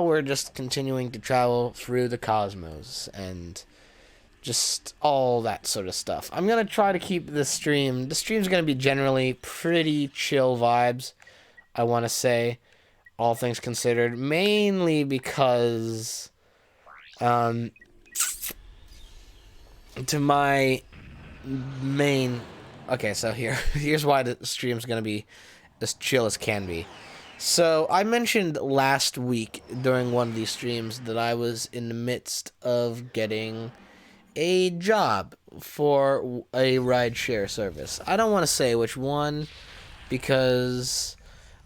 we're just continuing to travel through the cosmos and just all that sort of stuff. I'm gonna try to keep the stream. The stream's gonna be generally pretty chill vibes, I want to say, all things considered, mainly because to my main okay, so here's why the stream's gonna be as chill as can be. So I mentioned last week during one of these streams that I was in the midst of getting a job for a rideshare service. I don't want to say which one because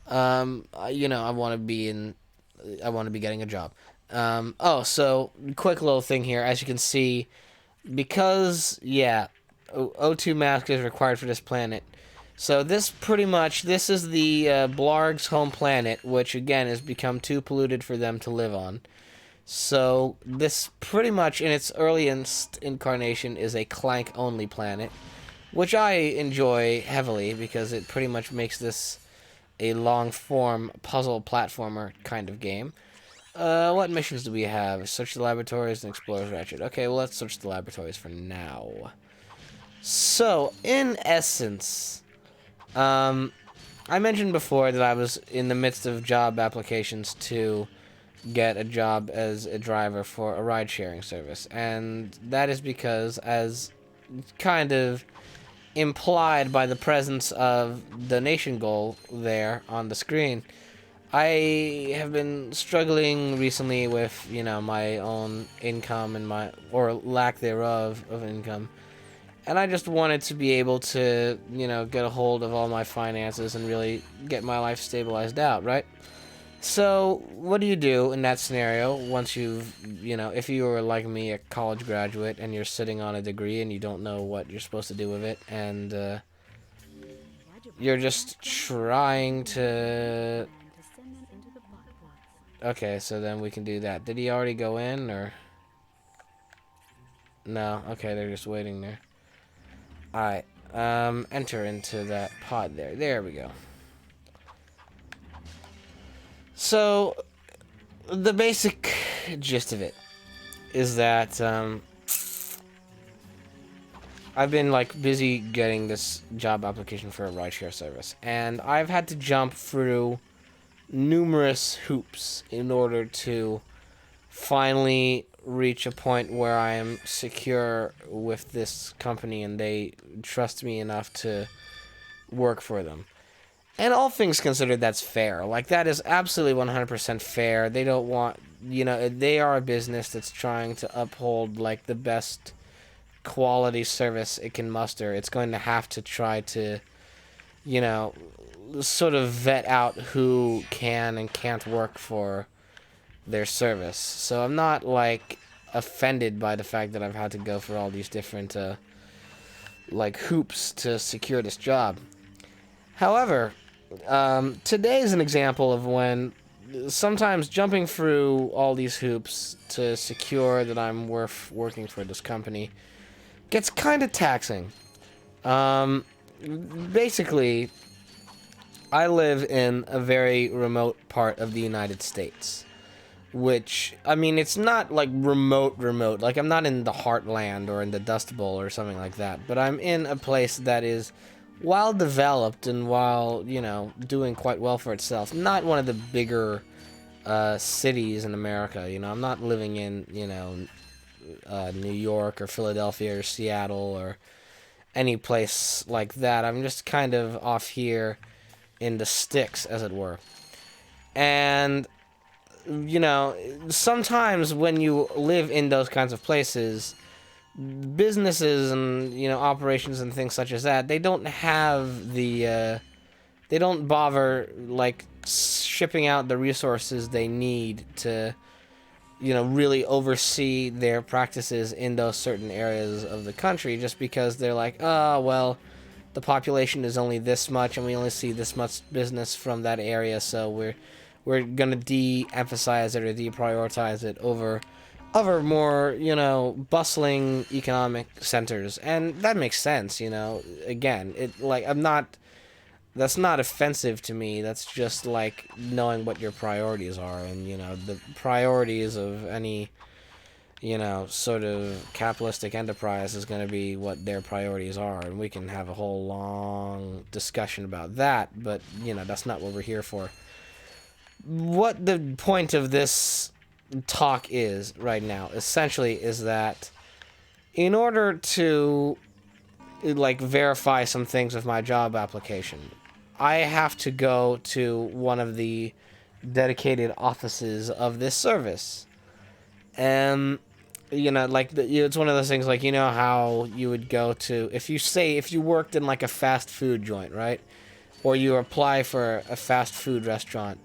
I want to be getting a job. So quick little thing here. As you can see, because O2 mask is required for this planet. So this is the Blarg's home planet, which again has become too polluted for them to live on. So this pretty much in its earliest incarnation is a Clank only planet, which I enjoy heavily because it pretty much makes this a long form puzzle platformer kind of game. What missions do we have? Search the laboratories and explore Ratchet. Okay, well, let's search the laboratories for now. So, in essence, I mentioned before that I was in the midst of job applications to get a job as a driver for a ride-sharing service. And that is because, as kind of implied by the presence of the nation goal there on the screen, I have been struggling recently with, my own income and or lack thereof of income. And I just wanted to be able to, get a hold of all my finances and really get my life stabilized out, right? So, what do you do in that scenario once you've, if you were like me, a college graduate, and you're sitting on a degree and you don't know what you're supposed to do with it, and you're just trying to... Okay, so then we can do that. Did he already go in, or... No, okay, they're just waiting there. Alright, enter into that pod there. There we go. So, the basic gist of it is that, I've been, busy getting this job application for a rideshare service, and I've had to jump through numerous hoops in order to finally reach a point where I am secure with this company and they trust me enough to work for them. And all things considered, that's fair. That is absolutely 100% fair. They don't want, they are a business that's trying to uphold, the best quality service it can muster. It's going to have to try to, sort of vet out who can and can't work for their service. So I'm not, offended by the fact that I've had to go for all these different, hoops to secure this job. However, today is an example of when sometimes jumping through all these hoops to secure that I'm worth working for this company gets kind of taxing. Basically, I live in a very remote part of the United States, which, it's not, remote. I'm not in the heartland or in the Dust Bowl or something like that, but I'm in a place that is while developed and while, doing quite well for itself, not one of the bigger cities in America. I'm not living in, New York or Philadelphia or Seattle or any place like that. I'm just kind of off here in the sticks, as it were. And, sometimes when you live in those kinds of places, businesses and operations and things such as that, they don't have the they don't bother shipping out the resources they need to really oversee their practices in those certain areas of the country, just because they're oh well, the population is only this much and we only see this much business from that area, so we're gonna de-emphasize it or deprioritize it over other more, bustling economic centers. And that makes sense, again. I'm not that's not offensive to me. That's just like knowing what your priorities are, and the priorities of any sort of capitalistic enterprise is going to be what their priorities are, and we can have a whole long discussion about that, but that's not what we're here for. What the point of this talk is right now essentially is that in order to like verify some things with my job application, I have to go to one of the dedicated offices of this service. And it's one of those things, like, how you would go to, if you worked in like a fast food joint, right? Or you apply for a fast food restaurant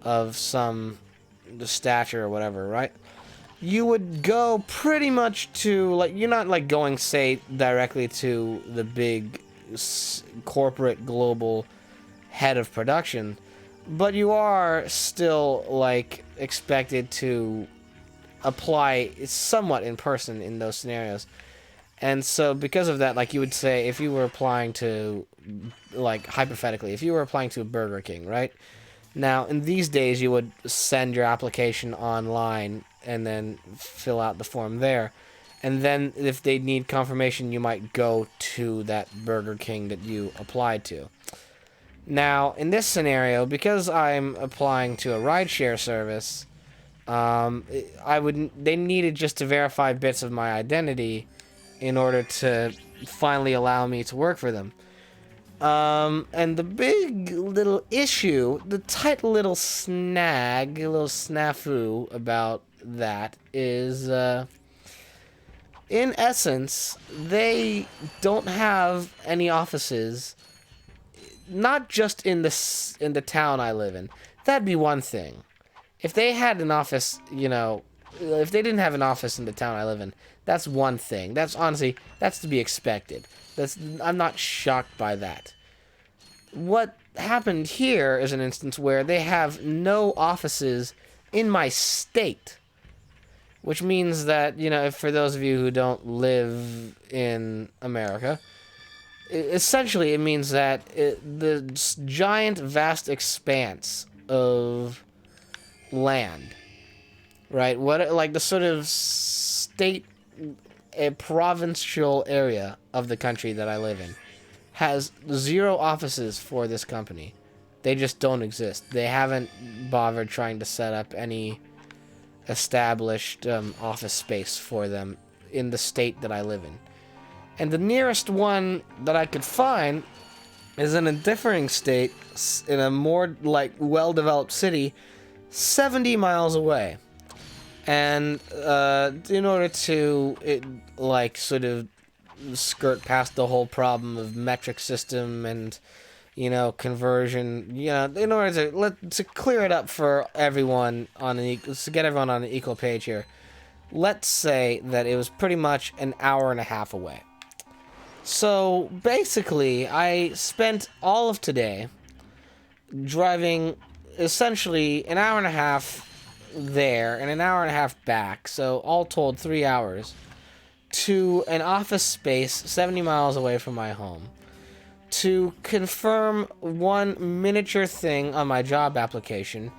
of some stature or whatever, right? You would go pretty much to, like, you're not like going, say, directly to the big corporate global head of production, but you are still like expected to apply somewhat in person in those scenarios. And so because of that, like, you would say, if you were applying to, like, hypothetically, if you were applying to Burger King, right? Now, in these days, you would send your application online and then fill out the form there. And then if they need confirmation, you might go to that Burger King that you applied to. Now, in this scenario, because I'm applying to a rideshare service, they needed just to verify bits of my identity in order to finally allow me to work for them. And the big little issue, the tight little snag, a little snafu about that is, in essence, they don't have any offices, not just in the town I live in. That'd be one thing. If they had an office, if they didn't have an office in the town I live in, that's one thing. That's to be expected. I'm not shocked by that. What happened here is an instance where they have no offices in my state, which means that, for those of you who don't live in America, essentially it means that the giant, vast expanse of land, right? Like the sort of state, a provincial area of the country that I live in has 0 offices for this company. They just don't exist. They haven't bothered trying to set up any established office space for them in the state that I live in. And the nearest one that I could find is in a differing state, in a more like well-developed city, 70 miles away. And in order to sort of skirt past the whole problem of metric system and conversion, in order to clear it up for everyone to get everyone on an equal page here, let's say that it was pretty much an hour and a half away. So basically, I spent all of today driving essentially an hour and a half there and an hour and a half back, so all told 3 hours, to an office space 70 miles away from my home to confirm one miniature thing on my job application,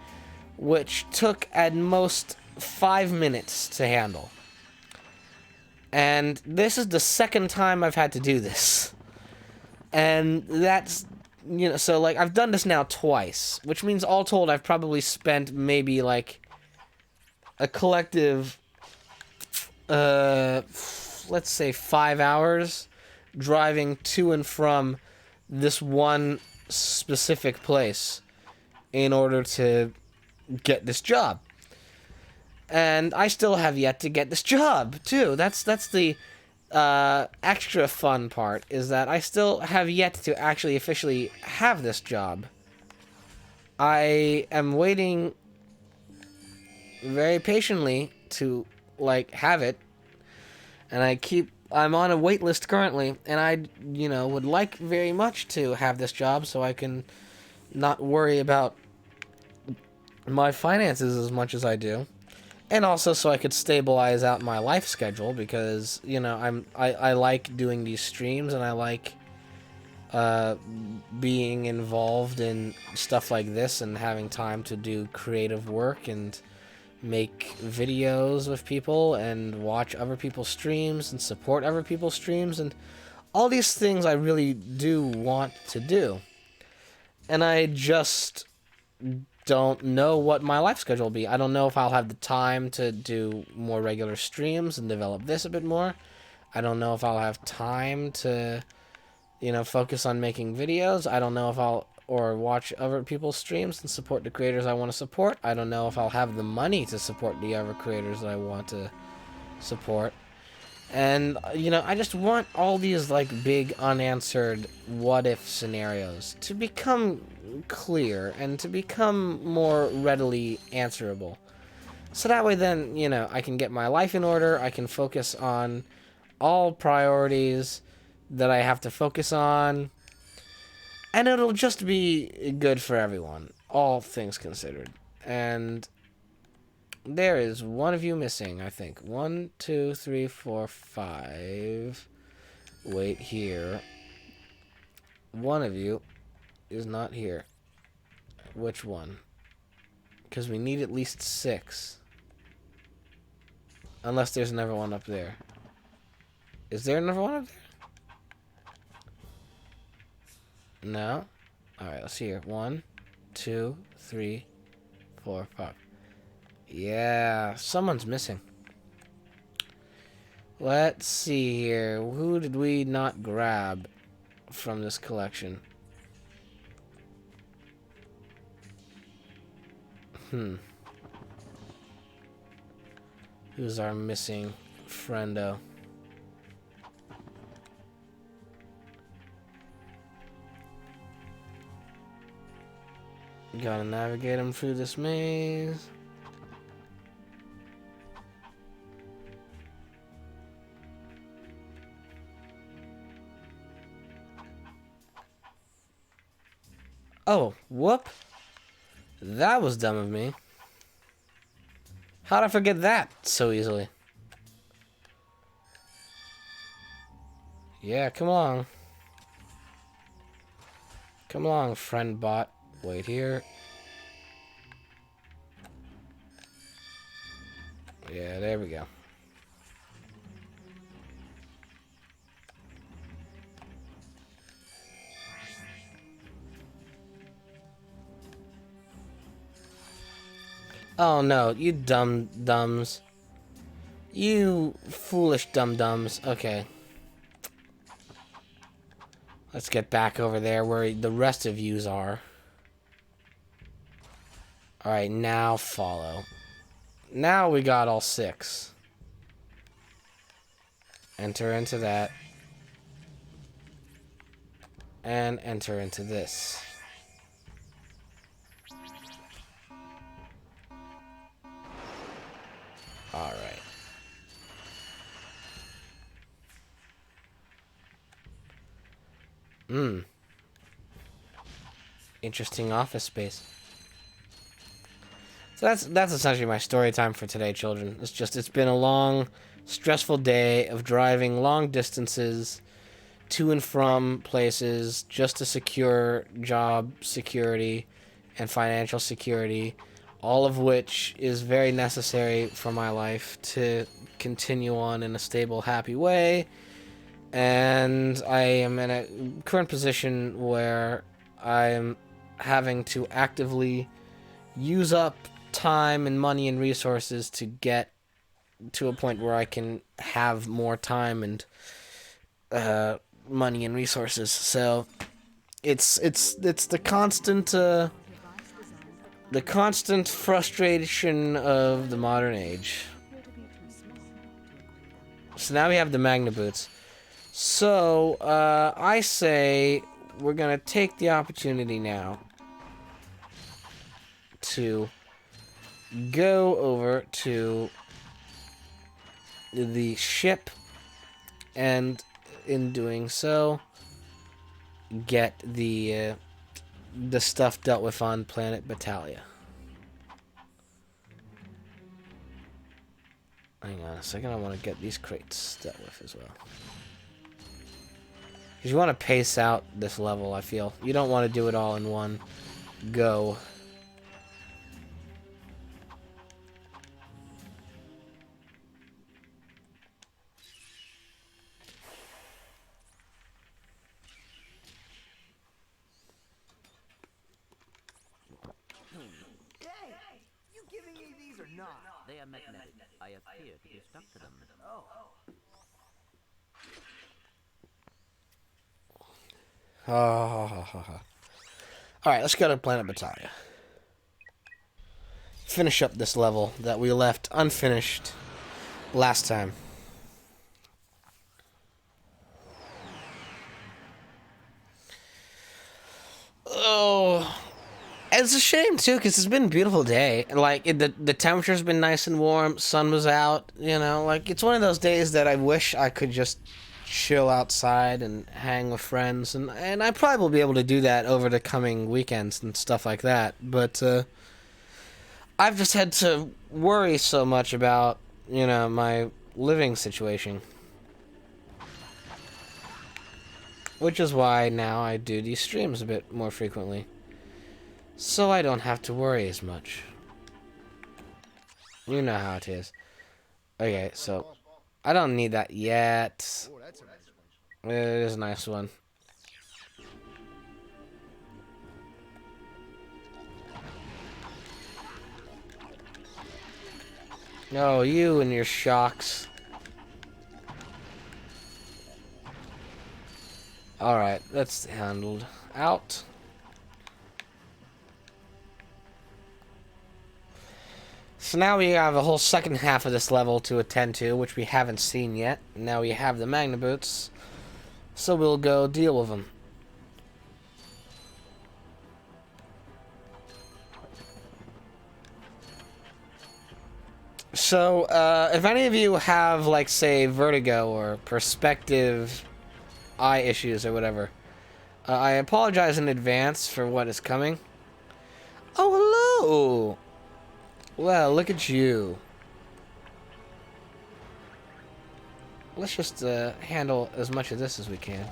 which took at most 5 minutes to handle. And this is the second time I've had to do this. And that's, so like I've done this now twice, which means all told I've probably spent maybe like a collective, let's say 5 hours driving to and from this one specific place in order to get this job. And I still have yet to get this job, too. That's the extra fun part, is that I still have yet to actually officially have this job. I am waiting very patiently to, have it. And I'm on a wait list currently, and I, would like very much to have this job so I can not worry about my finances as much as I do. And also so I could stabilize out my life schedule, because, I like doing these streams, and I like uh, being involved in stuff like this and having time to do creative work and make videos with people and watch other people's streams and support other people's streams and all these things I really do want to do. And I just don't know what my life schedule will be. I don't know if I'll have the time to do more regular streams and develop this a bit more. I don't know if I'll have time to, focus on making videos. I don't know if I'll or watch other people's streams and support the creators I want to support. I don't know if I'll have the money to support the other creators that I want to support. And, I just want all these, big unanswered what-if scenarios to become clear and to become more readily answerable. So that way then, I can get my life in order, I can focus on all priorities that I have to focus on, and it'll just be good for everyone, all things considered. And there is one of you missing, I think. 1, 2, 3, 4, 5. Wait here. One of you is not here. Which one? Because we need at least 6. Unless there's another one up there. Is there another one up there? No? Alright, let's see here. 1, 2, 3, 4, 5. Yeah, someone's missing. Let's see here. Who did we not grab from this collection? Who's our missing friendo? Gotta navigate him through this maze. Oh, whoop. That was dumb of me. How'd I forget that so easily? Yeah, come along. Come along, friend bot. Wait here. Yeah, there we go. Oh no, you dums. You foolish dum-dums. Okay. Let's get back over there where the rest of yous are. Alright, now follow. Now we got all 6. Enter into that. And enter into this. Alright. Interesting office space. So that's essentially my story time for today, children. It's been a long, stressful day of driving long distances to and from places just to secure job security and financial security, all of which is very necessary for my life to continue on in a stable, happy way. And I am in a current position where I'm having to actively use up time and money and resources to get to a point where I can have more time and money and resources. So it's the constant frustration of the modern age. So now we have the Magna Boots. So I say we're gonna take the opportunity now to go over to the ship, and in doing so, get the stuff dealt with on planet Battalia. Hang on a second, I want to get these crates dealt with as well. Because you want to pace out this level, I feel. You don't want to do it all in one go. They are magnetic. I appear to be stuck to them. Alright, let's go to Planet Battaglia. Finish up this level that we left unfinished last time. Oh, it's a shame too, because it's been a beautiful day. Like the temperature's been nice and warm. Sun was out. You know, like it's one of those days that I wish I could just chill outside and hang with friends, and I probably will be able to do that over the coming weekends and stuff like that. But I've just had to worry so much about my living situation. Which is why now I do these streams a bit more frequently. So I don't have to worry as much. You know how it is. Okay, so I don't need that yet. It is a nice one. No, you and your shocks. Alright, that's handled out. So now we have a whole second half of this level to attend to, which we haven't seen yet. Now we have the Magna Boots, so we'll go deal with them. So, if any of you have, like, say, vertigo or perspective eye issues or whatever, I apologize in advance for what is coming. Oh, hello! Well, look at you. Let's just handle as much of this as we can.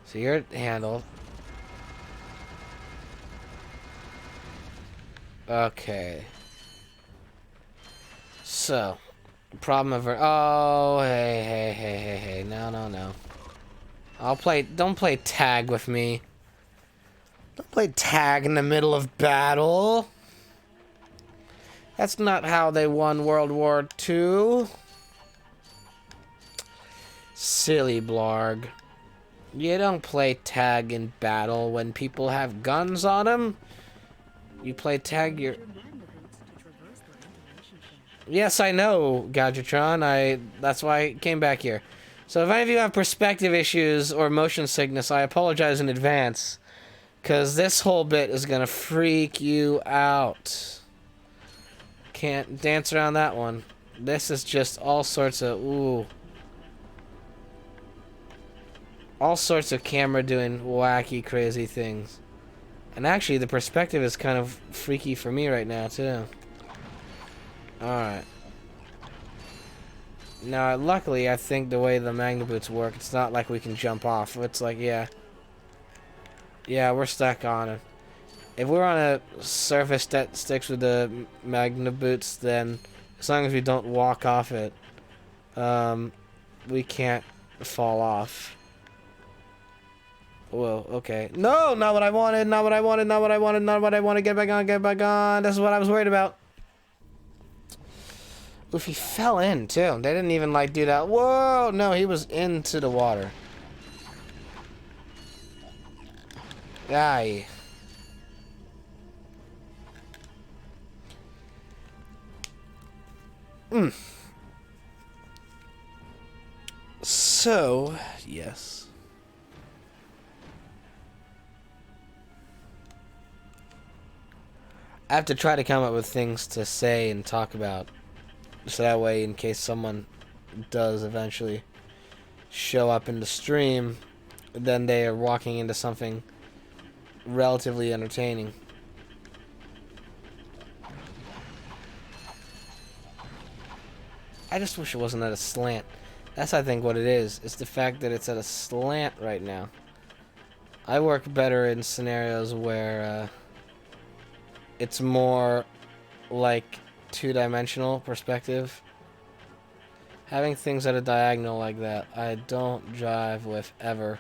So you're handled. Okay. So, problem of hey, no. Don't play tag with me. Don't play tag in the middle of battle. That's not how they won World War II. Silly blarg. You don't play tag in battle when people have guns on them. You play tag your... Yes, I know, Gadgetron. That's why I came back here. So if any of you have perspective issues or motion sickness, I apologize in advance. Because this whole bit is going to freak you out. Can't dance around that one. This is just all sorts of... Ooh. All sorts of camera doing wacky, crazy things. And actually, the perspective is kind of freaky for me right now, too. Alright. Now, luckily, I think the way the Magna Boots work, it's not like we can jump off. It's like, yeah. Yeah, we're stuck on it. If we're on a surface that sticks with the Magna Boots, then as long as we don't walk off it, we can't fall off. Whoa, okay. No, not what I wanted, not what I wanted, not what I wanted, not what I wanted. Get back on, get back on. That's what I was worried about. Oof, he fell in, too. They didn't even, like, do that. Whoa! No, he was into the water. Aye. So, yes. I have to try to come up with things to say and talk about. So that way, in case someone does eventually show up in the stream, then they are walking into something relatively entertaining. I just wish it wasn't at a slant. That's, I think, what it is. It's the fact that it's at a slant right now. I work better in scenarios where it's more like two-dimensional perspective. Having things at a diagonal like that, I don't jive with ever.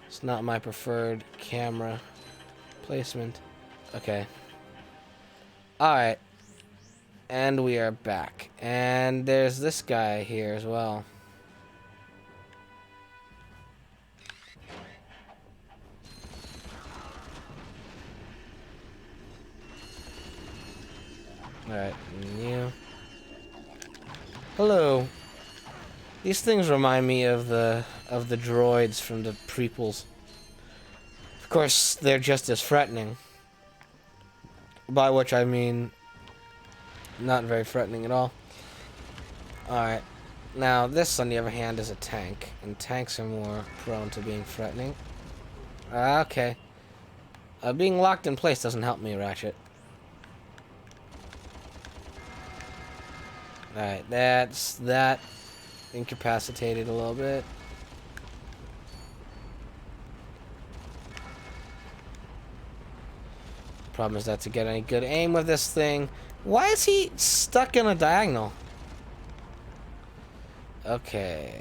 It's not my preferred camera placement. Okay. Alright. And we are back. And there's this guy here as well. Alright, you. Hello. These things remind me of the droids from the prequels. Of course, they're just as threatening. By which I mean not very threatening at all. Alright. Now, this, on the other hand, is a tank. And tanks are more prone to being threatening. Okay. Being locked in place doesn't help me, Ratchet. Alright, that's that. Incapacitated a little bit. Problem is that to get any good aim with this thing... Why is he stuck in a diagonal? Okay.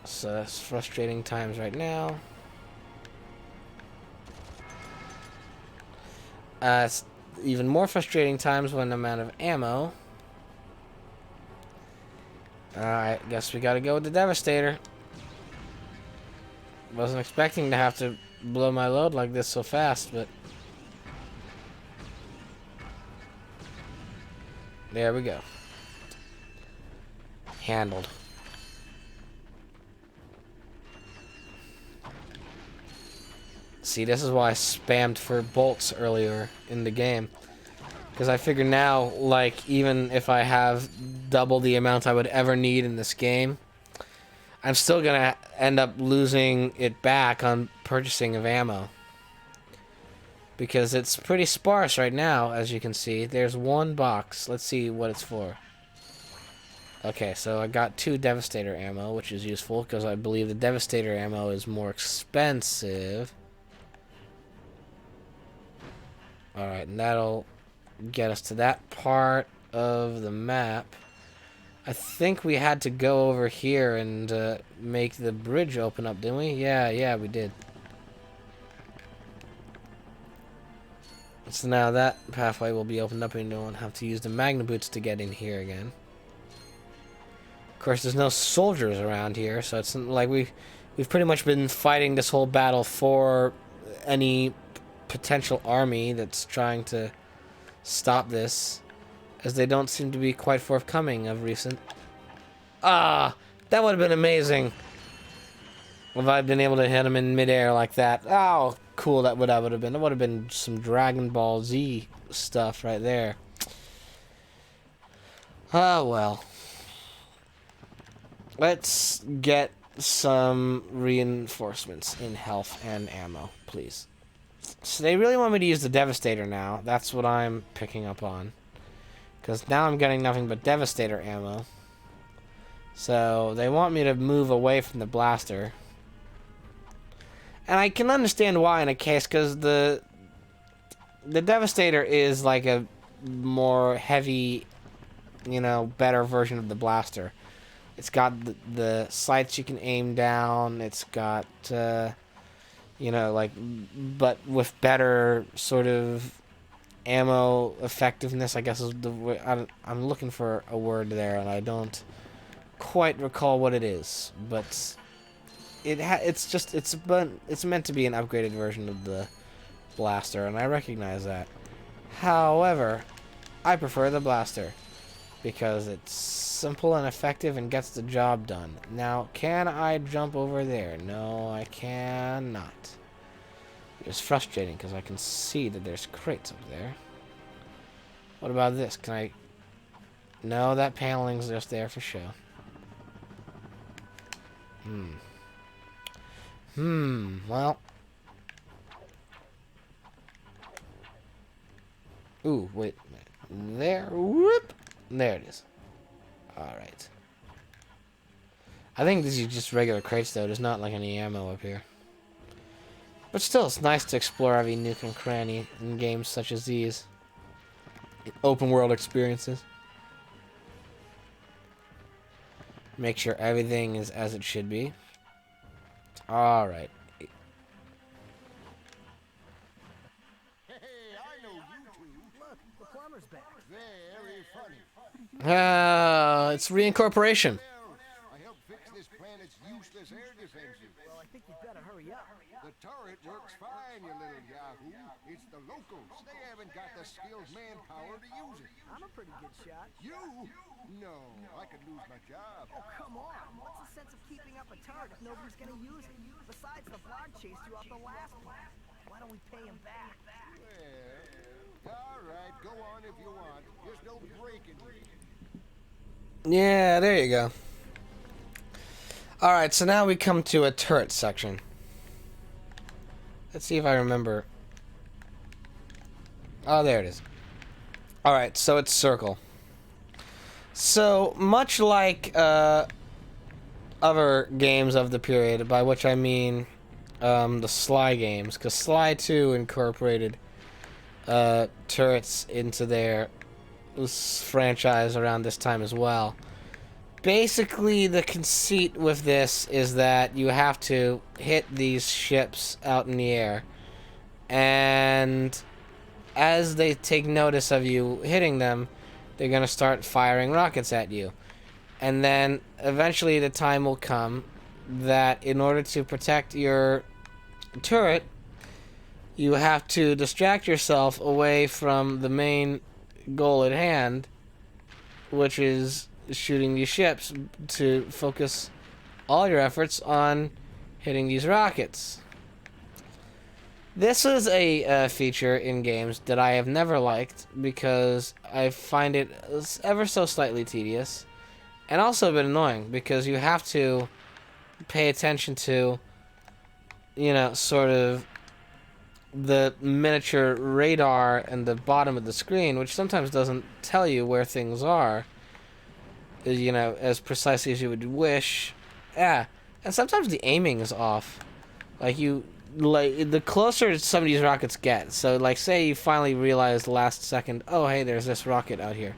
So that's frustrating times right now. It's even more frustrating times when I'm out of ammo. Alright, guess we gotta go with the Devastator. Wasn't expecting to have to blow my load like this so fast, but... There we go. Handled. See, this is why I spammed for bolts earlier in the game. Because I figure now, like, even if I have double the amount I would ever need in this game, I'm still gonna end up losing it back on purchasing of ammo. Because it's pretty sparse right now, as you can see. There's one box. Let's see what it's for. Okay, so I got 2 Devastator ammo, which is useful, because I believe the Devastator ammo is more expensive. Alright, and that'll get us to that part of the map. I think we had to go over here and make the bridge open up, didn't we? Yeah, we did. So now that pathway will be opened up and you won't have to use the Magna Boots to get in here again. Of course, there's no soldiers around here, so it's like we've pretty much been fighting this whole battle for any potential army that's trying to stop this, as they don't seem to be quite forthcoming of recent. Ah, that would have been amazing if I'd been able to hit him in midair like that. Oh, cool, that would have been. That would have been some Dragon Ball Z stuff right there. Oh, well. Let's get some reinforcements in health and ammo, please. So they really want me to use the Devastator now. That's what I'm picking up on. Because now I'm getting nothing but Devastator ammo. So they want me to move away from the blaster. And I can understand why in a case, because the Devastator is like a more heavy, you know, better version of the blaster. It's got the sights you can aim down. It's got, you know, like, but with better sort of ammo effectiveness, I guess is the way. I'm looking for a word there, and I don't quite recall what it is. But it's meant to be an upgraded version of the blaster, and I recognize that. However, I prefer the blaster because it's simple and effective and gets the job done. Now, can I jump over there? No, I cannot. It's frustrating because I can see that there's crates up there. What about this? Can I... No, that paneling's just there for show. Well. Ooh, wait a minute. There, whoop! There it is. Alright. I think these are just regular crates, though. There's not like any ammo up here. But still, it's nice to explore every nook and cranny in games such as these. Open world experiences. Make sure everything is as it should be. Alright. It's reincorporation. I helped fix this planet's useless air defenses. Well, I think you'd better hurry up. The turret works fine, you little yahoo. It's the locals. They haven't got the skilled manpower to use it. I'm a pretty good shot. You? No, I could lose my job. Oh, come on. What's the sense of keeping up a turret if nobody's gonna use it? Besides, the Blog chased you off the last one. Why don't we pay him back? Well, all right, go on if you want. Just don't break anything. Yeah, there you go. Alright, so now we come to a turret section. Let's see if I remember. Oh, there it is. Alright, so it's circle. So, much like other games of the period, by which I mean the Sly games, because Sly 2 incorporated turrets into their franchise around this time as well. Basically, the conceit with this is that you have to hit these ships out in the air, and as they take notice of you hitting them, they're going to start firing rockets at you. And then eventually the time will come that in order to protect your turret, you have to distract yourself away from the main goal at hand, which is shooting these ships, to focus all your efforts on hitting these rockets. This is a feature in games that I have never liked because I find it ever so slightly tedious and also a bit annoying because you have to pay attention to, you know, sort of the miniature radar and the bottom of the screen, which sometimes doesn't tell you where things are, you know, as precisely as you would wish. Yeah, and sometimes the aiming is off. Like the closer some of these rockets get. So, like, say you finally realize last second, oh, hey, there's this rocket out here.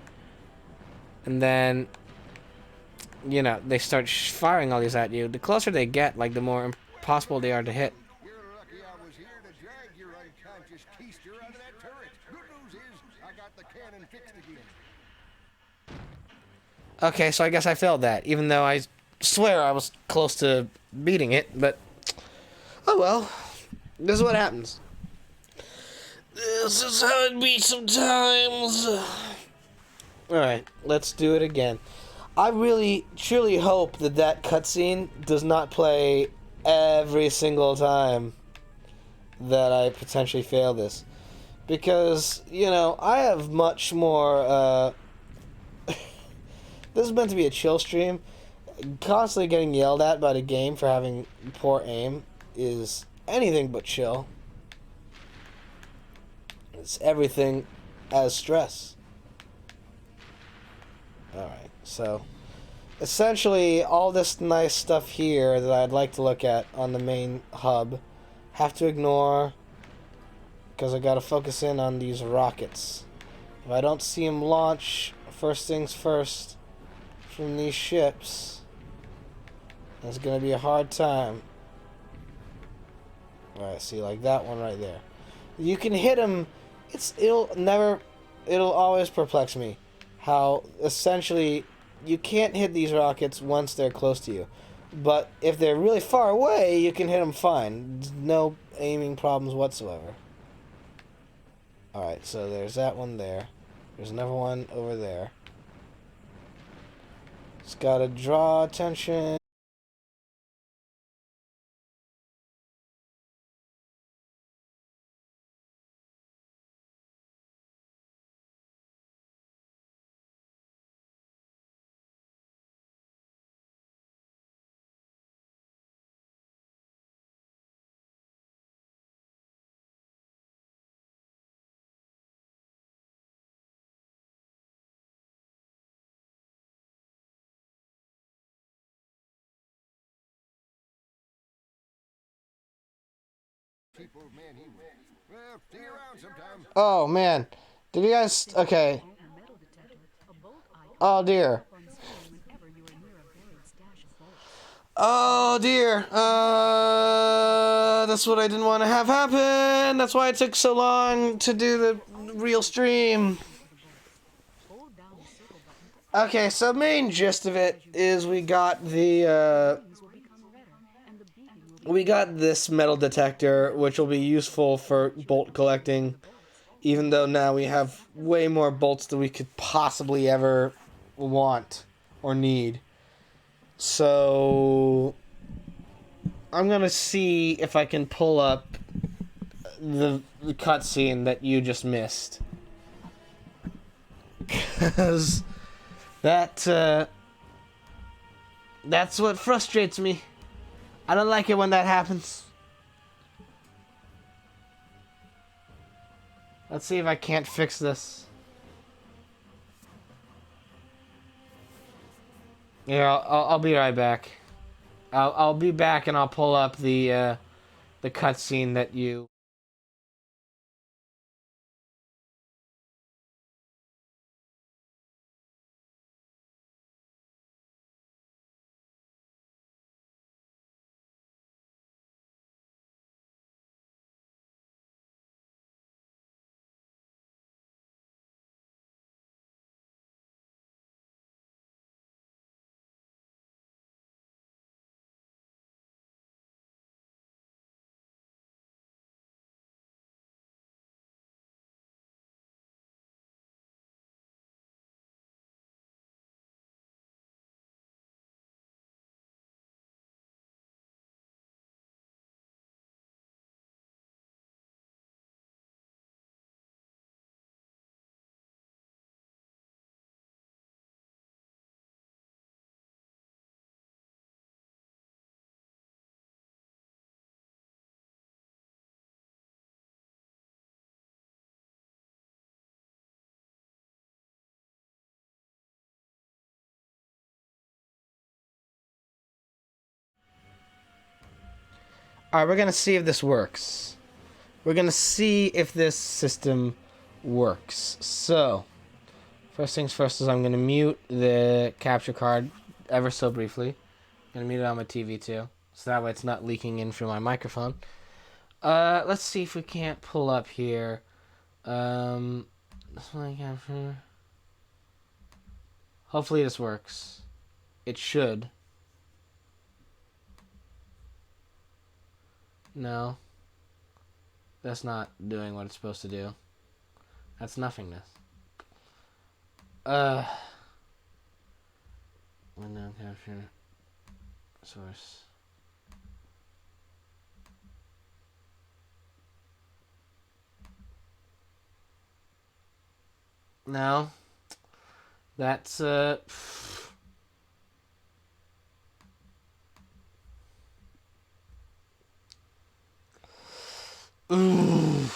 And then, you know, they start firing all these at you. The closer they get, like, the more impossible they are to hit. You're lucky I was here to drag your unconscious keister out of that turret. Good news is, I got the cannon fixed again. Okay, so I guess I failed that, even though I swear I was close to beating it, but oh well. This is what happens. This is how it be sometimes. Alright, let's do it again. I really, truly hope that that cutscene does not play every single time that I potentially fail this. Because, you know, I have much more, this is meant to be a chill stream. Constantly getting yelled at by the game for having poor aim is anything but chill. It's everything as stress. Alright, so essentially all this nice stuff here that I'd like to look at on the main hub, have to ignore because I gotta focus in on these rockets. If I don't see them launch first things first from these ships, it's gonna be a hard time. Alright, see, like that one right there. You can hit them. It'll always perplex me how essentially you can't hit these rockets once they're close to you. But if they're really far away, you can hit them fine. No aiming problems whatsoever. Alright, so there's that one there. There's another one over there. Just gotta draw attention. cheap old man he was. Well, see you around sometime. Oh, man. Did you guys... Okay. Oh, dear. Oh, dear. That's what I didn't want to have happen. That's why it took so long to do the real stream. Okay, so main gist of it is we got the, we got this metal detector, which will be useful for bolt collecting, even though now we have way more bolts than we could possibly ever want or need. So I'm gonna see if I can pull up the cutscene that you just missed, because that's what frustrates me. I don't like it when that happens. Let's see if I can't fix this. Yeah, I'll be right back. I'll be back and I'll pull up the cutscene that you. Alright, we're gonna see if this works. We're gonna see if this system works. So, first things first is I'm gonna mute the capture card ever so briefly. I'm gonna mute it on my TV too, so that way it's not leaking in through my microphone. Let's see if we can't pull up here. Display capture. Hopefully this works. It should. No. That's not doing what it's supposed to do. That's nothingness. Window capture. Source. No. That's, Ooh.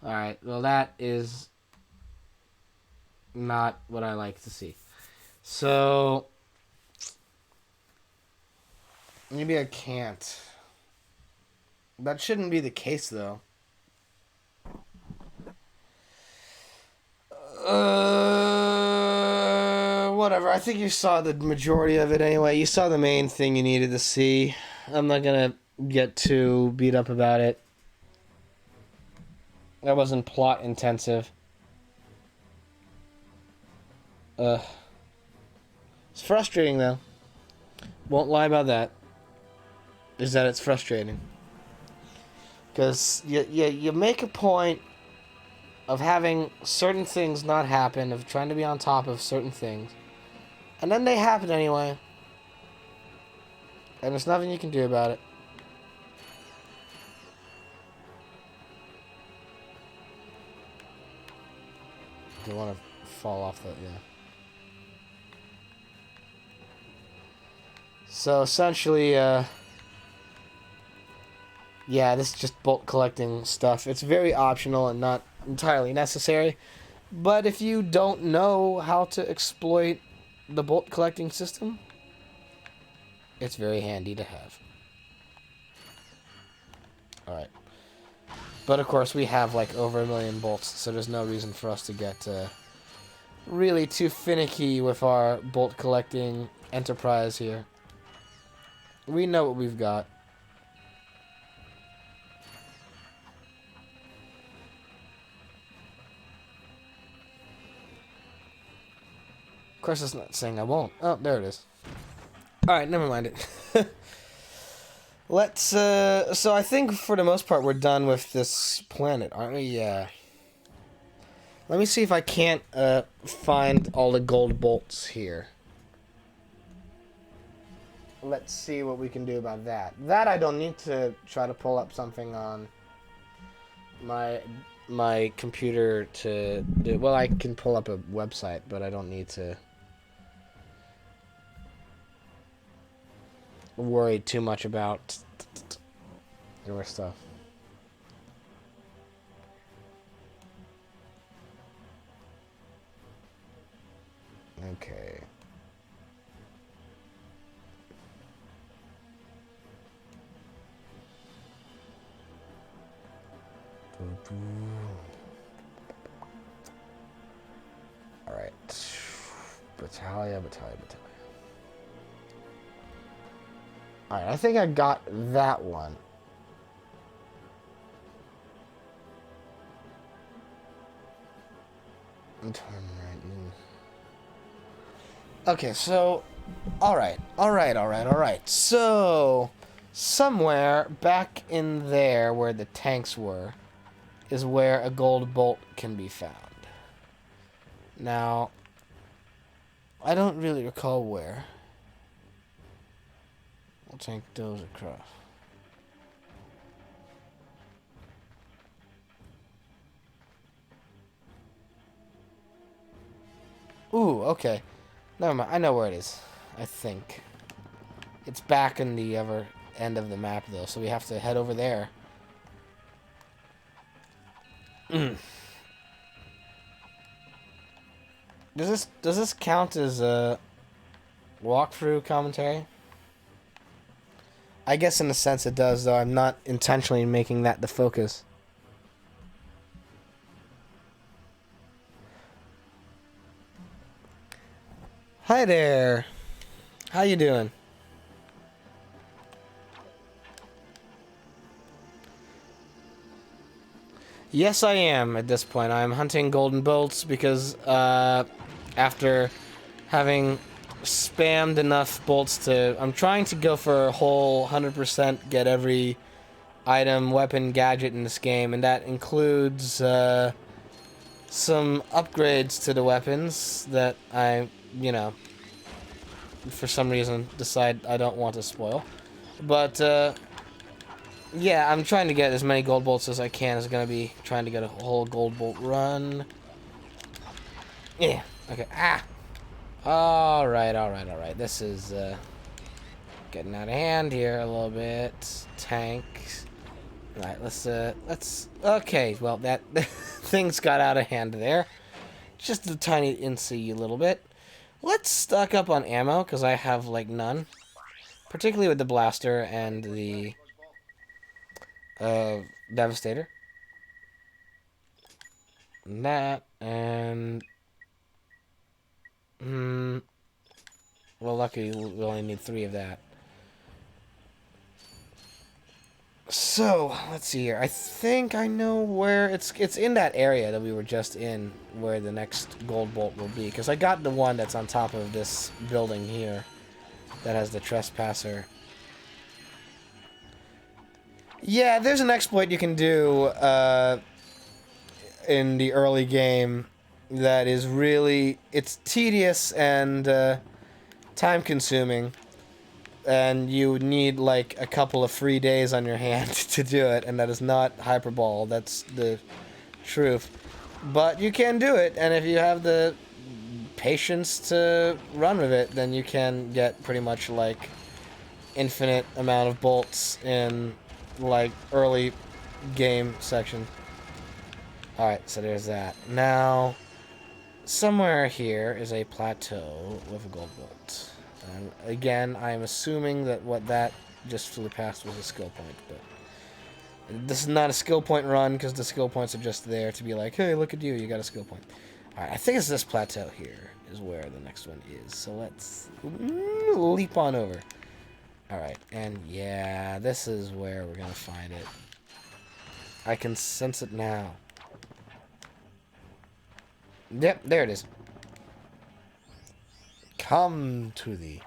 Alright, well that is not what I like to see. So, maybe I can't. That shouldn't be the case, though. Whatever. I think you saw the majority of it anyway. You saw the main thing you needed to see. I'm not gonna get too beat up about it. That wasn't plot intensive. It's frustrating, though. Won't lie about that. Is that it's frustrating. Because you make a point of having certain things not happen, of trying to be on top of certain things, and then they happen anyway. And there's nothing you can do about it. You want to fall off that, yeah. So essentially, yeah, this is just bolt collecting stuff. It's very optional and not entirely necessary. But if you don't know how to exploit the bolt collecting system, It's very handy to have. Alright. But of course, we have like over 1 million bolts, so there's no reason for us to get really too finicky with our bolt collecting enterprise here. We know what we've got. Of course, it's not saying I won't. Oh, there it is. Alright, never mind it. Let's, so I think for the most part we're done with this planet, aren't we? Yeah. Let me see if I can't, find all the gold bolts here. Let's see what we can do about that. That I don't need to try to pull up something on my computer to do. Well, I can pull up a website, but I don't need to worry too much about your stuff. Okay. Alright. Battalion. Alright, I think I got that one. Okay, so... Alright. So... Somewhere back in there where the tanks were is where a gold bolt can be found. Now, I don't really recall where. We'll take those across. Ooh, okay. Never mind. I know where it is. I think. It's back in the other end of the map, though, so we have to head over there. Does this count as a walkthrough commentary? I guess in a sense it does, though I'm not intentionally making that the focus. Hi there. How you doing? Yes, I am at this point. I'm hunting golden bolts because after having spammed enough bolts to... I'm trying to go for a whole 100% get every item, weapon, gadget in this game, and that includes some upgrades to the weapons that I, you know, for some reason decide I don't want to spoil. But, yeah, I'm trying to get as many gold bolts as I can. It's gonna be trying to get a whole gold bolt run. Yeah, okay, Alright. This is, getting out of hand here a little bit. Tanks. Alright, let's... Okay, well, that... things got out of hand there. Just a tiny insy little bit. Let's stock up on ammo, because I have, like, none. Particularly with the blaster and the... Devastator. And that, and... Well, luckily, we only need 3 of that. So, let's see here. I think I know where... It's in that area that we were just in, where the next gold bolt will be. Because I got the one that's on top of this building here. That has the trespasser. Yeah, there's an exploit you can do in the early game that is really... It's tedious and time-consuming. And you need, like, a couple of free days on your hand to do it. And that is not hyperbole. That's the truth. But you can do it. And if you have the patience to run with it, then you can get pretty much, like, infinite amount of bolts in... like early game section. Alright, so there's that. Now, somewhere here is a plateau with a gold bolt. Again, I'm assuming that what that just flew past was a skill point, but this is not a skill point run because the skill points are just there to be like, hey, look at you, you got a skill point. Alright, I think it's this plateau here is where the next one is. So let's leap on over. Alright, and yeah, this is where we're going to find it. I can sense it now. Yep, there it is. Come to thee.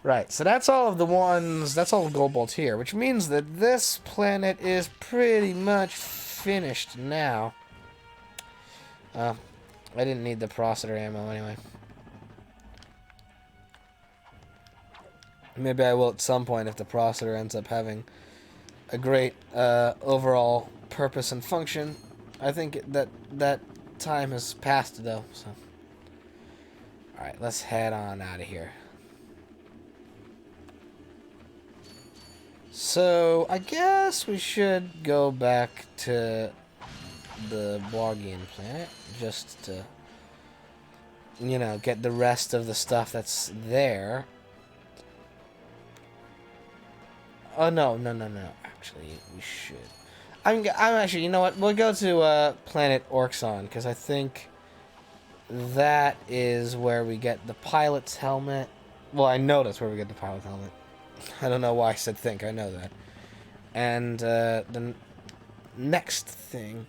Right, so that's all of the ones, that's all the gold bolts here, which means that this planet is pretty much finished now. I didn't need the processor ammo anyway. Maybe I will at some point if the processor ends up having a great overall purpose and function. I think that time has passed though, so. Alright, let's head on out of here. So, I guess we should go back to the Borgian planet, just to, you know, get the rest of the stuff that's there. Oh, no. Actually, we should. I'm actually, you know what, we'll go to planet Orxon, because I think that is where we get the pilot's helmet. Well, I know that's where we get the pilot's helmet. I don't know why I said think, I know that. And the next thing...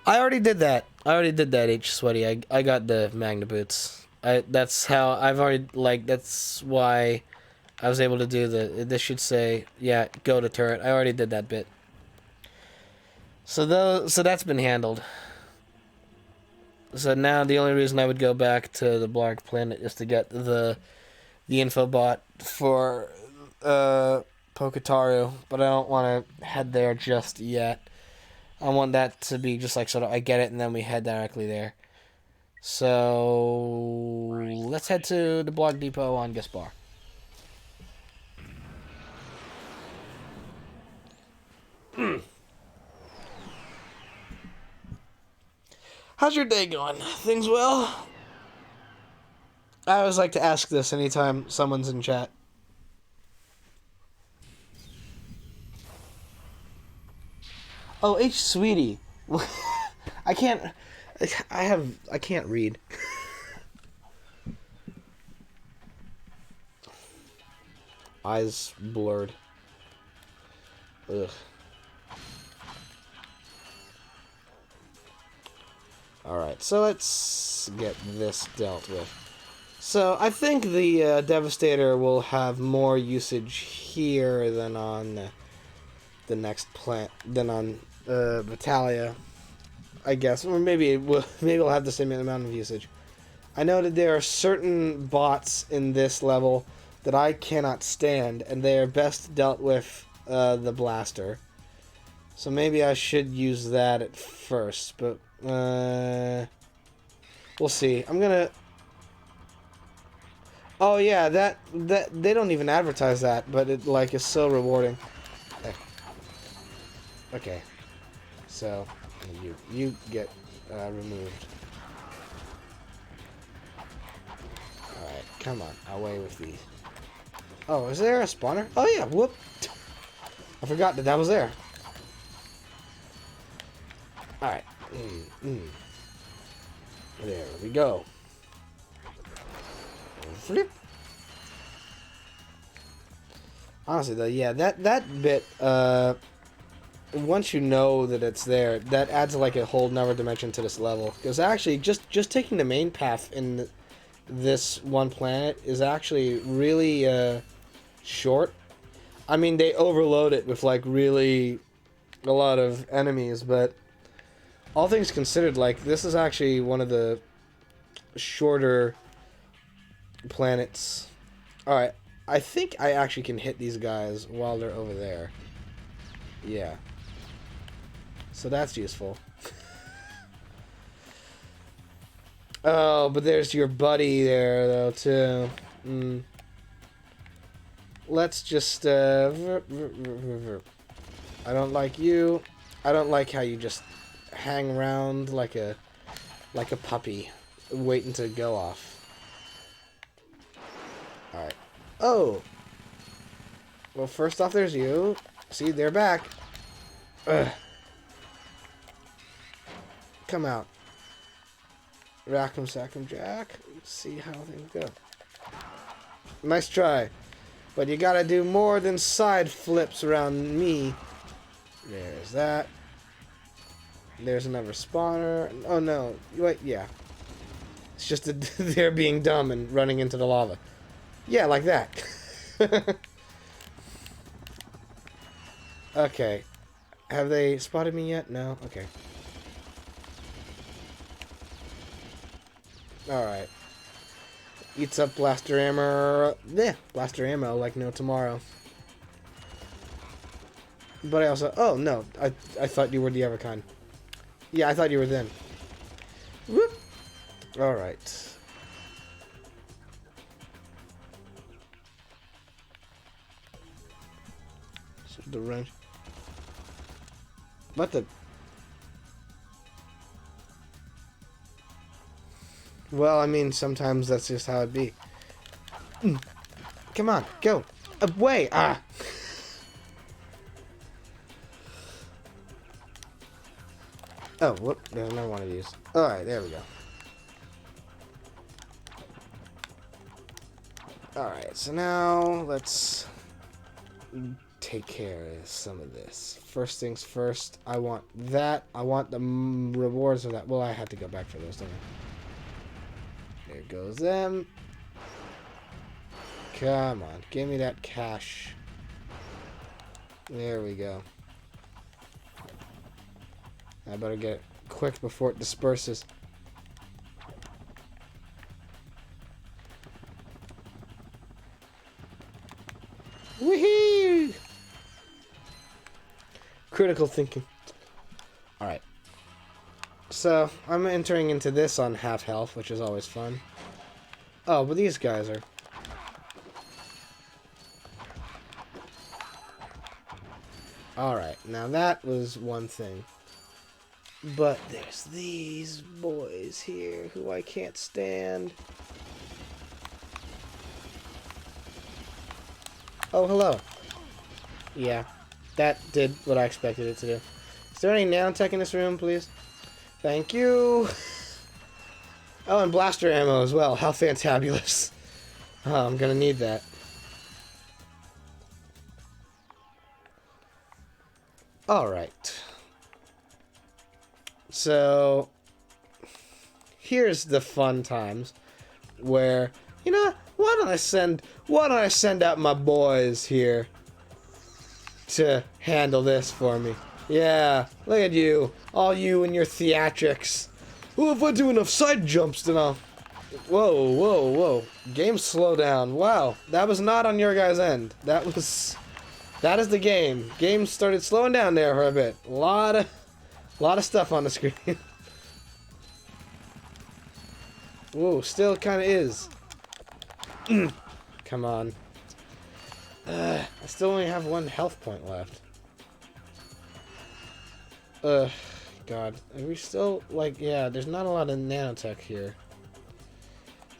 I already did that. H Sweaty. I got the Magna Boots. That's how I've already, like, that's why I was able to do this should say, yeah, go to turret. I already did that bit. So that's been handled. So now the only reason I would go back to the Blarg planet is to get the infobot for Pokataru, but I don't want to head there just yet. I want that to be just like sort of I get it and then we head directly there. So let's head to the Blarg Depot on Gaspar. How's your day going? Things well? I always like to ask this anytime someone's in chat. Oh, H Sweetie. I can't read. Eyes blurred. Ugh. Alright, so let's get this dealt with. So, I think the Devastator will have more usage here than on the next plant, than on Vitalia, I guess. Or maybe it'll have the same amount of usage. I know that there are certain bots in this level that I cannot stand, and they are best dealt with the blaster. So maybe I should use that at first, but we'll see. I'm gonna... Oh yeah, that they don't even advertise that, but it like is so rewarding. Okay, so you get removed. All right, come on, away with these. Oh, is there a spawner? Oh yeah, whoop! I forgot that was there. All right, there we go. Flip. Honestly though, yeah, that bit, once you know that it's there, that adds like a whole nother dimension to this level. Because actually, just taking the main path in this one planet is actually really short. I mean, they overload it with like really a lot of enemies, but all things considered, like this is actually one of the shorter planets. Alright, I think I actually can hit these guys while they're over there. Yeah. So that's useful. Oh, but there's your buddy there, though, too. Let's just, I don't like you. I don't like how you just hang around like a puppy. waiting to go off. Alright. Oh! Well, first off, there's you. See, they're back. Ugh. Come out. Rack'em, sack'em, jack. Let's see how things go. Nice try. But you gotta do more than side flips around me. There's that. There's another spawner. Oh no. Wait, yeah. It's just that they're being dumb and running into the lava. Yeah, like that. Okay. Have they spotted me yet? No? Okay. Alright. Eats up blaster ammo. Yeah, blaster ammo like no tomorrow. But I also... Oh, no. I thought you were the other kind. Yeah, I thought you were then. Whoop. Alright. So the range... What the... Well, I mean, sometimes that's just how it be. Come on, go. Away! Ah! Oh, whoop. There's another one of these. Alright, there we go. Alright, so now let's take care of some of this. First things first, I want that. I want the rewards of that. Well, I had to go back for those, don't I? There goes them. Come on, give me that cash. There we go. I better get it quick before it disperses. Woohoo! Critical thinking. Alright. So, I'm entering into this on half health, which is always fun. Oh, but these guys are... Alright, now that was one thing. But there's these boys here who I can't stand. Oh, hello. Yeah, that did what I expected it to do. Is there any nanotech in this room, please? Thank you. Oh, and blaster ammo as well. How fantabulous. Oh, I'm gonna need that. Alright. So, here's the fun times where, you know, why don't I send out my boys here to handle this for me? Yeah, look at you. All you and your theatrics. Well, if I do enough side jumps, then I'll... Whoa, whoa, whoa. Game slow down. Wow, that was not on your guys' end. That is the game. Game started slowing down there for a bit. A lot of stuff on the screen. Whoa, still kind of is. Come on. I still only have one health point left. God. Are we still, like, yeah, there's not a lot of nanotech here.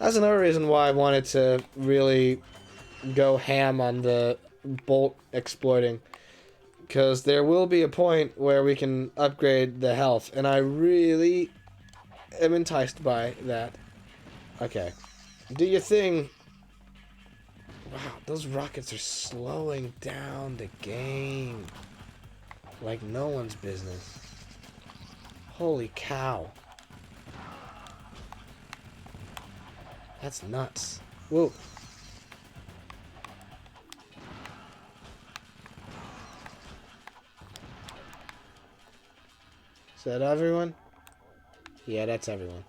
That's another reason why I wanted to really go ham on the bolt exploiting. Because there will be a point where we can upgrade the health, and I really am enticed by that. Okay. Do your thing. Wow, those rockets are slowing down the game. Like no one's business. Holy cow. That's nuts. Whoa. Is that everyone? Yeah, that's everyone.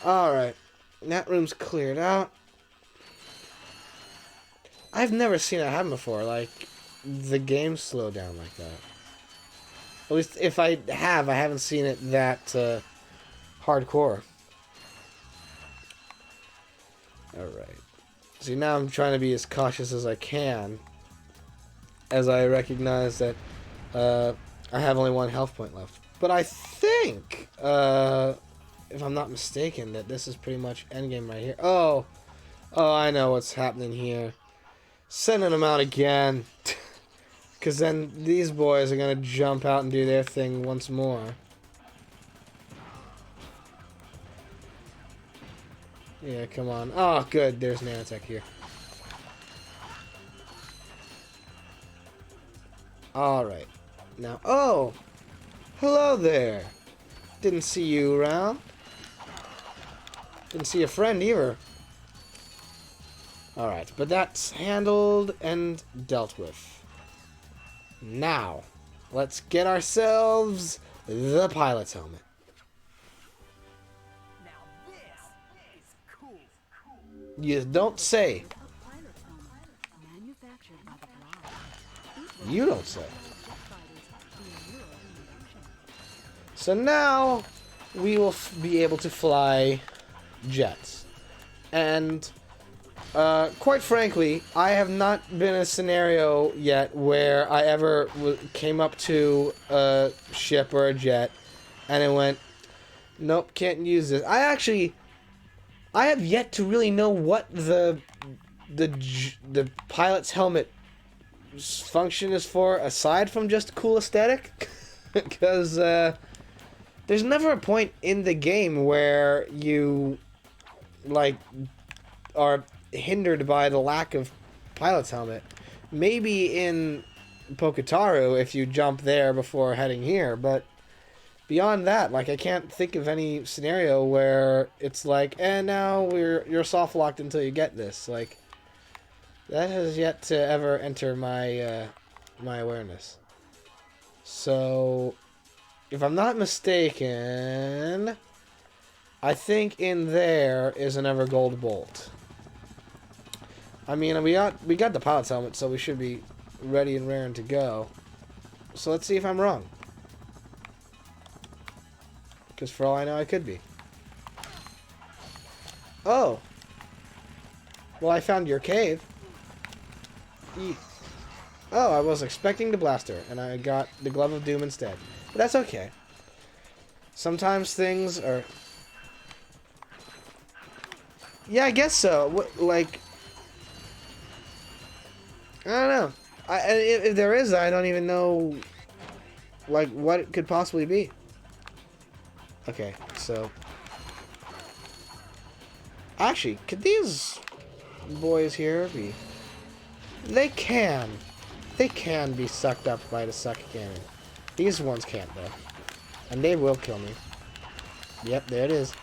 Alright. That room's cleared out. I've never seen it happen before. Like, the game slowed down like that. At least if I haven't seen it that hardcore. Alright. See, now I'm trying to be as cautious as I can. As I recognize that I have only one health point left. But I think if I'm not mistaken, that this is pretty much endgame right here. Oh, I know what's happening here. Sending them out again. Because then these boys are going to jump out and do their thing once more. Yeah, come on. Oh, good. There's nanotech here. Alright. Now, oh! Hello there! Didn't see you around. Didn't see a friend either. Alright, but that's handled and dealt with. Now, let's get ourselves the pilot's helmet. Now this is cool. You don't say. You don't say. So now, we will be able to fly jets. And, quite frankly, I have not been in a scenario yet where I ever came up to a ship or a jet and it went, nope, can't use this. I have yet to really know what the pilot's helmet function is for, aside from just cool aesthetic. Because, there's never a point in the game where you, like, are hindered by the lack of pilot's helmet. Maybe in Poketaru if you jump there before heading here, but beyond that, like, I can't think of any scenario where it's like, and now you're soft locked until you get this. Like, that has yet to ever enter my my awareness. So, if I'm not mistaken, I think in there is an Evergold Bolt. I mean, we got the pilot's helmet, so we should be ready and raring to go. So let's see if I'm wrong. Because for all I know, I could be. Oh. Well, I found your cave. Eek. Oh, I was expecting the blaster, and I got the Glove of Doom instead. But that's okay. Sometimes things are... Yeah, I guess so. Like... I don't know. If there is, I don't even know, like, what it could possibly be. Okay, so... Actually, could these boys here be... They can be sucked up by the suck cannon. These ones can't, though. And they will kill me. Yep, there it is.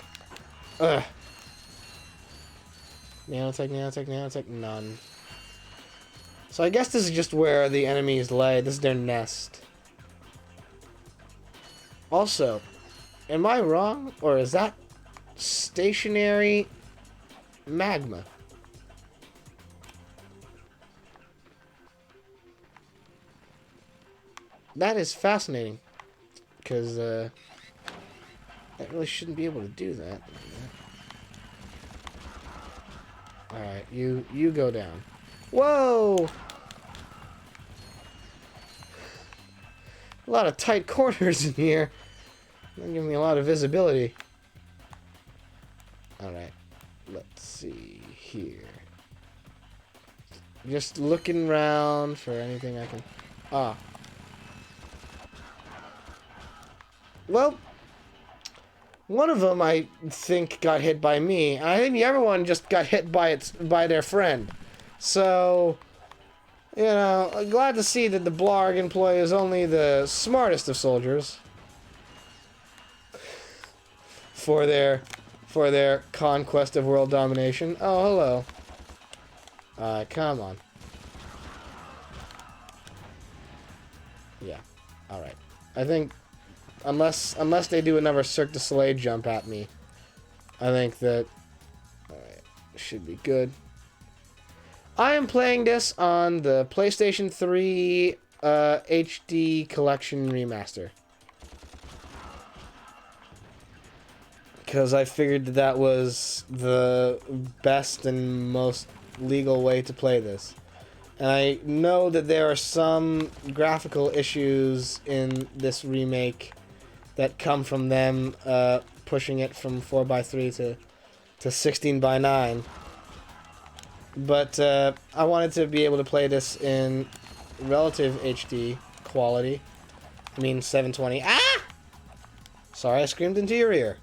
Ugh. Nanotech, none. So I guess this is just where the enemies lay. This is their nest. Also, am I wrong? Or is that stationary magma? That is fascinating. Because, that really shouldn't be able to do that. Alright, you go down. Whoa! A lot of tight corners in here. Not giving me a lot of visibility. Alright, let's see here. Just looking around for anything I can... Ah. Well, one of them I think got hit by me. I think the other one just got hit by their friend. So, you know, I'm glad to see that the Blarg employee is only the smartest of soldiers for their conquest of world domination. Oh, hello. Come on. Yeah. All right. I think unless they do another Cirque du Soleil jump at me, I think that should be good. I am playing this on the PlayStation 3 HD Collection Remaster. Because I figured that was the best and most legal way to play this. And I know that there are some graphical issues in this remake that come from them pushing it from 4x3 to 16x9. But I wanted to be able to play this in relative HD quality. I mean 720. Ah! Sorry, I screamed into your ear.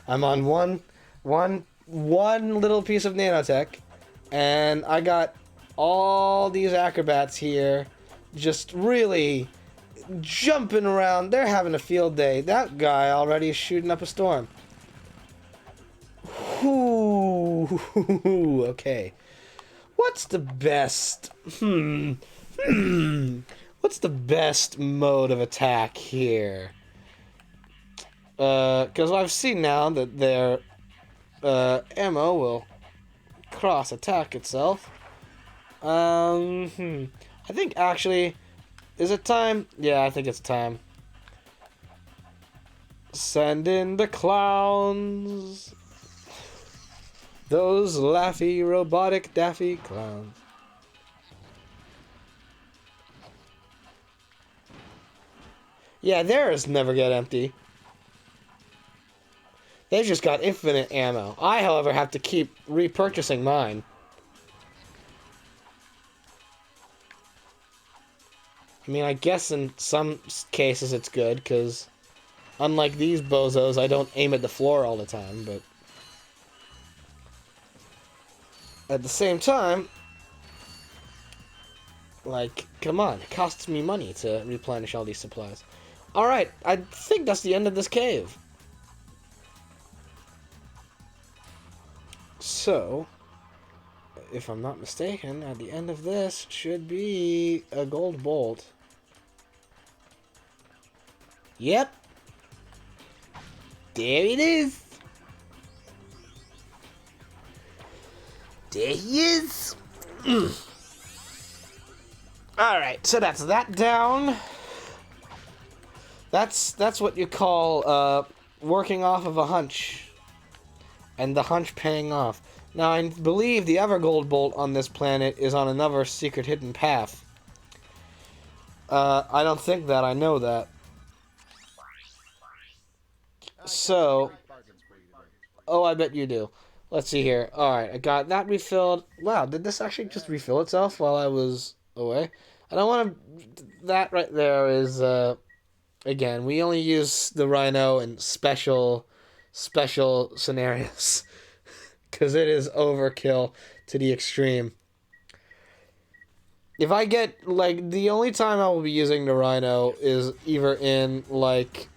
I'm on one little piece of nanotech, and I got all these acrobats here just really jumping around. They're having a field day. That guy already is shooting up a storm. Ooh, okay. What's the best? What's the best mode of attack here? Because I've seen now that their ammo will cross attack itself. I think actually, is it time? Yeah, I think it's time. Send in the clowns. Those laughy, robotic, daffy clowns. Yeah, theirs never get empty. They've just got infinite ammo. I, however, have to keep repurchasing mine. I mean, I guess in some cases it's good, because unlike these bozos, I don't aim at the floor all the time, but at the same time, like, come on, it costs me money to replenish all these supplies. Alright, I think that's the end of this cave. So, if I'm not mistaken, at the end of this should be a gold bolt. Yep. There it is. There he is. Alright, so that's that down. That's what you call working off of a hunch. And the hunch paying off. Now, I believe the other gold bolt on this planet is on another secret hidden path. I don't think that. I know that. So, oh, I bet you do. Let's see here. Alright, I got that refilled. Wow, did this actually just refill itself while I was away? I don't want to... That right there is, again, we only use the Rhino in special scenarios. Because it is overkill to the extreme. If I get, like, the only time I will be using the Rhino is either in, like,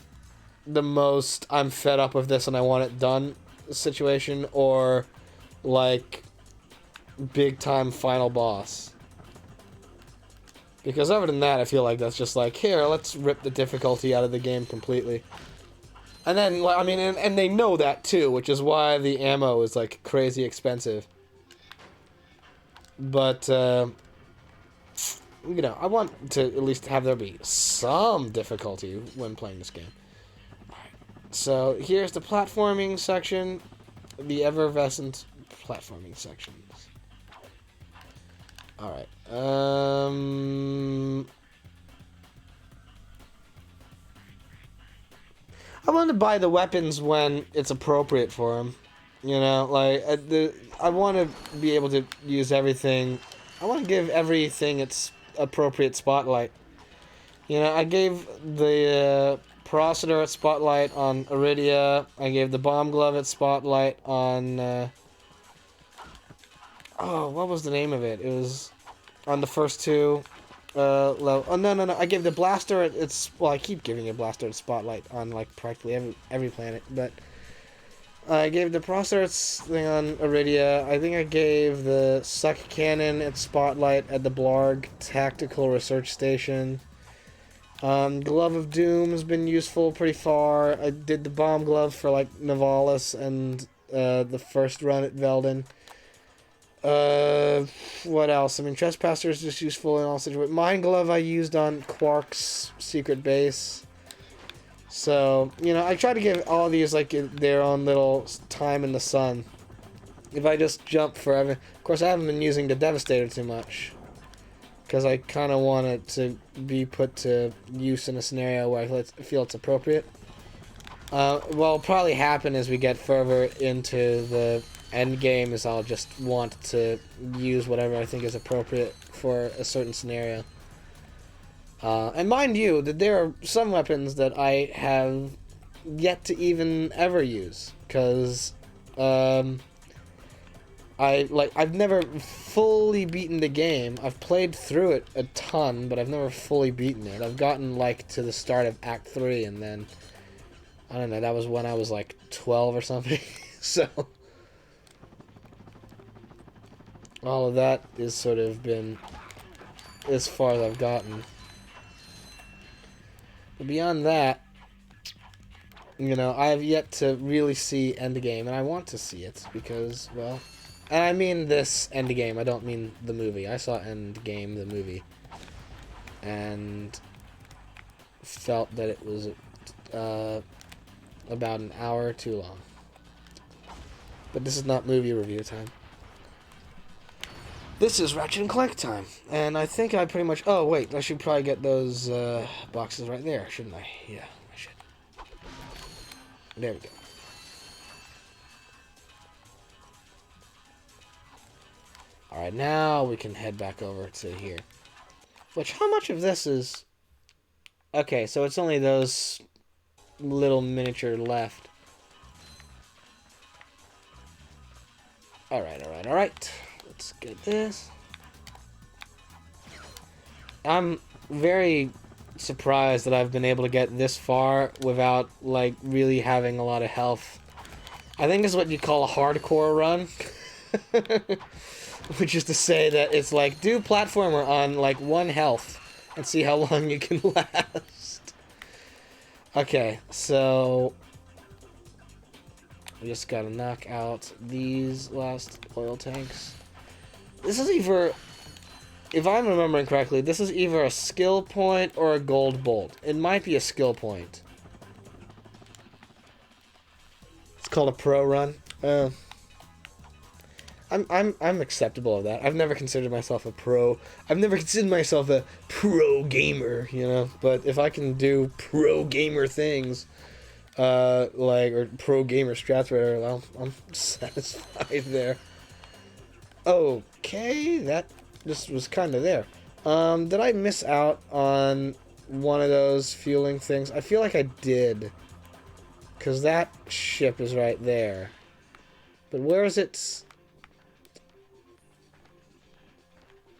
the most I'm fed up with this and I want it done situation, or, like, big time final boss. Because other than that, I feel like that's just like, here, let's rip the difficulty out of the game completely. And then, I mean, and they know that too, which is why the ammo is, like, crazy expensive. But, you know, I want to at least have there be some difficulty when playing this game. So, here's the platforming section, the effervescent platforming sections. Alright, I want to buy the weapons when it's appropriate for them. You know, like, I want to be able to use everything. I want to give everything its appropriate spotlight. You know, I gave the Processor its spotlight on Iridia. I gave the Bomb Glove its spotlight on... oh, what was the name of it? It was on the first two... level. Oh, no. I gave the Blaster its... Well, I keep giving it Blaster its spotlight on, like, practically every planet, but... I gave the Processor its thing on Iridia. I think I gave the Suck Cannon its spotlight at the Blarg Tactical Research Station. Glove of Doom has been useful pretty far. I did the Bomb Glove for, like, Nivalis and the first run at Velden. What else? I mean, Trespasser is just useful in all situations. Mine Glove I used on Quark's secret base. So, you know, I try to give all these, like, their own little time in the sun. If I just jump forever... Of course, I haven't been using the Devastator too much. Because I kind of want it to be put to use in a scenario where I feel it's appropriate. What'll probably happen as we get further into the end game is I'll just want to use whatever I think is appropriate for a certain scenario. And mind you, that there are some weapons that I have yet to even ever use, because I've never fully beaten the game. I've played through it a ton, but I've never fully beaten it. I've gotten like to the start of Act 3, and then I don't know, that was when I was like 12 or something. So all of that is sort of been as far as I've gotten. But beyond that, you know, I have yet to really see Endgame, and I want to see it because, well, and I mean this Endgame, I don't mean the movie. I saw Endgame, the movie, and felt that it was about an hour too long. But this is not movie review time. This is Ratchet and Clank time, and I think I pretty much... Oh, wait, I should probably get those boxes right there, shouldn't I? Yeah, I should. There we go. Alright, now we can head back over to here. Which, how much of this is... Okay, so it's only those little miniature left. Alright. Let's get this. I'm very surprised that I've been able to get this far without, like, really having a lot of health. I think this is what you call a hardcore run. Which is to say that it's like, do platformer on, like, 1 health and see how long you can last. Okay, so we just gotta knock out these last oil tanks. This is either, if I'm remembering correctly, this is either a skill point or a gold bolt. It might be a skill point. It's called a pro run. I'm acceptable of that. I've never considered myself a pro. I've never considered myself a pro gamer, you know. But if I can do pro gamer things, or pro gamer strats, whatever, well, I'm satisfied there. Okay, that just was kind of there. Did I miss out on one of those fueling things? I feel like I did, because that ship is right there. But where is it?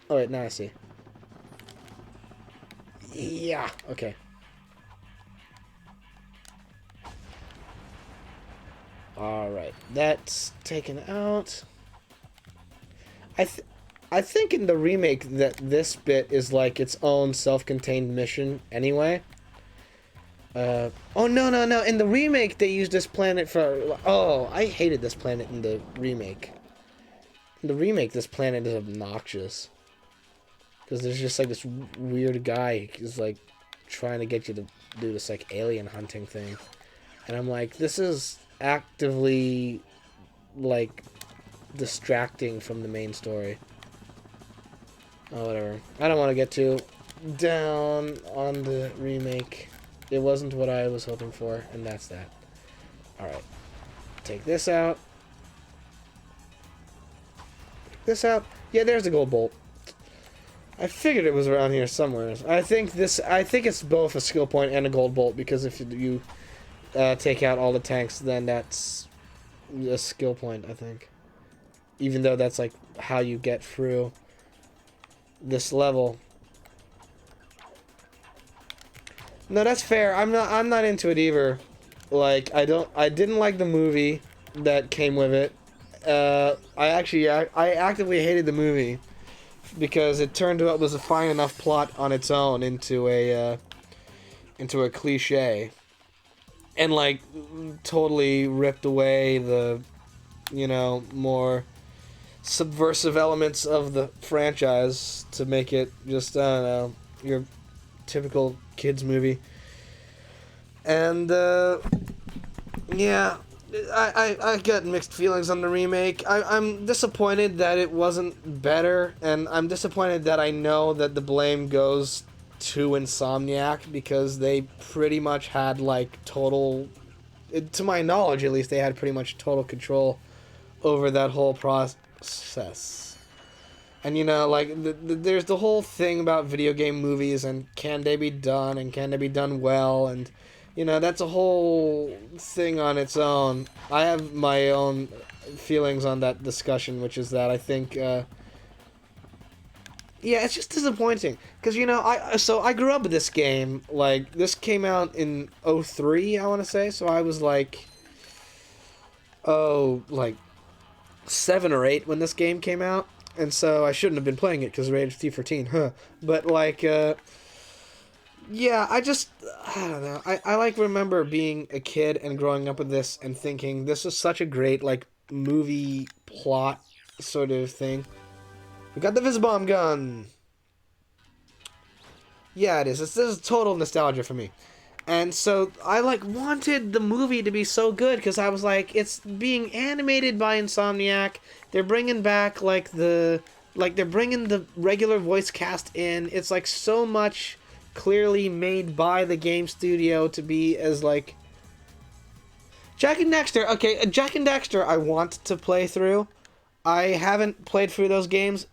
Oh wait, now I see. Yeah, okay. Alright, that's taken out. I think in the remake that this bit is like its own self-contained mission anyway. Oh, no. In the remake, they used this planet for... Oh, I hated this planet in the remake. In the remake, this planet is obnoxious. Because there's just, like, this weird guy who's, like, trying to get you to do this, like, alien hunting thing. And I'm like, this is actively, like, distracting from the main story. Oh, whatever. I don't want to get too down on the remake. It wasn't what I was hoping for, and that's that. Alright. Take this out. Take this out. Yeah, there's the gold bolt. I figured it was around here somewhere. I think it's both a skill point and a gold bolt, because if you take out all the tanks, then that's a skill point, I think. Even though that's like how you get through this level. No, that's fair. I'm not into it either. Like, I didn't like the movie that came with it. I actively hated the movie because it turned out it was a fine enough plot on its own into a cliche, and like totally ripped away the, you know, more subversive elements of the franchise to make it just, I don't know, your typical kids movie. And yeah, I got mixed feelings on the remake. I'm disappointed that it wasn't better, and I'm disappointed that I know that the blame goes to Insomniac, because they pretty much had like total to my knowledge at least, they had pretty much total control over that whole process. And like there's the whole thing about video game movies and can they be done and can they be done well, and that's a whole thing on its own. I have my own feelings on that discussion, which is that I think yeah, it's just disappointing because I grew up with this game. Like, this came out in '03, I want to say, so I was like like 7 or 8 when this game came out, and so I shouldn't have been playing it because rated T14, huh? But like yeah, I don't know. I like remember being a kid and growing up with this and thinking this is such a great like movie plot sort of thing. We got the Visbomb gun. Yeah, it is. This is total nostalgia for me. And so I like wanted the movie to be so good because I was like, it's being animated by Insomniac. They're bringing back they're bringing the regular voice cast in. It's like so much clearly made by the game studio to be as like Jak and Daxter. Okay, Jak and Daxter I want to play through. I haven't played through those games.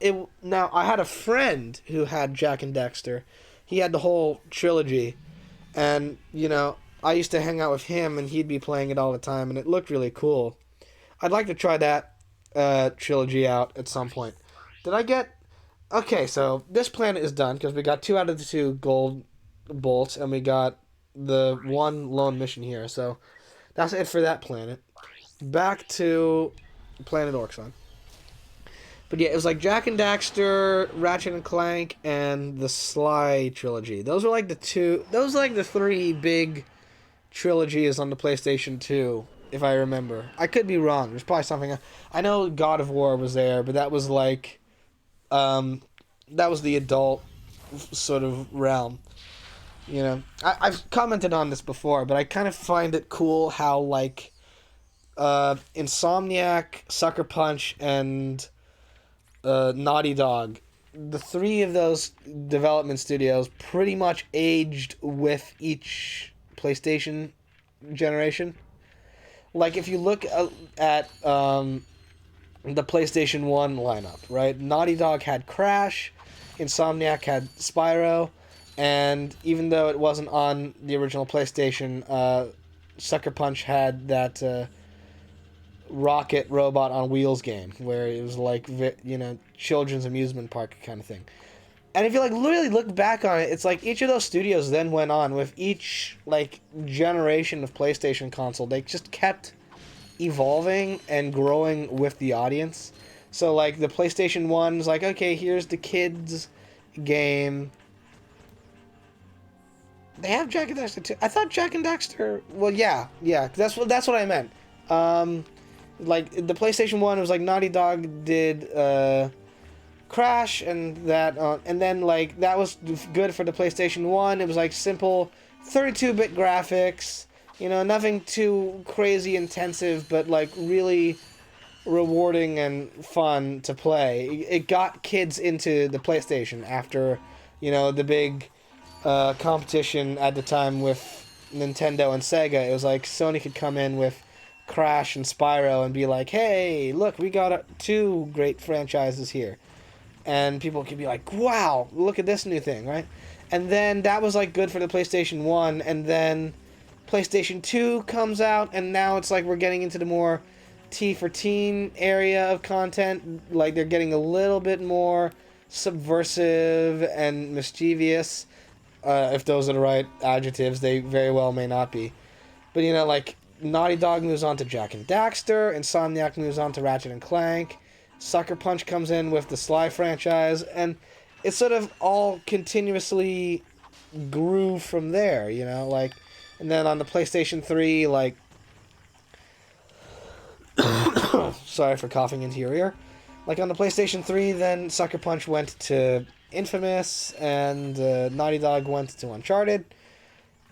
Now, I had a friend who had Jak and Daxter. He had the whole trilogy. And, I used to hang out with him, and he'd be playing it all the time, and it looked really cool. I'd like to try that trilogy out at some point. Did I get... Okay, so this planet is done, because we got 2 out of the 2 gold bolts, and we got the 1 lone mission here. So that's it for that planet. Back to Planet Orxon. But yeah, it was like Jak and Daxter, Ratchet and Clank, and the Sly trilogy. Those were like the 3 big trilogies on the PlayStation 2, if I remember. I could be wrong. There's probably something. I know God of War was there, but that was like, that was the adult sort of realm. I've commented on this before, but I kind of find it cool how like, Insomniac, Sucker Punch, and Naughty Dog, the 3 of those development studios pretty much aged with each PlayStation generation. Like, if you look at the PlayStation 1 lineup, right? Naughty Dog had Crash, Insomniac had Spyro, and even though it wasn't on the original PlayStation, Sucker Punch had that rocket robot on wheels game where it was like children's amusement park kind of thing. And if you like literally look back on it, it's like each of those studios then went on with each like generation of PlayStation console. They just kept evolving and growing with the audience. So like the PlayStation 1's like, okay, here's the kids game. They have Jak and Daxter too. I thought Jak and Daxter. Well, yeah, that's what I meant. Like the PlayStation 1, it was like Naughty Dog did Crash, and that, and then like that was good for the PlayStation 1. It was like simple 32-bit graphics, nothing too crazy intensive, but like really rewarding and fun to play. It got kids into the PlayStation after, the big competition at the time with Nintendo and Sega. It was like Sony could come in with Crash and Spyro and be like, hey, look, we got 2 great franchises here. And people could be like, wow, look at this new thing, right? And then that was like good for the PlayStation 1, and then PlayStation 2 comes out, and now it's like we're getting into the more T for teen area of content. Like they're getting a little bit more subversive and mischievous. If those are the right adjectives, they very well may not be. But like Naughty Dog moves on to Jak and Daxter, Insomniac moves on to Ratchet and Clank, Sucker Punch comes in with the Sly franchise, and it sort of all continuously grew from there, like, and then on the PlayStation 3, like, sorry for coughing into your ear, like on the PlayStation 3, then Sucker Punch went to Infamous, and Naughty Dog went to Uncharted.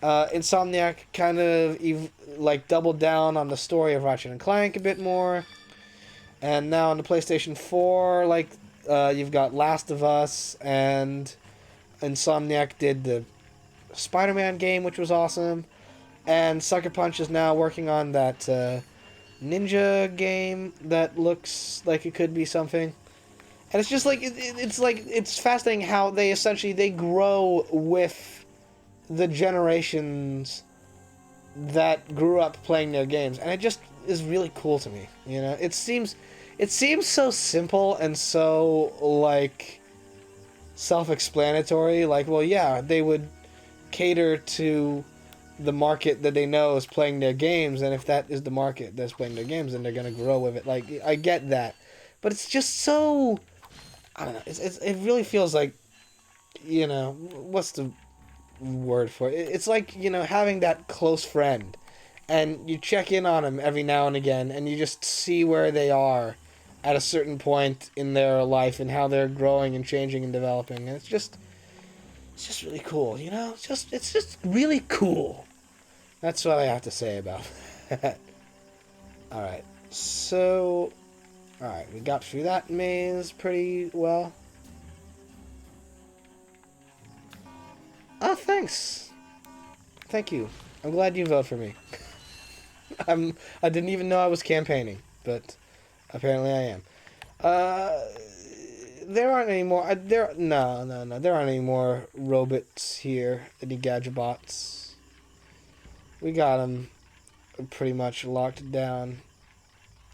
Insomniac kind of doubled down on the story of Ratchet and Clank a bit more, and now on the PlayStation 4, you've got Last of Us, and Insomniac did the Spider-Man game, which was awesome, And Sucker Punch is now working on that ninja game that looks like it could be something. And it's just like it's fascinating how they essentially they grow with the generations that grew up playing their games, and it just is really cool to me. You know, it seems so simple and so like self-explanatory. Like, well, yeah, they would cater to the market that they know is playing their games, and if that is the market that's playing their games, then they're gonna grow with it. Like, I get that, but it's just so, I don't know. It really feels like, you know, what's the word for it? It's like, you know, having that close friend, and you check in on them every now and again, and you just see where they are at a certain point in their life and how they're growing and changing and developing. And it's just really cool, you know. It's just really cool. That's what I have to say about that. All right, so, all right, we got through that maze pretty well. Oh, thanks. Thank you. I'm glad you voted for me. I didn't even know I was campaigning, but apparently I am. There aren't any more. No. There aren't any more robots here. Any gadgetbots. We got them pretty much locked down.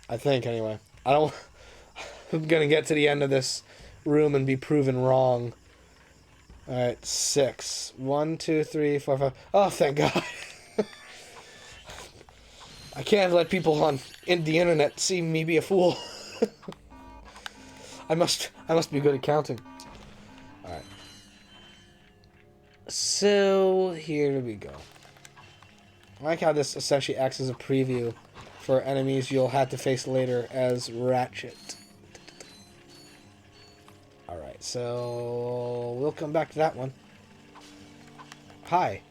I think, anyway. I don't. I'm gonna get to the end of this room and be proven wrong. Alright, 6. 1, 2, 3, 4, 5. Oh, thank God. I can't let people on the internet see me be a fool. I must be good at counting. Alright. So, here we go. I like how this essentially acts as a preview for enemies you'll have to face later as Ratchet. Alright, so we'll come back to that one. Hi.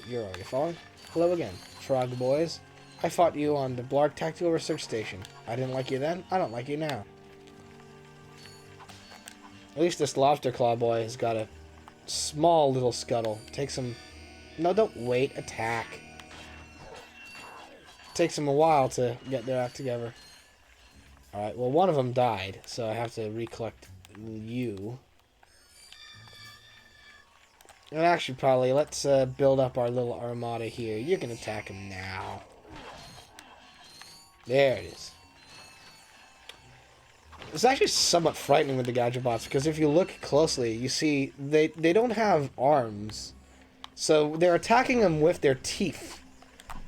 You're already following? Hello again, Frog Boys. I fought you on the Blarg Tactical Research Station. I didn't like you then, I don't like you now. At least this Lobster Claw boy has got a small little scuttle. Takes him... No, don't wait. Attack. Takes him a while to get their act together. Alright, well, one of them died, so I have to recollect you. And actually, probably, let's build up our little armada here. You can attack him now. There it is. It's actually somewhat frightening with the gadgetbots, because if you look closely, you see they don't have arms. So they're attacking them with their teeth.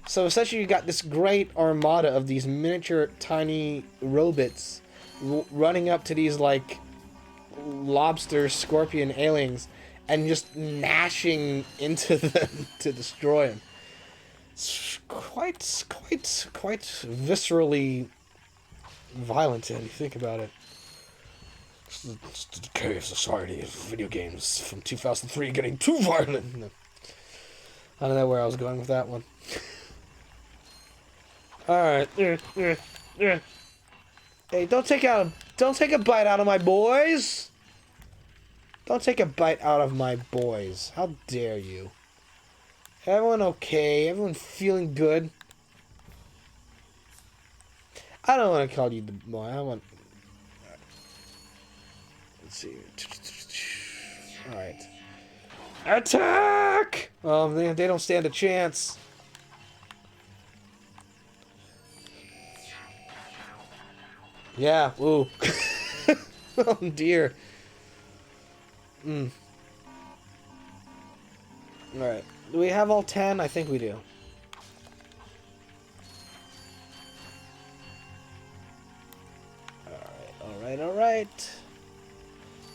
So essentially you got this great armada of these miniature tiny robots running up to these like lobster scorpion aliens and just gnashing into them to destroy them. It's quite viscerally violent when you think about it. It's the decay of society of video games from 2003 getting too violent. No. I don't know where I was going with that one. Alright. Hey, don't take a bite out of my boys! Don't take a bite out of my boys. How dare you? Everyone okay? Everyone feeling good? I don't want to call you the boy. I want... Let's see. Alright. Attack! Oh, they don't stand a chance. Yeah, ooh. Oh, dear. Alright. Do we have all 10? I think we do. Alright.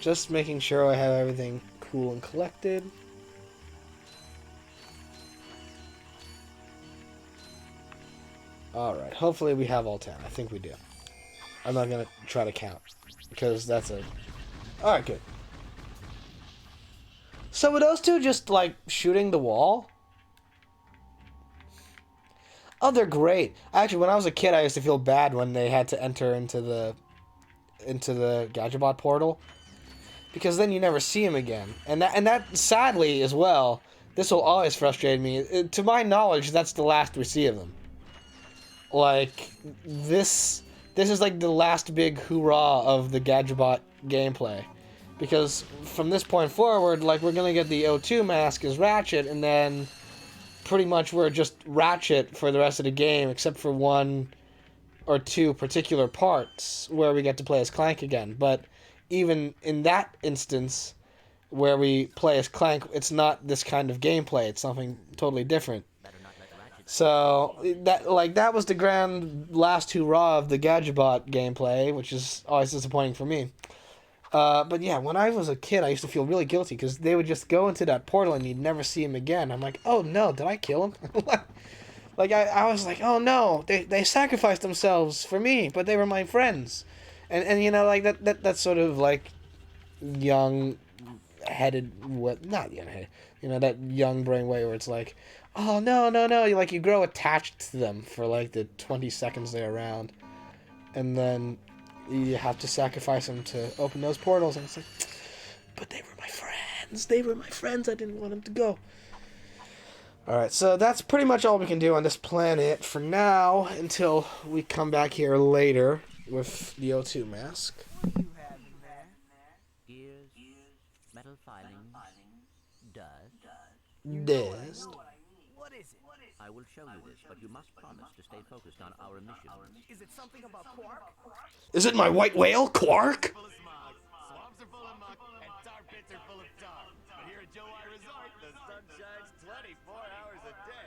Just making sure I have everything cool and collected. Alright, hopefully we have all 10. I think we do. I'm not gonna try to count, because that's a... Alright, good. So were those two just, like, shooting the wall? Oh, they're great. Actually, when I was a kid, I used to feel bad when they had to enter into the Gadgetbot portal, because then you never see him again. And that sadly, as well, this will always frustrate me. To my knowledge, that's the last we see of them. Like, this is like the last big hoorah of the Gadgetbot gameplay. Because from this point forward, like, we're gonna get the O2 mask as Ratchet, and then pretty much we're just Ratchet for the rest of the game, except for one or two particular parts where we get to play as Clank again. But even in that instance, where we play as Clank, it's not this kind of gameplay. It's something totally different. So that was the grand last hurrah of the Gadgetbot gameplay, which is always disappointing for me. But yeah, when I was a kid, I used to feel really guilty because they would just go into that portal and you'd never see him again. I'm like, oh no, did I kill him? Like I was like, oh no, they sacrificed themselves for me, but they were my friends, and you know, like that's sort of like young headed, what, not young headed, you know, that young brain way where it's like, oh no, you grow attached to them for like the 20 seconds they're around, and then you have to sacrifice them to open those portals, and it's like, but they were my friends, I didn't want them to go. Alright, so that's pretty much all we can do on this planet for now, until we come back here later with the O2 mask. What do you have in there? Gears, metal filings, dust. Dust. What is it? I will show you this, but you must promise to stay focused on our mission. Is it something about Quark? Is it my white whale, Quark? Full of smog, swamps are full of muck, and tar pits are full of tar. But here at Joe I Resort, the sun shines 24 hours a day.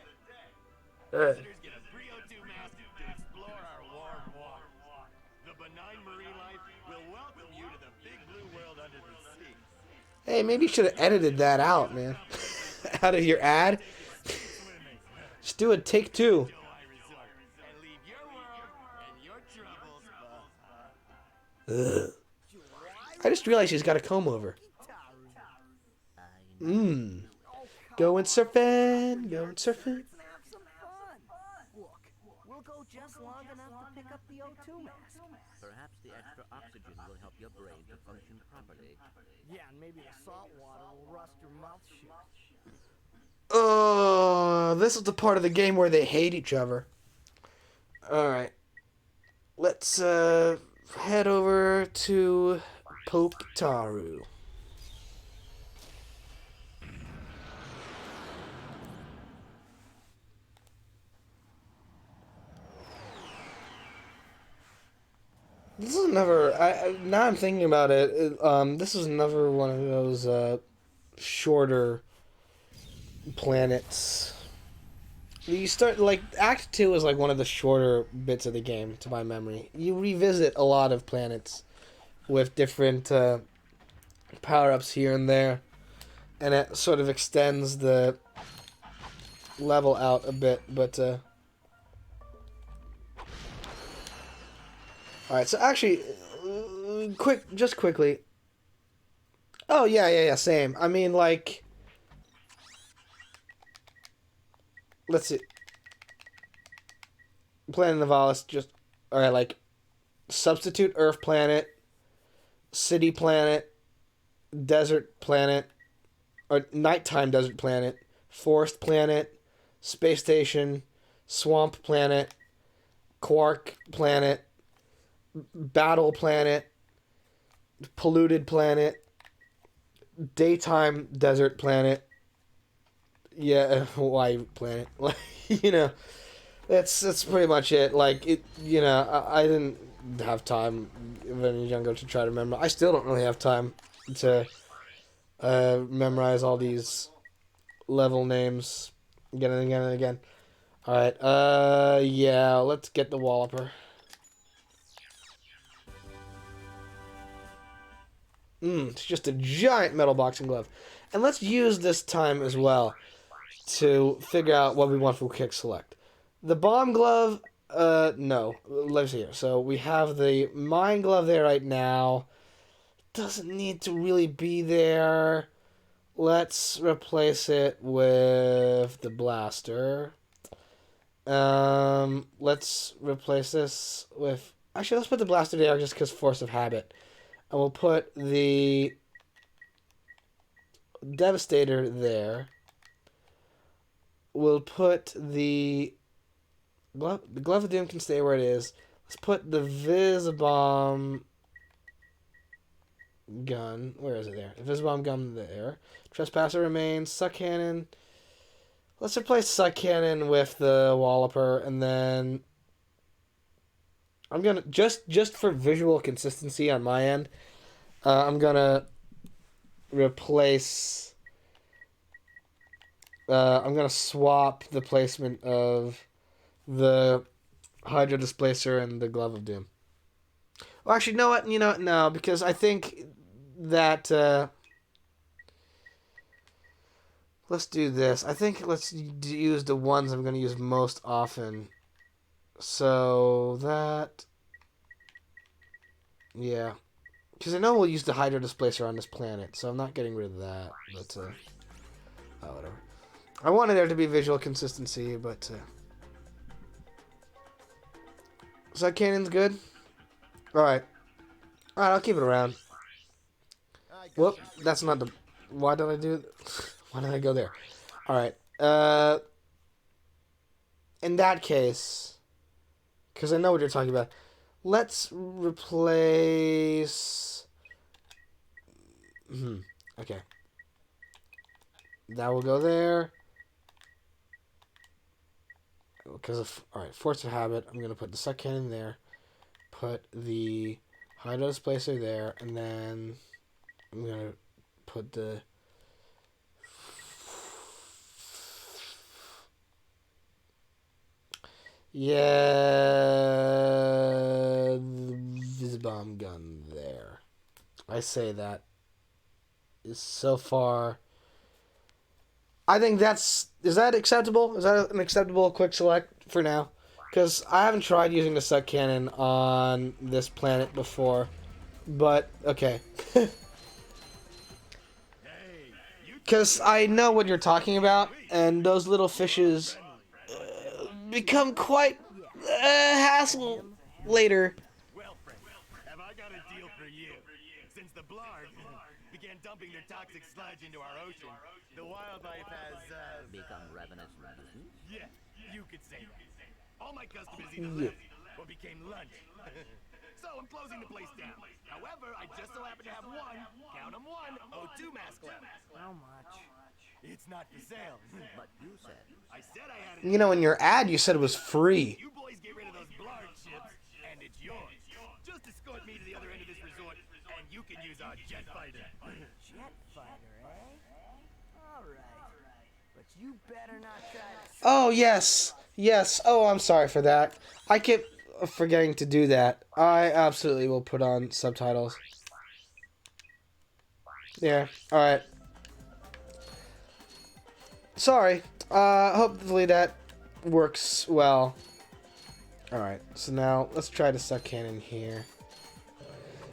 Visitors get a free O2 mask to explore our warm waters. The benign marine life will welcome you to the big blue world under the sea. Hey, maybe you should have edited that out, man. Out of your ad. Just do it, take two. Joe I Resort, and leave your world and your troubles behind. Ugh. I just realized she's got a comb over. Going surfing, going surfing. Let's have some fun. Look, we'll go just long enough to pick up the O2 mask. Perhaps the extra oxygen will help your brain to function properly. Yeah, and maybe the salt water will rust your mouth shut. Oh, this is the part of the game where they hate each other. Alright. Let's head over to Poketaru. This is another. Now I'm thinking about it. This is another one of those shorter planets. You start like Act 2 is like one of the shorter bits of the game, to my memory. You revisit a lot of planets with different power-ups here and there, and it sort of extends the level out a bit. But alright, so actually, quickly. Oh, yeah, same. I mean, like, let's see. Planet Nivalis, just, alright, like, substitute Earth planet, city planet, desert planet, or nighttime desert planet, forest planet, space station, swamp planet, quark planet, battle planet, polluted planet, daytime desert planet, yeah, Hawaii planet. Like, you know, that's pretty much it. Like, it, you know, I didn't have time when I was younger to try to remember. I still don't really have time to memorize all these level names again and again and again. Alright, yeah, let's get the Walloper. It's just a giant metal boxing glove. And let's use this time as well to figure out what we want for Quick Select. The bomb glove, no, lives here. So we have the mine glove there right now. Doesn't need to really be there. Let's replace it with the blaster. Let's replace this with... Actually, let's put the blaster there just because force of habit. And we'll put the Devastator there. we'll put the glove of doom can stay where it is. Let's put the Visibomb gun. Where is it there? The Visibomb gun there. Trespasser remains. Suck Cannon. Let's replace Suck Cannon with the Walloper, and then I'm gonna just for visual consistency on my end, I'm gonna replace. I'm gonna swap the placement of the Hydra Displacer and the Glove of Doom. Well, actually, know what? No, because I think that let's do this. I think let's use the ones I'm going to use most often. So that, yeah, because I know we'll use the Hydra Displacer on this planet, so I'm not getting rid of that. But oh, whatever. I wanted there to be visual consistency, but Suck Cannon's good. All right, I'll keep it around. Whoop, that's not the. Why did I do it? Why did I go there? All right. In that case, because I know what you're talking about, let's replace. Okay. That will go there. Because of force of habit, I'm gonna put the Suck Cannon there. Put the Hydra Displacer there, and then I'm gonna put the the Visibomb gun there. I say that is so far. I think is that acceptable? Is that an acceptable quick select for now? Because I haven't tried using the Suck Cannon on this planet before. But, okay. Because I know what you're talking about, and those little fishes become quite hassle later. Well, friend, have I got a deal for you? Since the Blarg began dumping their toxic sludge into our ocean, the wildlife has, Become ravenous medicine? yeah, you could say that. All my customers either left or became lunch. So I'm closing the place down. However, I just so happen to have one, count 'em one, O2 mask left. How much? It's not for sale. But you said I said I had it. You know, in your ad, you said it was free. You boys get rid of those Blarg ships, and it's yours. Just escort me to the other end of this resort, and you can use our jet fighter. Jet fighter, eh? Alright. But you better not try to... Oh, yes. Yes. Oh, I'm sorry for that. I kept forgetting to do that. I absolutely will put on subtitles. Yeah. Alright. Sorry. Hopefully that works well. Alright. So now, let's try to Suck Cannon here.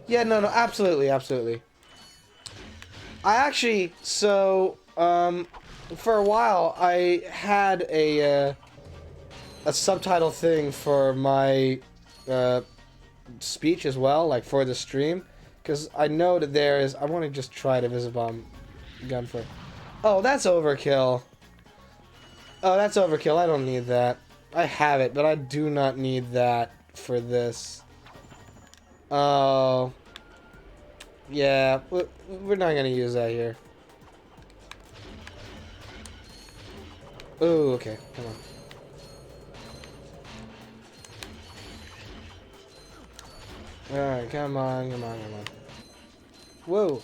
Yeah, no, absolutely, absolutely. I actually, so, for a while, I had a subtitle thing for my speech as well, like for the stream, because I know that there is. I want to just try the Visibomb gun for. Oh, that's overkill. Oh, that's overkill. I don't need that. I have it, but I do not need that for this. Oh. Yeah, we're not gonna use that here. Oh, okay. Come on. Alright, come on. Whoa.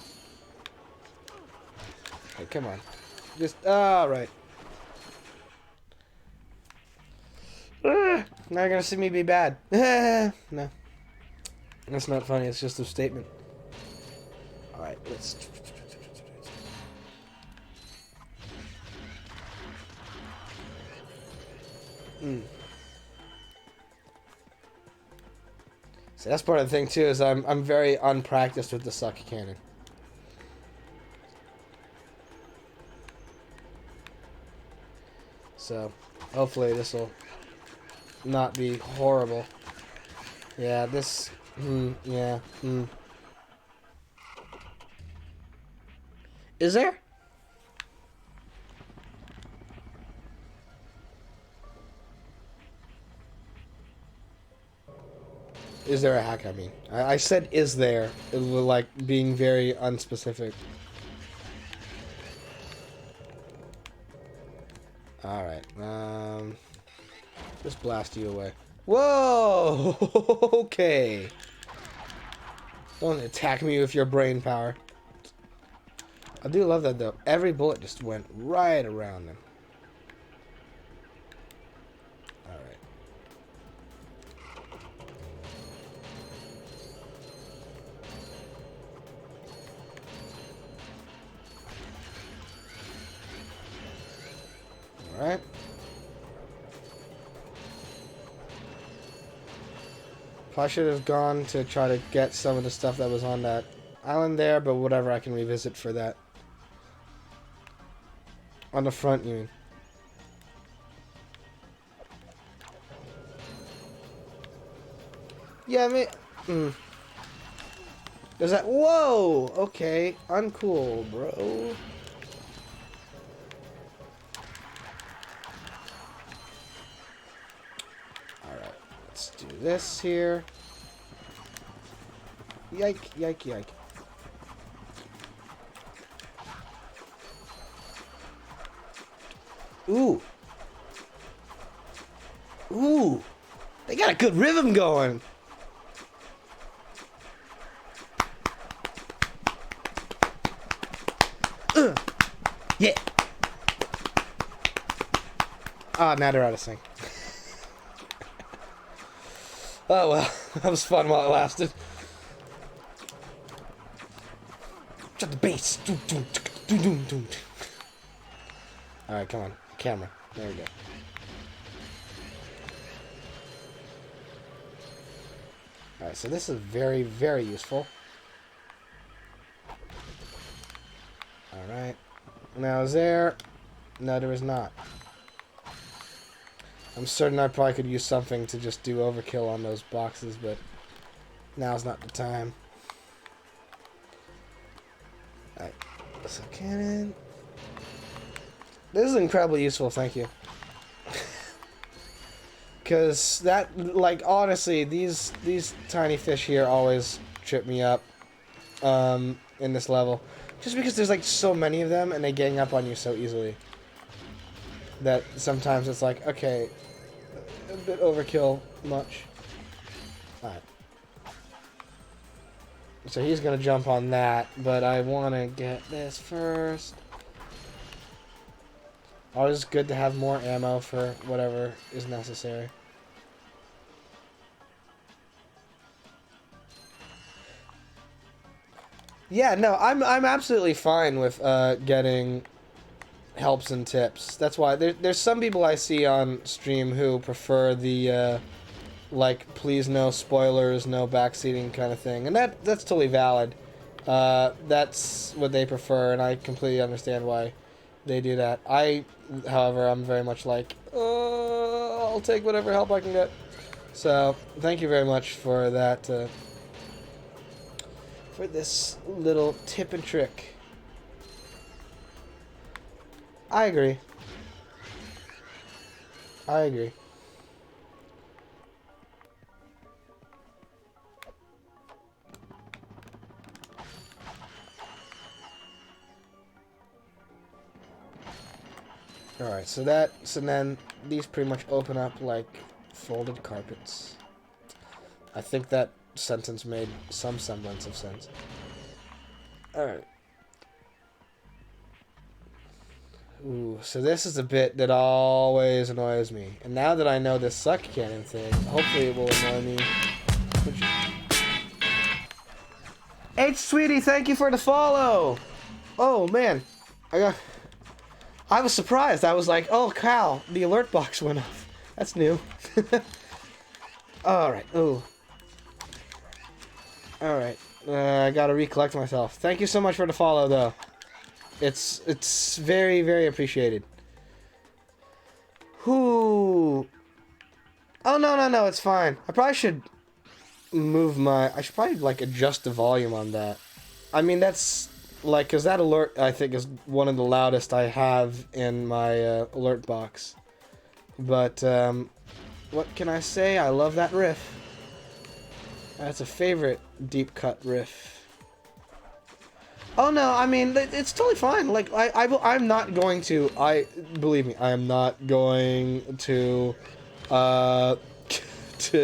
Okay, come on. Just, alright. Now you're gonna see me be bad. No. That's not funny, it's just a statement. Alright, let's... So that's part of the thing too, is I'm very unpracticed with the Suck Cannon. So hopefully this will not be horrible. Yeah, this yeah. Is there? Is there a hack, I mean? I said is there. It was like being very unspecific. Alright, just blast you away. Whoa! Okay. Don't attack me with your brain power. I do love that though. Every bullet just went right around them. Alright. Alright. Probably should have gone to try to get some of the stuff that was on that island there, but whatever, I can revisit for that. On the front, you mean? Yeah, I mean... Does that... Whoa! Okay, uncool, bro. Alright, let's do this here. Yike, yike, yike. Ooh. Ooh. They got a good rhythm going. Yeah. Ah, now they're out of sync. Oh well, that was fun while it lasted. Shut the bass. Alright, come on. Camera. There we go. Alright, so this is very, very useful. Alright. Now, is there... No, there is not. I'm certain I probably could use something to just do overkill on those boxes, but now's not the time. Alright. So, cannon... This is incredibly useful, thank you. Because that, like, honestly, these tiny fish here always trip me up in this level. Just because there's, like, so many of them and they gang up on you so easily. That sometimes it's like, okay, a bit overkill much. Alright. So he's going to jump on that, but I want to get this first. Always good to have more ammo for whatever is necessary. Yeah, no, I'm absolutely fine with getting helps and tips. That's why there's some people I see on stream who prefer the like please no spoilers, no backseating kind of thing, and that's totally valid. That's what they prefer, and I completely understand why they do that. However, I'm very much like, I'll take whatever help I can get. So, thank you very much for that, for this little tip and trick. I agree. I agree. Alright, so then these pretty much open up like folded carpets. I think that sentence made some semblance of sense. Alright. Ooh, so this is a bit that always annoys me. And now that I know this suck cannon thing, hopefully it will annoy me. H Sweetie, thank you for the follow! Oh man, I was surprised. I was like, oh cow, the alert box went off. That's new. Alright, ooh. Alright, I gotta recollect myself. Thank you so much for the follow, though. It's very, very appreciated. Whoo. Oh, no, it's fine. I probably should I should probably, like, adjust the volume on that. I mean, that's... Like, because that alert, I think, is one of the loudest I have in my alert box. But, what can I say? I love that riff. That's a favorite deep cut riff. Oh no, I mean it's totally fine. Like I'm not going to. Believe me, I am not going to to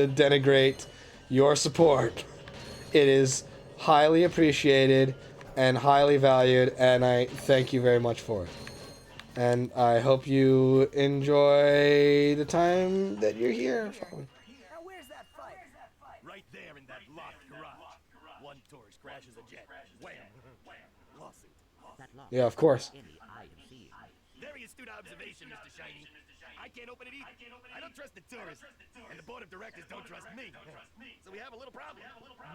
denigrate your support. It is highly appreciated and highly valued, and I thank you very much for it. And I hope you enjoy the time that you're here. Now where's that fight? Right there in that locked garage. One tourist crashes a jet. Wham! Lawsuit. That lock Yeah, of course. any eye of seeing. Very astute observation, Mr. Shiny. I can't open it either. I don't trust the tourists, and the board of directors don't trust me. So we have a little problem.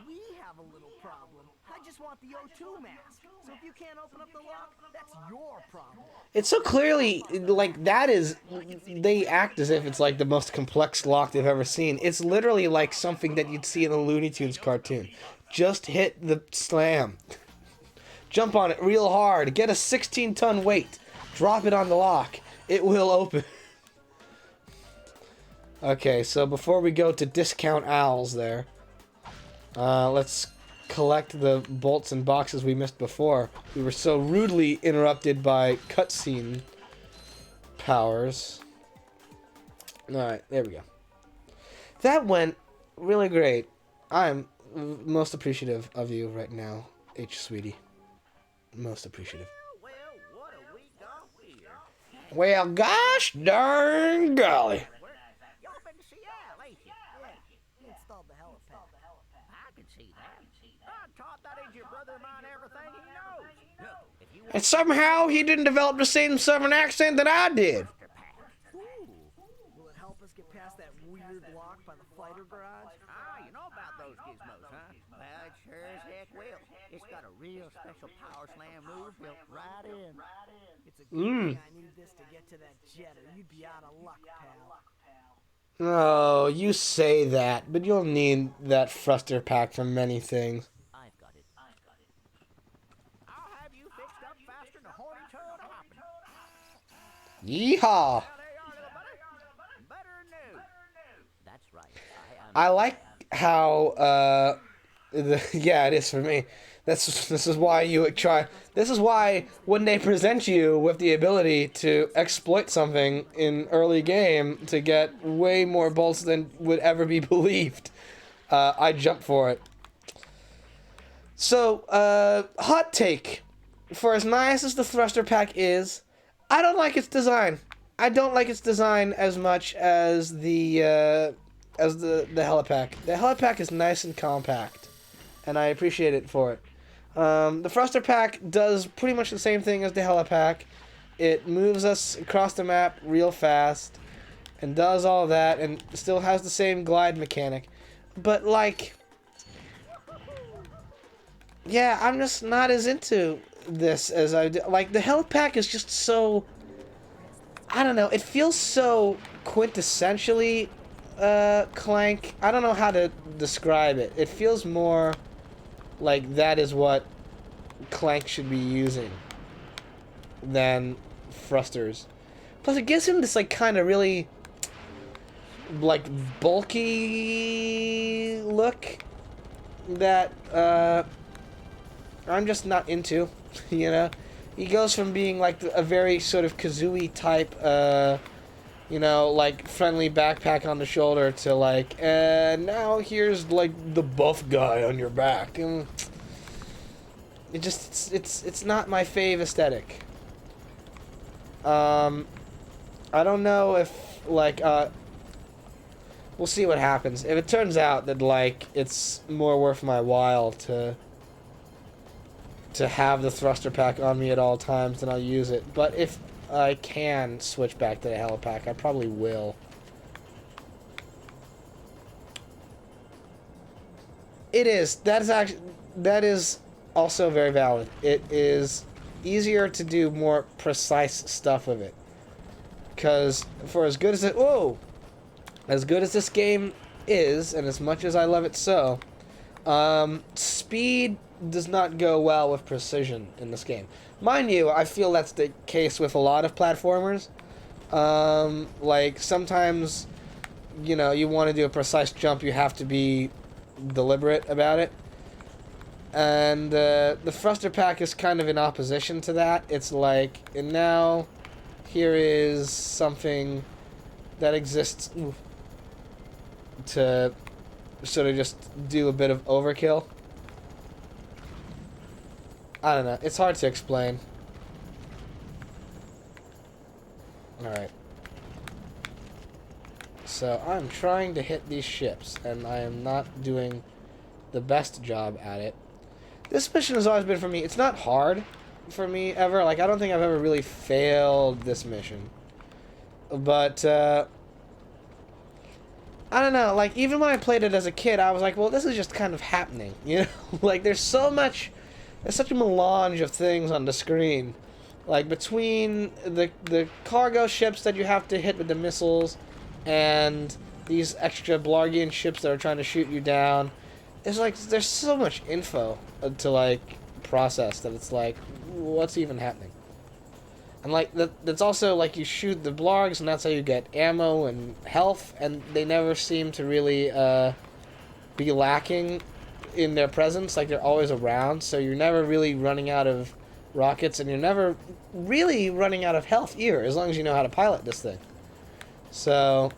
We have a little problem. I just want the O2 mask. So if you can't open up the lock, that's your problem. It's so clearly like that is. They act as if it's like the most complex lock they've ever seen. It's literally like something that you'd see in a Looney Tunes cartoon. Just hit the slam. Jump on it real hard. Get a 16-ton weight. Drop it on the lock. It will open. Okay, so before we go to discount owls there, let's collect the bolts and boxes we missed before. We were so rudely interrupted by cutscene powers. Alright, there we go. That went really great. I'm most appreciative of you right now, H. Sweetie. Most appreciative. Well, what have we got here? Well, gosh darn golly. Y'all been to Seattle, ain't you? He installed the helipad. I can see that. I taught that idiot brother of mine everything he knows. Look, if you want And somehow he didn't develop the same southern accent that I did. to pack, Will it help us get past that weird lock by the fighter garage? you know about those gizmos, huh? Well, it sure as heck will. It's got a real special power slam move built right in. It's a good thing I need this to get to that jet, or you'd be out of luck, pal. Oh, you say that, but you'll need that thruster pack for many things. I've got it. I'll have you fixed up faster than a horny toad hopping. Yeehaw! There you are, little buddy. Better than new. That's right. I like how, yeah, it is for me. This is why you try. This is why when they present you with the ability to exploit something in early game to get way more bolts than would ever be believed, I jump for it. So, hot take. For as nice as the thruster pack is, I don't like its design. I don't like its design as much as the helipack. The helipack is nice and compact, and I appreciate it for it. The thruster pack does pretty much the same thing as the helipack. It moves us across the map real fast, and does all that, and still has the same glide mechanic. But like, yeah, I'm just not as into this as I do. Like, the helipack is just so, I don't know, it feels so quintessentially Clank. I don't know how to describe it. It feels more like that is what Clank should be using than thrusters. Plus, it gives him this like kind of really like bulky look that I'm just not into. You know, he goes from being like a very sort of Kazooie type you know, like friendly backpack on the shoulder to like, and now here's like the buff guy on your back. And it just it's not my fave aesthetic. I don't know if like we'll see what happens. If it turns out that like it's more worth my while to have the thruster pack on me at all times, then I'll use it. But if I can switch back to the helipack, I probably will. It is. That is also very valid. It is easier to do more precise stuff with it. Because for as good as as good as this game is, and as much as I love it so, speed does not go well with precision in this game. Mind you, I feel that's the case with a lot of platformers. Like, sometimes, you know, you want to do a precise jump, you have to be deliberate about it. And the thruster pack is kind of in opposition to that. It's like, and now here is something that exists to sort of just do a bit of overkill. I don't know. It's hard to explain. Alright. So I'm trying to hit these ships, and I am not doing the best job at it. This mission has always been, for me, it's not hard for me ever. Like, I don't think I've ever really failed this mission. But, I don't know, like, even when I played it as a kid, I was like, well, this is just kind of happening, you know? Like, there's such a melange of things on the screen. Like, between the cargo ships that you have to hit with the missiles, and these extra Blargian ships that are trying to shoot you down, it's like, there's so much info to, like, process that it's like, what's even happening? And, like, that's also, like, you shoot the Blargs, and that's how you get ammo and health, and they never seem to really, be lacking in their presence. Like, they're always around, so you're never really running out of rockets, and you're never really running out of health either, as long as you know how to pilot this thing. So...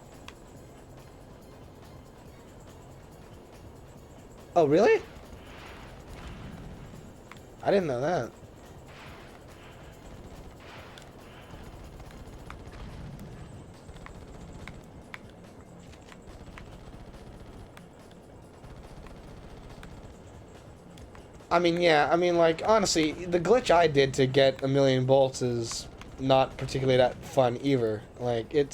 Oh, really? I didn't know that. I mean, yeah, I mean, like, honestly, the glitch I did to get 1,000,000 bolts is not particularly that fun either. Like, it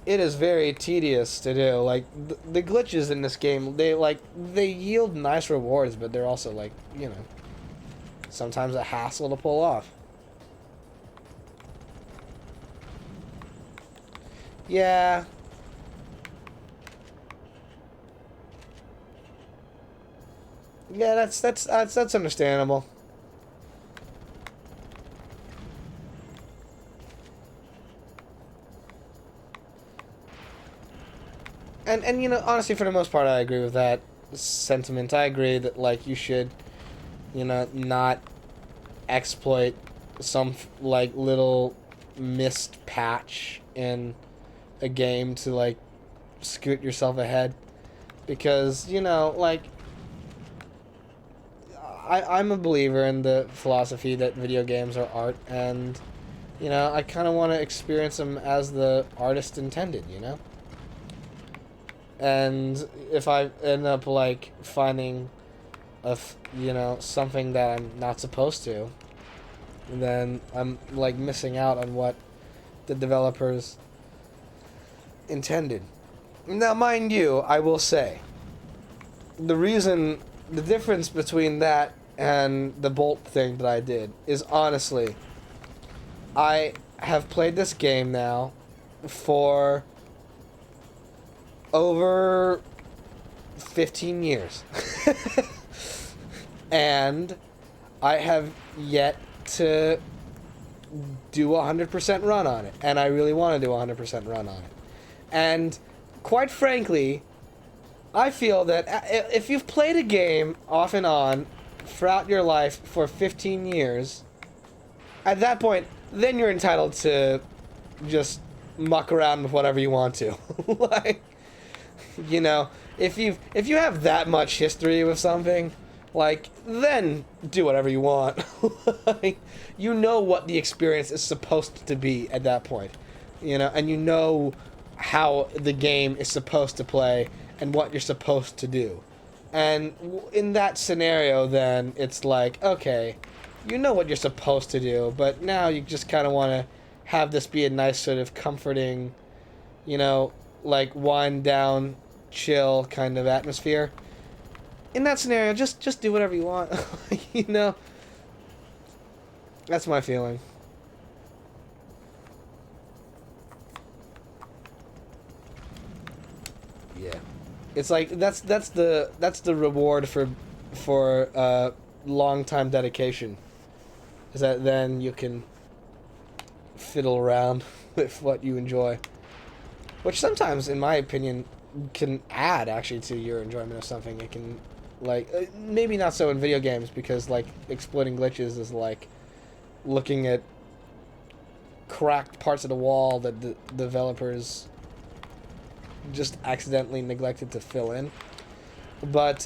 is very tedious to do. Like, the glitches in this game, they yield nice rewards, but they're also, like, you know, sometimes a hassle to pull off. Yeah. Yeah, that's understandable. And you know, honestly, for the most part, I agree with that sentiment. I agree that, like, you should, you know, not exploit some, like, little missed patch in a game to, like, scoot yourself ahead. Because, you know, like, I'm a believer in the philosophy that video games are art, and, you know, I kind of want to experience them as the artist intended, you know? And if I end up, like, finding you know, something that I'm not supposed to, then I'm, like, missing out on what the developers intended. Now, mind you, I will say, the difference between that and the bolt thing that I did is, honestly, I have played this game now for over 15 years. And I have yet to do a 100% run on it. And I really want to do a 100% run on it. And quite frankly, I feel that if you've played a game off and on throughout your life for 15 years, at that point, then you're entitled to just muck around with whatever you want to. Like, you know, if you have that much history with something, like, then do whatever you want. Like, you know what the experience is supposed to be at that point, you know, and you know how the game is supposed to play and what you're supposed to do. And in that scenario, then it's like, okay, you know what you're supposed to do, but now you just kind of want to have this be a nice sort of comforting, you know, like, wind down, chill kind of atmosphere. In that scenario, just do whatever you want. You know? That's my feeling. Yeah. It's like that's the reward for long time dedication. Is that then you can fiddle around with what you enjoy. Which sometimes, in my opinion, can add actually to your enjoyment of something. It can, like, maybe not so in video games, because like exploiting glitches is like looking at cracked parts of the wall that the developers just accidentally neglected to fill in. But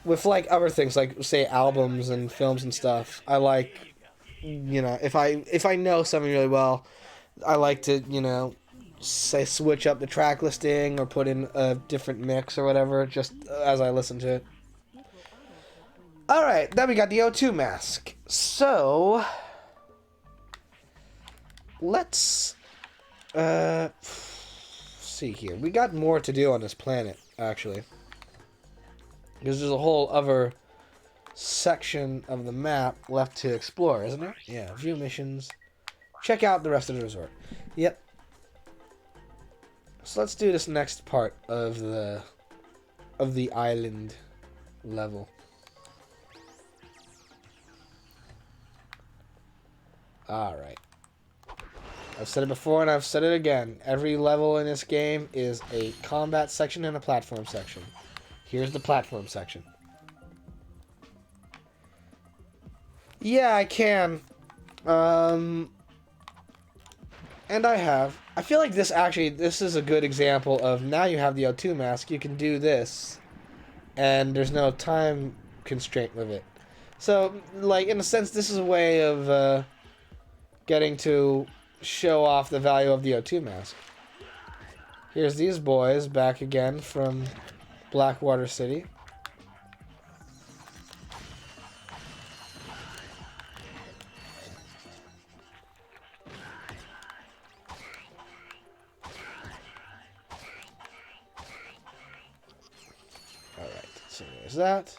with like other things, like say albums and films and stuff, I like, you know, if I know something really well, I like to, you know, say switch up the track listing or put in a different mix or whatever, just as I listen to it. Alright, then we got the O2 mask. So, let's see here. We got more to do on this planet, actually. Because there's a whole other section of the map left to explore, isn't there? Yeah, view missions. Check out the rest of the resort. Yep. So let's do this next part of the island level. Alright. I've said it before and I've said it again. Every level in this game is a combat section and a platform section. Here's the platform section. Yeah, I can. And I have. I feel like this is a good example of, now you have the O2 mask, you can do this, and there's no time constraint with it. So, like, in a sense, this is a way of getting to show off the value of the O2 mask. Here's these boys back again from Blackwater City. Alright, so there's that.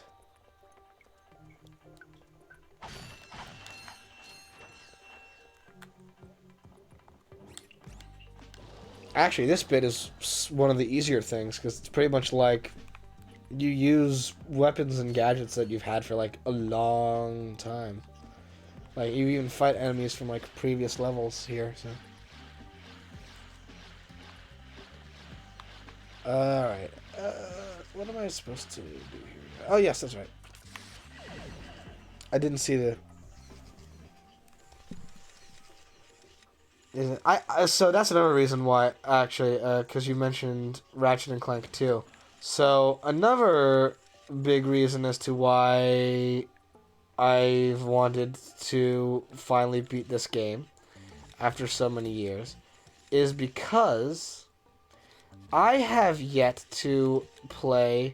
Actually, this bit is one of the easier things, because it's pretty much like you use weapons and gadgets that you've had for like a long time. Like, you even fight enemies from like previous levels here, so. Alright. What am I supposed to do here? Oh, yes, that's right. I didn't see the... So that's another reason why, actually, because you mentioned Ratchet and Clank 2. So another big reason as to why I've wanted to finally beat this game after so many years is because I have yet to play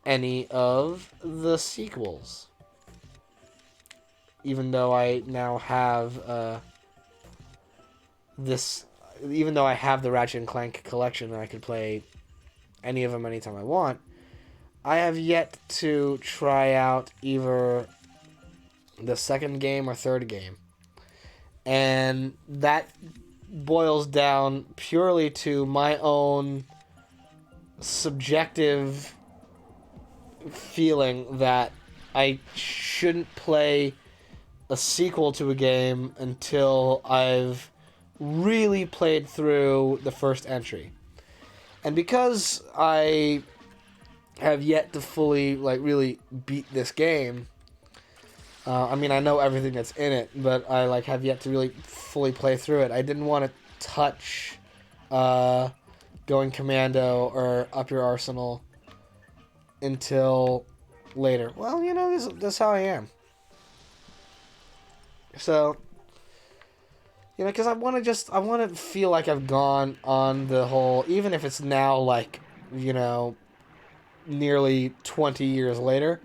any of the sequels. Even though I now have even though I have the Ratchet and Clank collection and I can play any of them anytime I want, I have yet to try out either the second game or third game. And that boils down purely to my own subjective feeling that I shouldn't play a sequel to a game until I've really played through the first entry. And because I have yet to fully, like, really beat this game, I mean, I know everything that's in it, but I, like, have yet to really fully play through it. I didn't want to touch going commando or up your arsenal until later. Well, you know, this is how I am. So, you know, because I want to feel like I've gone on the whole, even if it's now, like, you know, nearly 20 years later,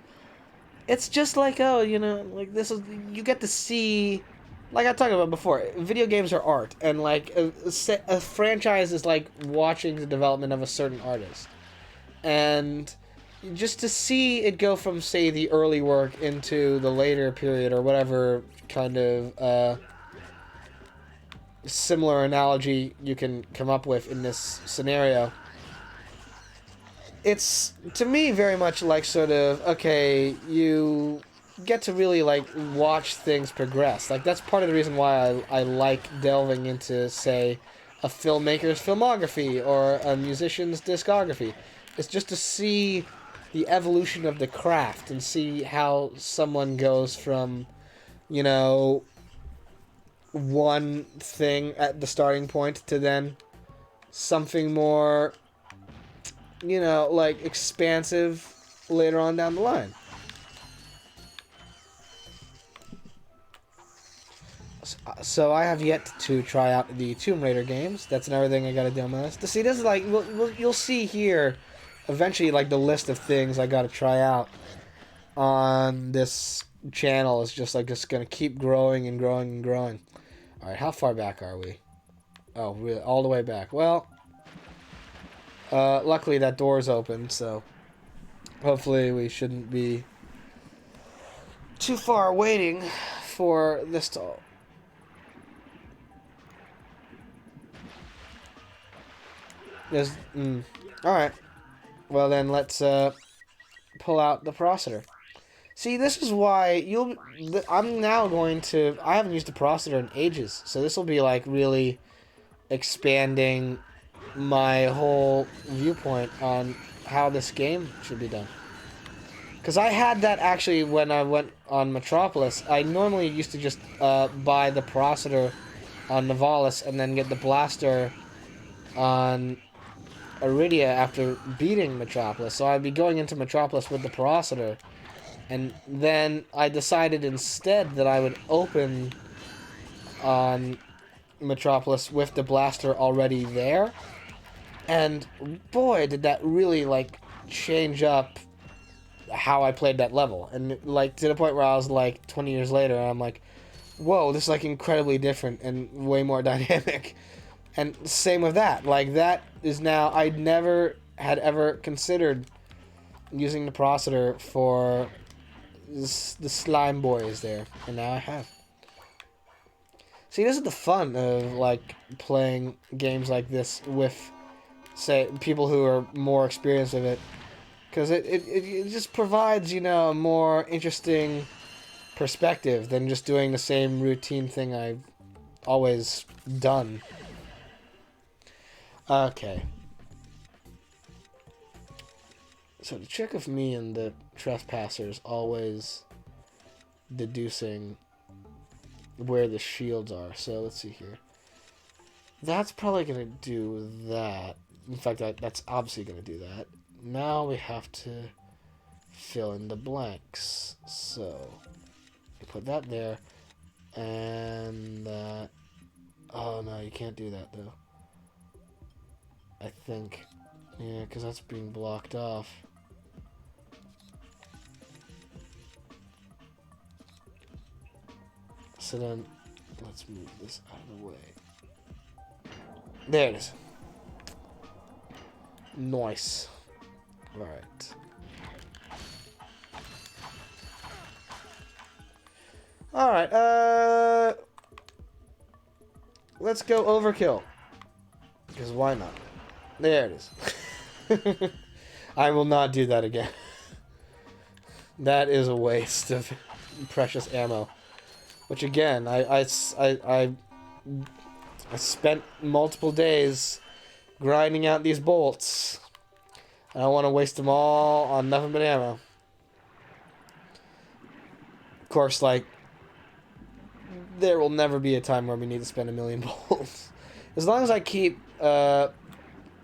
it's just like, oh, you know, like, this is, you get to see, like I talked about before, video games are art, and, like, a franchise is like watching the development of a certain artist. And just to see it go from, say, the early work into the later period, or whatever kind of, similar analogy you can come up with in this scenario, it's, to me, very much like sort of, okay, you get to really, like, watch things progress. Like, that's part of the reason why I like delving into, say, a filmmaker's filmography or a musician's discography. It's just to see the evolution of the craft and see how someone goes from, you know, one thing at the starting point to then something more, you know, like expansive later on down the line. So I have yet to try out the Tomb Raider games. That's another thing I gotta do on my list. See, this is like, you'll see here, eventually, like, the list of things I gotta try out on this channel is just, like, just gonna keep growing and growing and growing. Alright, how far back are we? Oh, we're all the way back. Well, luckily that door's open, so hopefully we shouldn't be too far waiting for this to... There's... Alright. Well then, let's pull out the processor. See, this is why I'm now going to... I haven't used a processor in ages, so this will be like really expanding my whole viewpoint on how this game should be done. Because I had that actually when I went on Metropolis. I normally used to just buy the processor on Nivalis and then get the blaster on Iridia after beating Metropolis. So I'd be going into Metropolis with the processor. And then I decided instead that I would open on Metropolis with the blaster already there. And boy, did that really, like, change up how I played that level. And, like, to the point where I was, like, 20 years later, and I'm like, whoa, this is, like, incredibly different and way more dynamic. And same with that. Like, that is now... I never had ever considered using the processor for the slime boys there. And now I have. See, this is the fun of, like, playing games like this with, say, people who are more experienced with it. Because it just provides, you know, a more interesting perspective than just doing the same routine thing I've always done. Okay. So the trick of me and the trespassers always deducing where the shields are. So let's see here. That's probably going to do that. In fact, that's obviously going to do that. Now we have to fill in the blanks. So you put that there. And that. Oh no, you can't do that though. I think. Yeah, because that's being blocked off. So then, let's move this out of the way. There it is. Nice. Alright. Alright, let's go overkill. Because why not? There it is. I will not do that again. That is a waste of precious ammo. Which again, I spent multiple days grinding out these bolts. I don't want to waste them all on nothing but ammo. Of course, like, there will never be a time where we need to spend 1 million bolts. As long as I keep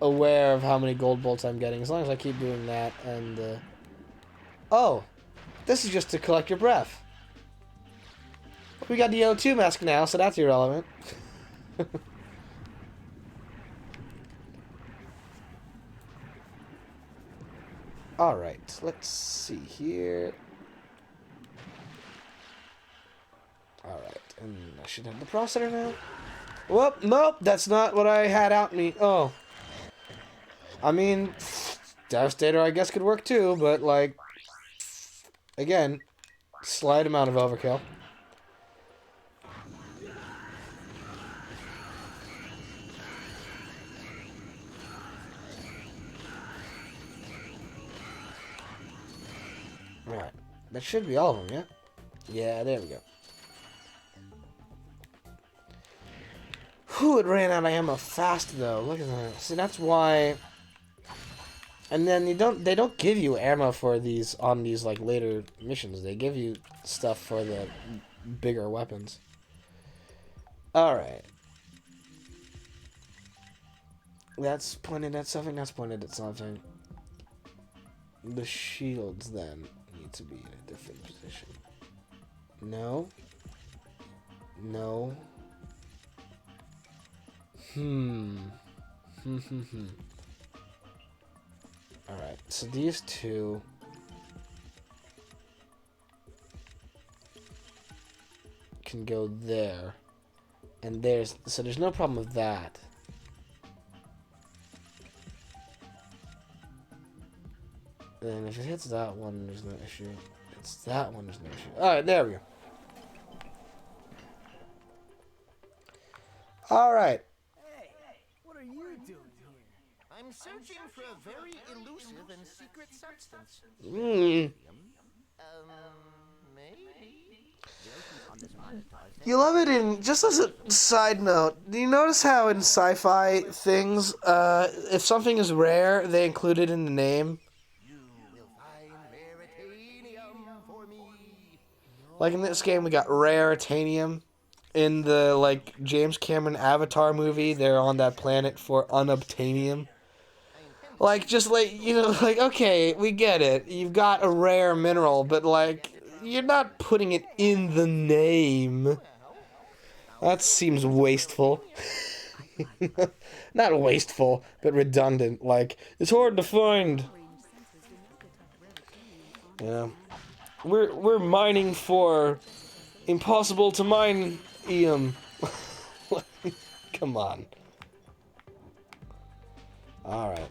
aware of how many gold bolts I'm getting, as long as I keep doing that, and oh, this is just to collect your breath. We got the O2 mask now, so that's irrelevant. Alright, let's see here. Alright, and I should have the processor now. Whoop, nope, that's not what I had out me. Oh. I mean, Devastator I guess could work too, but like, again, slight amount of overkill. Right. That should be all of them, yeah? Yeah, there we go. Whew, it ran out of ammo fast though. Look at that. See, that's why. And then they don't give you ammo for these on these like later missions. They give you stuff for the bigger weapons. All right. That's pointed at something. That's pointed at something. The shields then need to be in a different position. No. No. Alright, so these two can go there. And so there's no problem with that. And if it hits that one, there's no issue. It's that one, there's no issue. Alright, there we go. Alright. Hey, what are you doing here? I'm searching for a very elusive and secret substance. Mm. Maybe. You love it in, just as a side note, do you notice how in sci-fi things, if something is rare, they include it in the name? You will find raritanium for me. Like in this game, we got raritanium. In the, like, James Cameron Avatar movie, they're on that planet for unobtainium. Like, just like, you know, like, okay, we get it. You've got a rare mineral, but, like, you're not putting it in the name. That seems wasteful. Not wasteful, but redundant. Like, it's hard to find. Yeah. We're mining for impossible to mine Come on. Alright.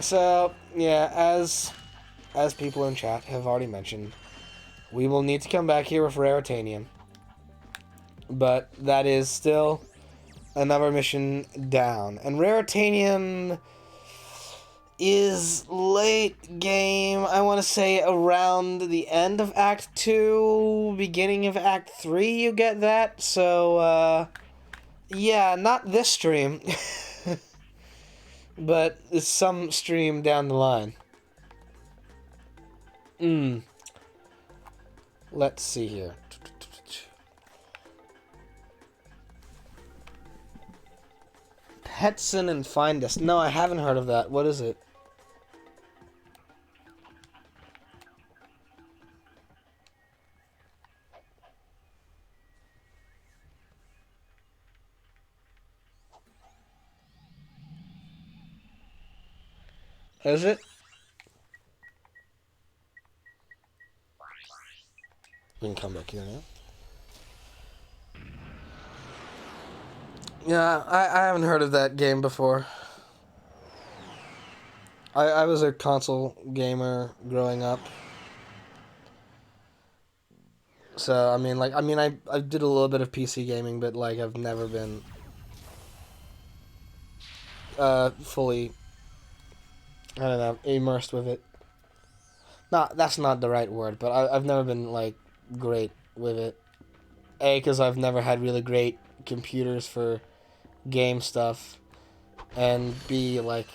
So, yeah, as people in chat have already mentioned, we will need to come back here with raritanium. But that is still another mission down. And raritanium is late game. I want to say around the end of Act 2, beginning of Act 3 you get that. So, yeah, not this stream. But it's some stream down the line. Let's see here. Petson and Find Us. No, I haven't heard of that. What is it? Is it? We can come back here now. Yeah, I haven't heard of that game before. I was a console gamer growing up. So, I did a little bit of PC gaming, but, like, I've never been fully, I don't know, immersed with it. That's not the right word, but I've never been, like, great with it. A, because I've never had really great computers for game stuff, and B, like,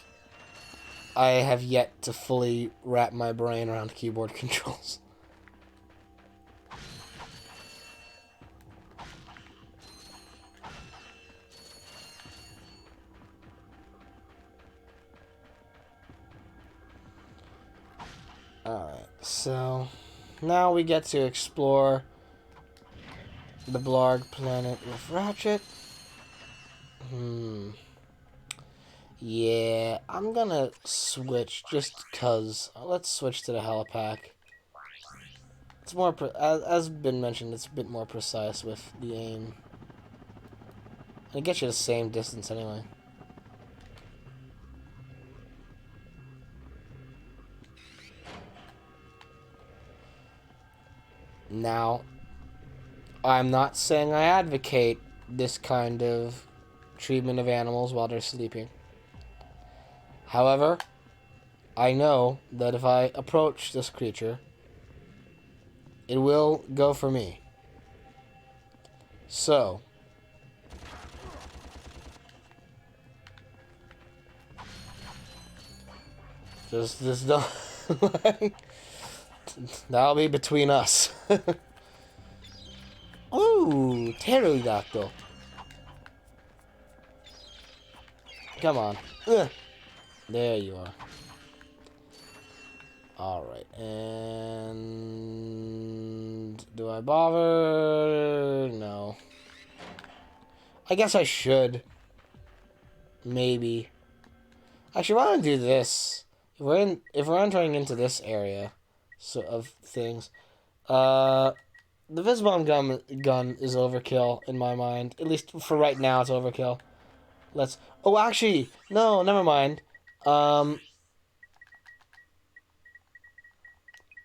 I have yet to fully wrap my brain around keyboard controls. Alright, so now we get to explore the Blarg planet with Ratchet. Yeah, I'm gonna switch just cause. Let's switch to the helipack. It's more, as been mentioned, it's a bit more precise with the aim. And it gets you the same distance anyway. Now, I'm not saying I advocate this kind of treatment of animals while they're sleeping. However, I know that if I approach this creature, it will go for me. So, Just don't. Like, that'll be between us. Ooh, pterodactyl. Come on. Ugh. There you are. Alright, and... do I bother? No. I guess I should. Maybe. Actually, why don't I do this? If we're entering into this area of things, the Visbomb gun is overkill in my mind. At least for right now, it's overkill. Let's... oh, actually, no, never mind.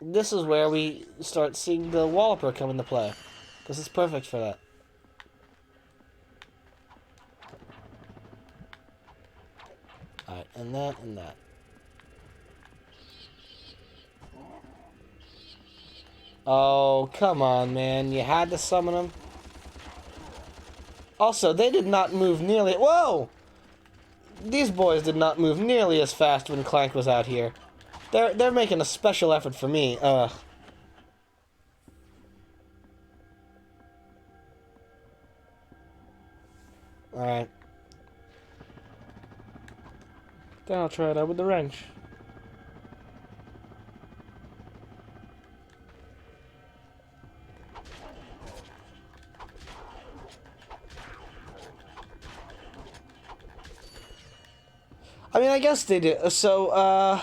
This is where we start seeing the Walloper come into play. This is perfect for that. Alright, and that, and that. Oh, come on, man. You had to summon them. Also, they did not move nearly... whoa! These boys did not move nearly as fast when Clank was out here. They're making a special effort for me. Ugh. Alright. Then I'll try it out with the wrench. I mean, I guess they do. So,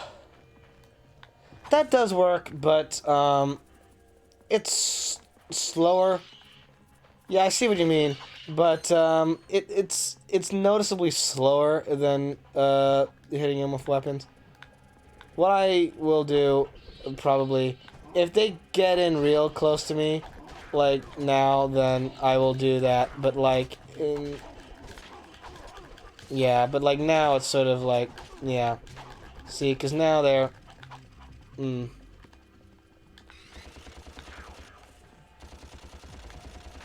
that does work, but, it's slower. Yeah, I see what you mean, but, it's noticeably slower than, hitting him with weapons. What I will do, probably, if they get in real close to me, like, now, then I will do that, but, like, yeah, but, like, now it's sort of like, yeah. See, because now they're...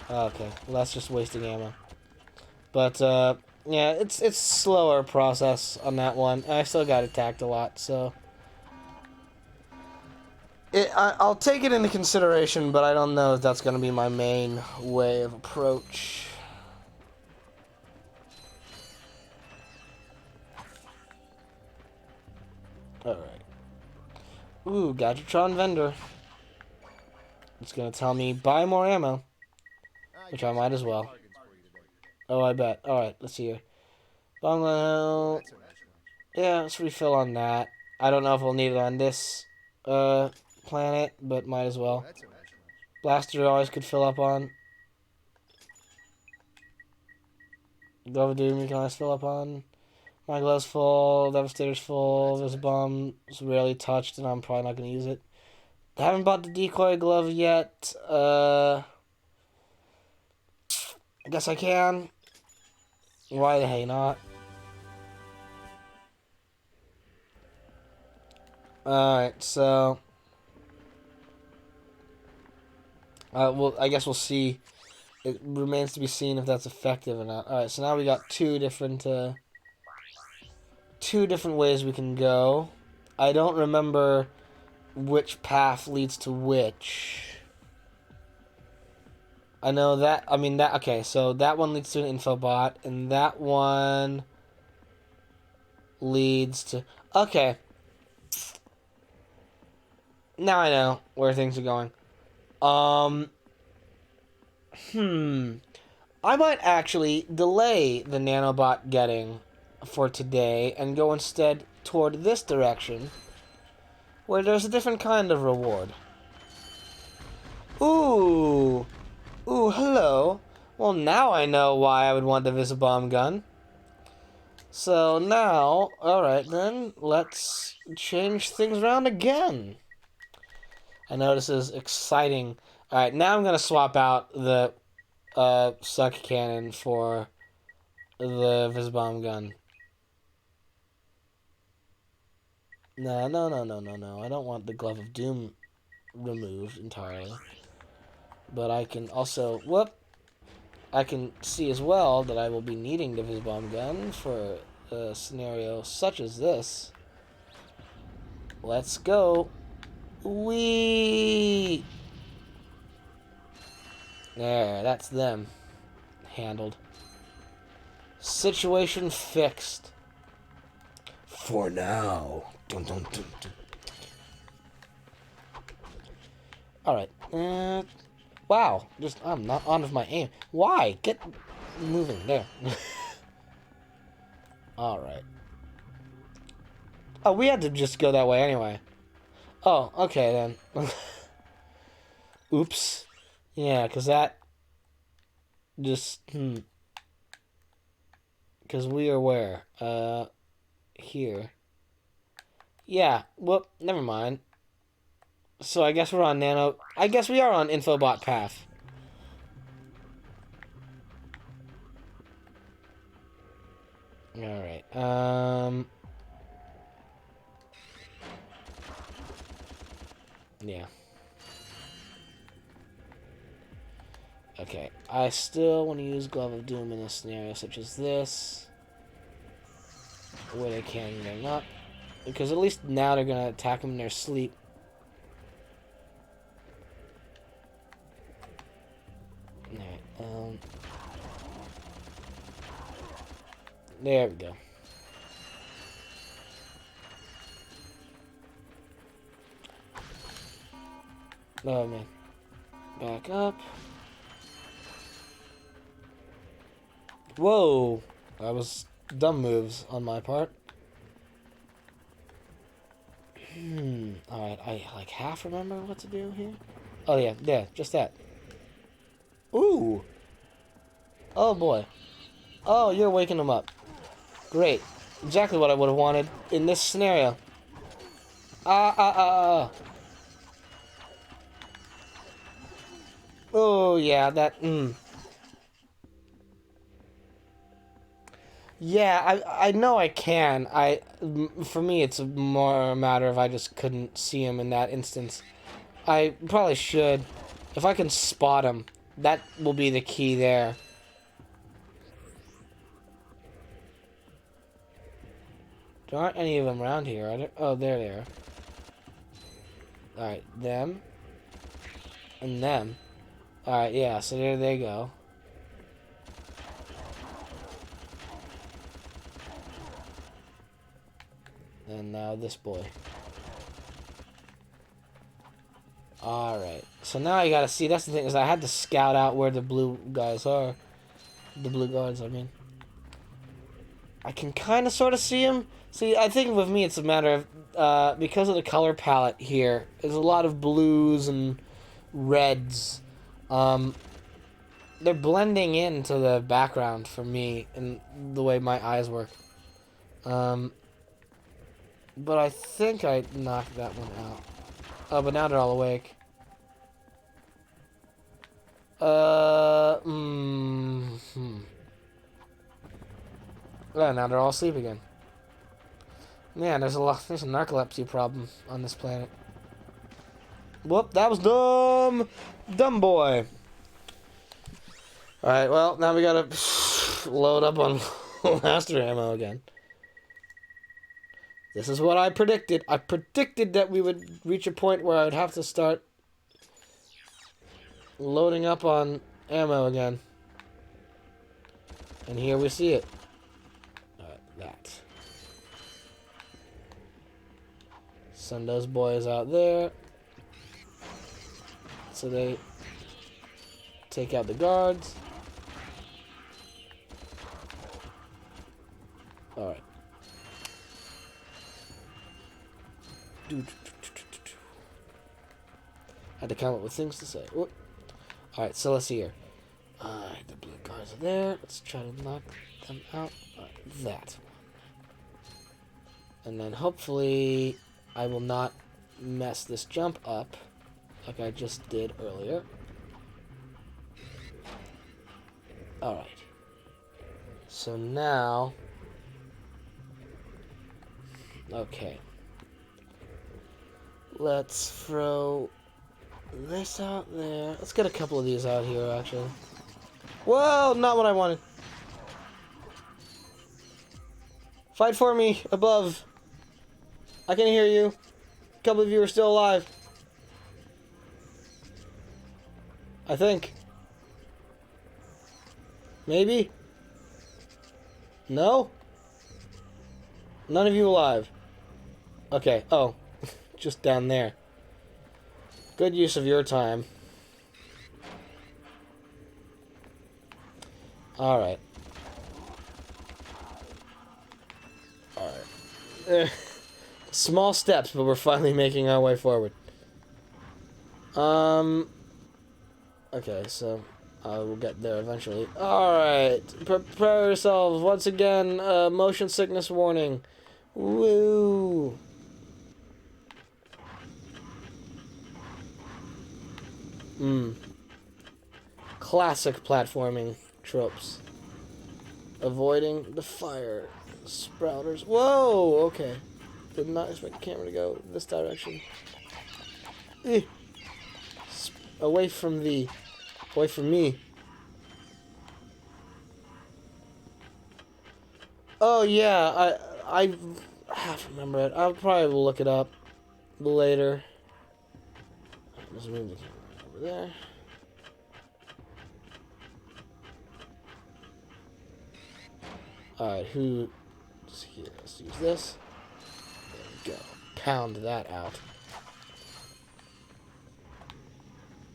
Okay, well, that's just wasting ammo. But, yeah, it's slower process on that one. I still got attacked a lot, so... I'll take it into consideration, but I don't know if that's going to be my main way of approach. Alright. Ooh, Gadgetron vendor. It's gonna tell me buy more ammo. Which I might as well. Oh, I bet. Alright, let's see here. Bungalow. Yeah, let's refill on that. I don't know if we'll need it on this planet, but might as well. Blaster always could fill up on. Glove of Doom you can always fill up on. My glove's full, Devastator's full, there's a bomb, it's rarely touched, and I'm probably not going to use it. I haven't bought the decoy glove yet. I guess I can. Why the hey not? Alright, so... well, I guess we'll see. It remains to be seen if that's effective or not. Alright, so now we got two different ways we can go. I don't remember which path leads to which. I know that, I mean, that, okay, so that one leads to an infobot, and that one leads to, okay. Now I know where things are going. I might actually delay the nanobot getting for today and go instead toward this direction where there's a different kind of reward. Ooh, hello. Well, now I know why I would want the Visibomb gun. So now, alright then, let's change things around again. I know this is exciting. Alright, now I'm going to swap out the suck cannon for the Visibomb gun. No. I don't want the Glove of Doom removed entirely. But I can also... whoop! I can see as well that I will be needing the Visibomb gun for a scenario such as this. Let's go. Wee. There, that's them. Handled. Situation fixed. For now. Dun, dun, dun, dun. Alright. Wow. Just, I'm not on with my aim. Why? Get moving. There. Alright. Oh, we had to just go that way anyway. Oh, okay then. Oops. Yeah, because that... Just, Because we are where? Here. Yeah, whoop, never mind. So I guess we're on Nano... I guess we are on Infobot Path. Alright, yeah. Okay, I still want to use Glove of Doom in a scenario such as this. Where they can get up. Because at least now they're going to attack them in their sleep. Alright, there we go. Oh man. Back up. Whoa! That was dumb moves on my part. Alright, I like half remember what to do here. Oh yeah, just that. Ooh! Oh boy. Oh, you're waking them up. Great. Exactly what I would have wanted in this scenario. Oh yeah, that, Yeah, I know I can. For me, it's more a matter of I just couldn't see him in that instance. I probably should. If I can spot him, that will be the key there. There aren't any of them around here, are there? Oh, there they are. Alright, them. And them. Alright, yeah, so there they go. And now this boy. Alright. So now I gotta see, that's the thing, is I had to scout out where the blue guys are. The blue guards, I mean. I can kind of sort of see them. See, I think with me it's a matter of, because of the color palette here, there's a lot of blues and reds. They're blending into the background for me and the way my eyes work. But I think I knocked that one out. Oh, but now they're all awake. Oh, now they're all asleep again. Man, there's a narcolepsy problem on this planet. Whoop, that was dumb! Dumb boy. Alright, well, now we gotta load up on blaster ammo again. This is what I predicted. I predicted that we would reach a point where I would have to start loading up on ammo again. And here we see it. That. Send those boys out there. So they take out the guards. Alright. Had to come up with things to say. Alright, so let's see here. Alright, the blue guards are there. Let's try to knock them out. Alright, that one. And then hopefully I will not mess this jump up like I just did earlier. Alright. So now... Okay. Let's throw this out there. Let's get a couple of these out here, actually. Whoa, not what I wanted. Fight for me, above. I can hear you. couple of you are still alive. I think. Maybe? No? None of you alive. Okay. Oh. Just down there. Good use of your time. Alright. Alright. Small steps, but we're finally making our way forward. Okay, so we'll get there eventually. Alright. Prepare yourselves. Once again, motion sickness warning. Woo! Classic platforming tropes. Avoiding the fire sprouters. Whoa! Okay. Did not expect the camera to go this direction. Away from the... Away from me. Oh, yeah. I have to remember it. I'll probably look it up later. Let's move the camera over there. Alright, who... Here, let's use this. There we go. Pound that out.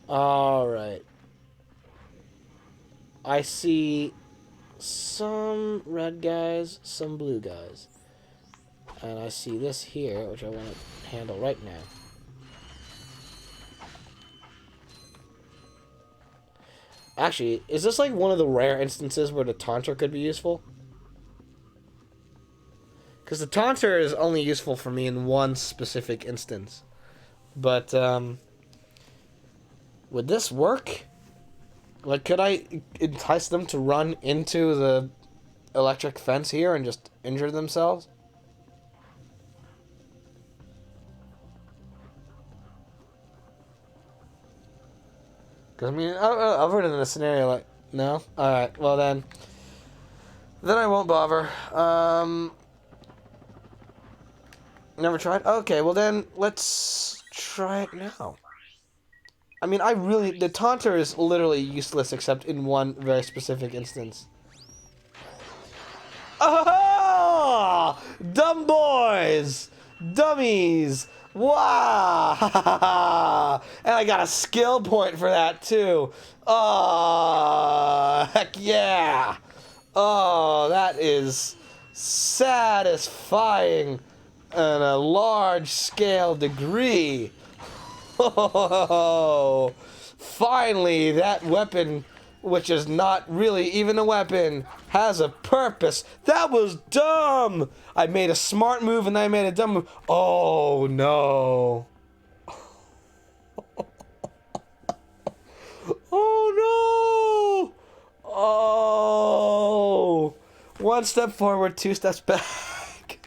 Alright. I see some red guys, some blue guys. And I see this here, which I want to handle right now. Actually, is this like one of the rare instances where the taunter could be useful? Because the taunter is only useful for me in one specific instance. But, would this work? Like, could I entice them to run into the electric fence here and just injure themselves? Because, I mean, other than a scenario like... No? Alright, well then... Then I won't bother. Never tried? Okay, well then, let's try it now. I mean, the taunter is literally useless except in one very specific instance. Oh! Dumb boys! Dummies! Wow! And I got a skill point for that, too. Oh, heck yeah! Oh, that is satisfying on a large-scale degree. Oh, finally, that weapon, which is not really even a weapon, has a purpose. That was dumb! I made a smart move and I made a dumb move. Oh, no. Oh, no! Oh! One step forward, two steps back.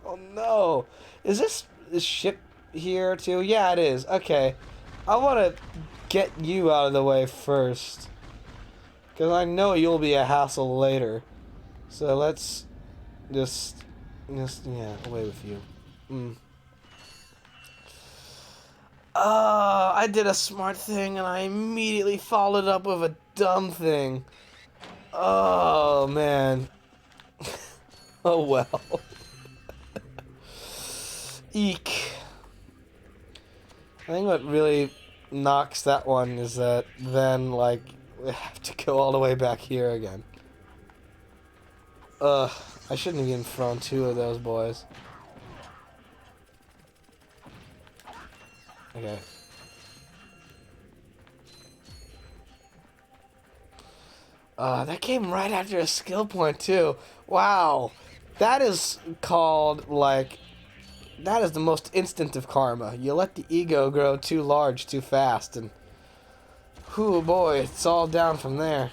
Oh, no. Is this ship here, too? Yeah, it is. Okay. I want to get you out of the way first. Because I know you'll be a hassle later. So let's just yeah, away with you. I did a smart thing and I immediately followed up with a dumb thing. Oh, man. Oh, well. Eek. I think what really knocks that one is that then, like, we have to go all the way back here again. Ugh, I shouldn't have even thrown two of those boys. Okay. That came right after a skill point, too. Wow. That is called, like... That is the most instant of karma. You let the ego grow too large too fast, and... Whew, boy, it's all down from there.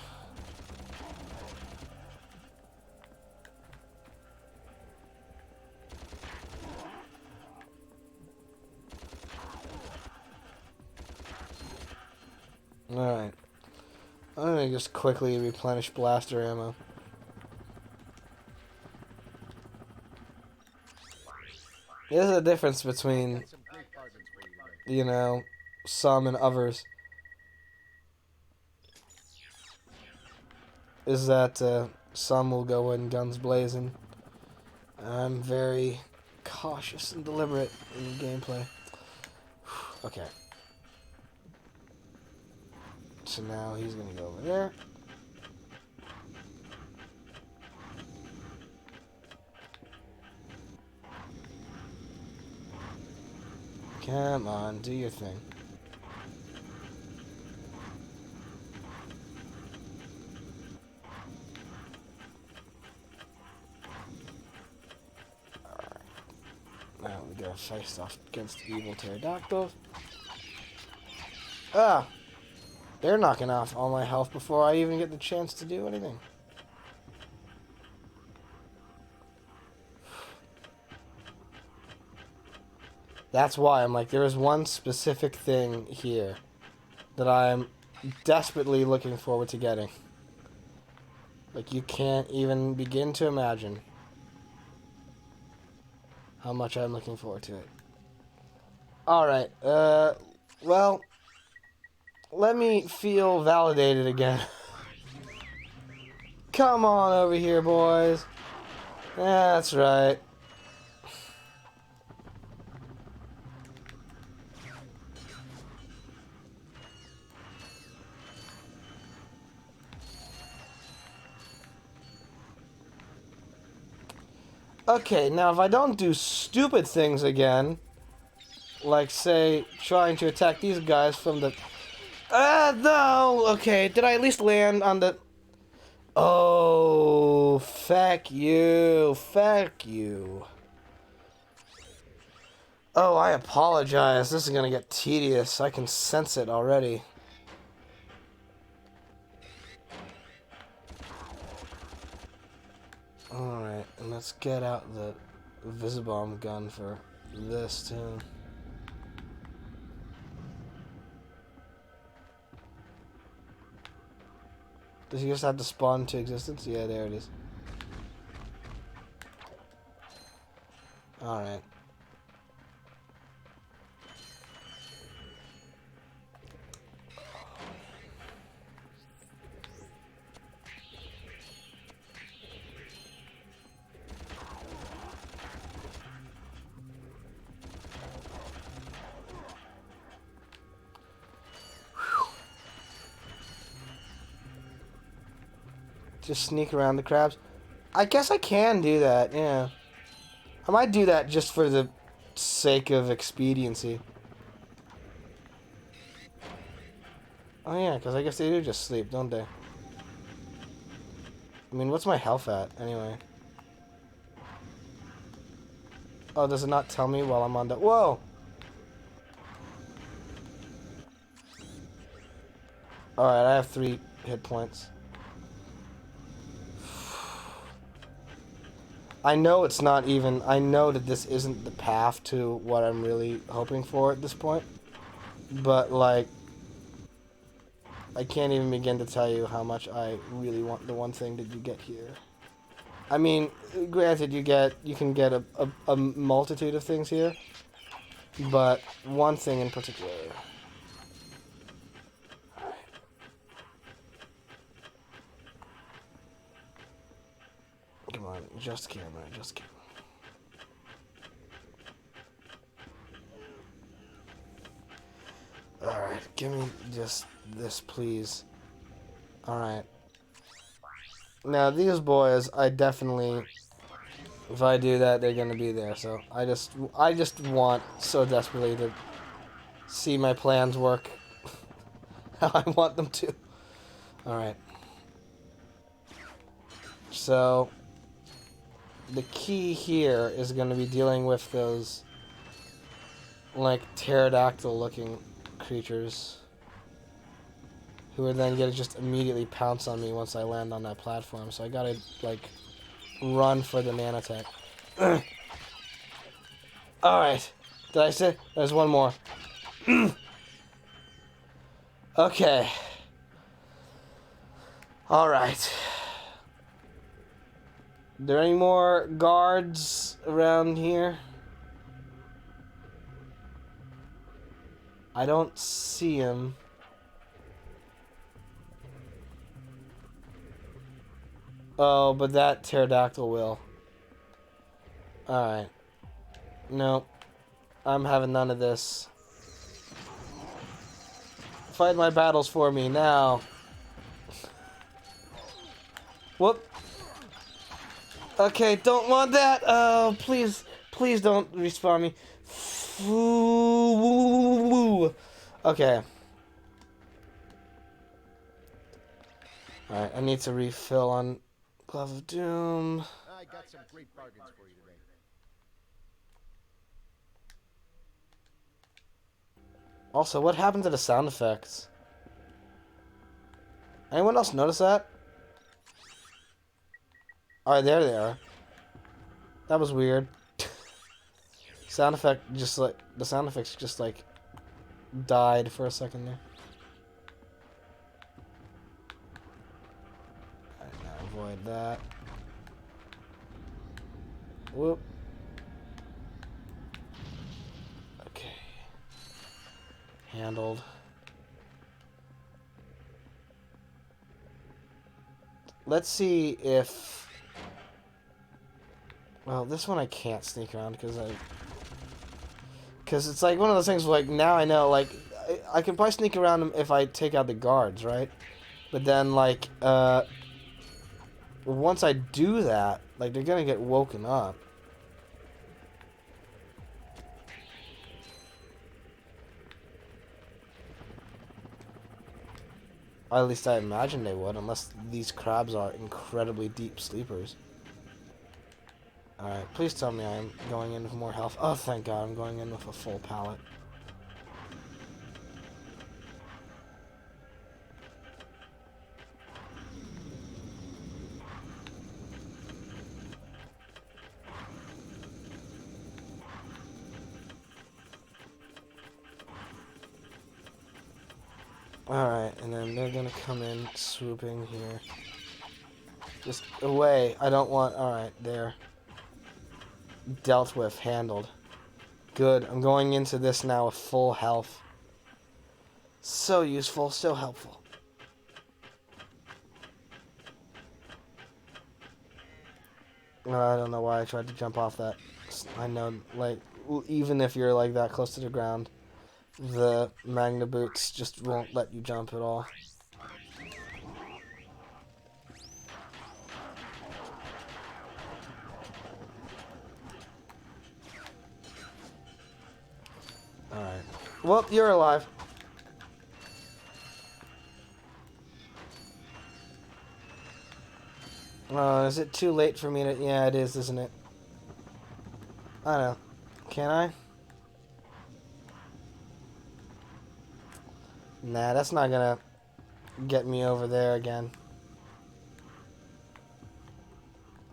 Alright. I'm gonna just quickly replenish blaster ammo. There's a difference between, Got some great bargains for you today. you know, some and others. Is that some will go in guns blazing. I'm very cautious and deliberate in gameplay. Okay. So now he's gonna go over there. Come on, do your thing. Now we gotta face off against evil pterodactyls. Ah! They're knocking off all my health before I even get the chance to do anything. That's why I'm like, there is one specific thing here that I'm desperately looking forward to getting. Like, you can't even begin to imagine how much I'm looking forward to it. Alright, well, let me feel validated again. Come on over here, boys. That's right. Okay, now if I don't do stupid things again, like, say, trying to attack these guys from the... no! Okay, did I at least land on the... Oh, feck you. Feck you. Oh, I apologize. This is gonna get tedious. I can sense it already. Alright, and let's get out the Visibomb gun for this, too. Does he just have to spawn into existence? Yeah, there it is. Alright. Just sneak around the crabs. I guess I can do that, yeah. I might do that just for the sake of expediency. Oh yeah, because I guess they do just sleep, don't they? I mean, what's my health at, anyway? Oh, does it not tell me while I'm on the... Whoa! Alright, I have 3 hit points. I know it's not even... I know that this isn't the path to what I'm really hoping for at this point. But, like... I can't even begin to tell you how much I really want the one thing that you get here. I mean, granted, you can get a multitude of things here. But one thing in particular... Come on, just camera, just camera. Alright, give me just this, please. Alright. Now, these boys, I definitely... If I do that, they're gonna be there, so I just want so desperately to see my plans work how I want them to. Alright. So... The key here is going to be dealing with those, like, pterodactyl-looking creatures who are then going to just immediately pounce on me once I land on that platform. So I got to, like, run for the nanotech. Alright. Did I say? There's one more. Okay. Alright. Are there any more guards around here? I don't see him. Oh, but that pterodactyl will. Alright. Nope. I'm having none of this. Fight my battles for me now. Whoop. Okay, don't want that. Oh, please. Please don't respawn me. Okay. Alright, I need to refill on Glove of Doom. I got some great bargains for you today. Also, what happened to the sound effects? Anyone else notice that? Alright, there they are. That was weird. Sound effect just like... The sound effects just like... died for a second there. Alright, now avoid that. Whoop. Okay. Handled. Let's see if... Well, this one I can't sneak around because it's like one of those things where, like, now I know, like, I can probably sneak around them if I take out the guards, right? But then, like, once I do that, like, they're gonna get woken up. Or at least I imagine they would, unless these crabs are incredibly deep sleepers. Alright, please tell me I'm going in with more health. Oh, thank God, I'm going in with a full pallet. Alright, and then they're gonna come in swooping here. Just away. I don't want... Alright, there. Dealt with. Handled. Good. I'm going into this now with full health. So useful. So helpful. I don't know why I tried to jump off that. I know, like, even if you're, like, that close to the ground, the Magna Boots just won't let you jump at all. Alright. Well, you're alive. Is it too late for me to... Yeah, it is, isn't it? I know. Can I? Nah, that's not gonna get me over there again.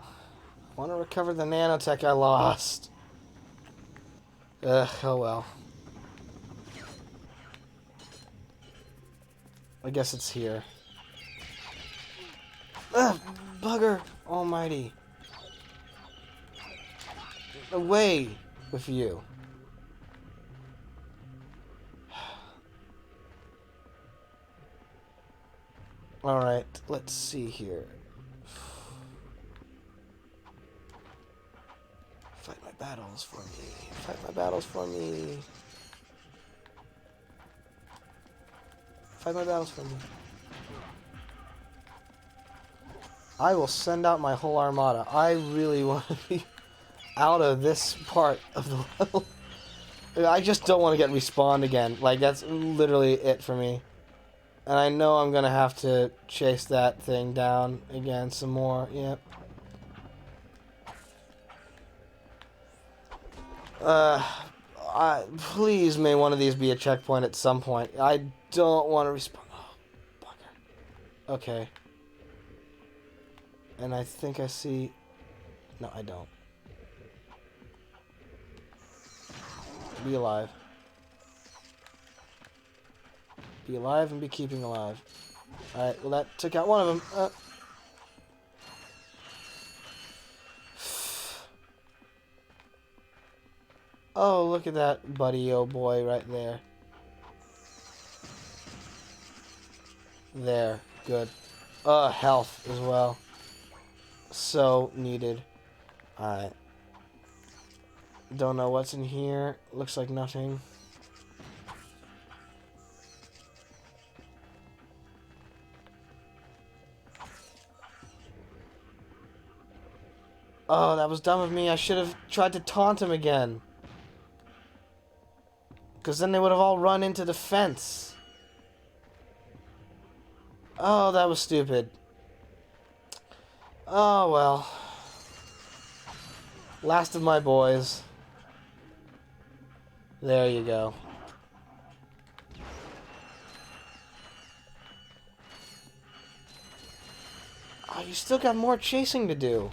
I want to recover the nanotech I lost. Ugh, oh well. I guess it's here. Ugh, bugger almighty. Away with you. Alright, let's see here. Fight my battles for me. Fight my battles for me. Fight my battles for me. I will send out my whole armada. I really want to be out of this part of the level. I just don't want to get respawned again. Like, that's literally it for me. And I know I'm going to have to chase that thing down again some more. Yep. Please may one of these be a checkpoint at some point. I don't want to respawn. Oh, bugger. Okay. And I think I see... No, I don't. Be alive. Be alive and be keeping alive. Alright, well that took out one of them. Oh, look at that buddy, oh boy, right there. There. Good. Health as well. So needed. Alright. Don't know what's in here. Looks like nothing. Oh, that was dumb of me. I should have tried to taunt him again. Because then they would have all run into the fence. Oh, that was stupid. Oh, well. Last of my boys. There you go. Oh, you still got more chasing to do.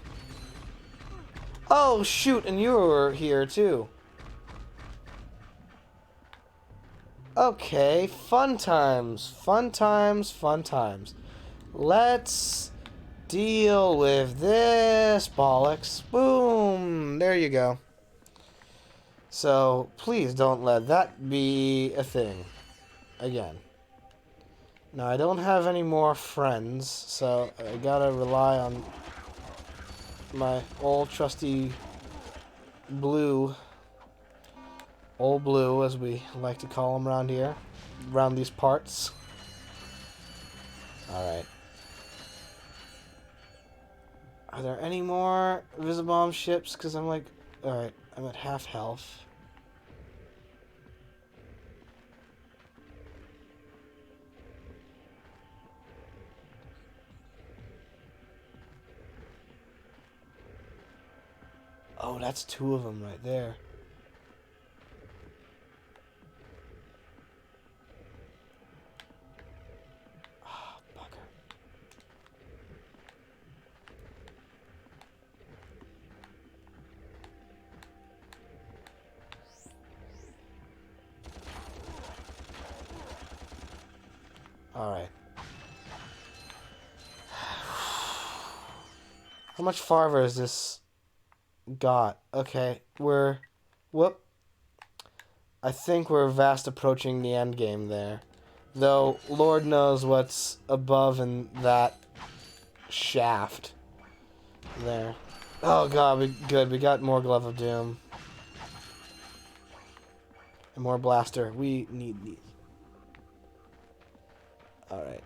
Oh, shoot, and you were here, too. Okay, fun times. Fun times, fun times. Let's deal with this bollocks. Boom! There you go. So, please don't let that be a thing. Again. Now, I don't have any more friends, so I gotta rely on my old trusty blue. Old blue, as we like to call him around here. Around these parts. Alright. Are there any more Visibomb ships? Because I'm like... Alright, I'm at half health. Oh, that's two of them right there. Ah, bugger. Alright. How much farther is this got? Okay, we're... Whoop. I think we're fast approaching the end game there. Though, Lord knows what's above in that shaft. There. Oh god, good. We got more Glove of Doom. And more Blaster. We need these. Alright.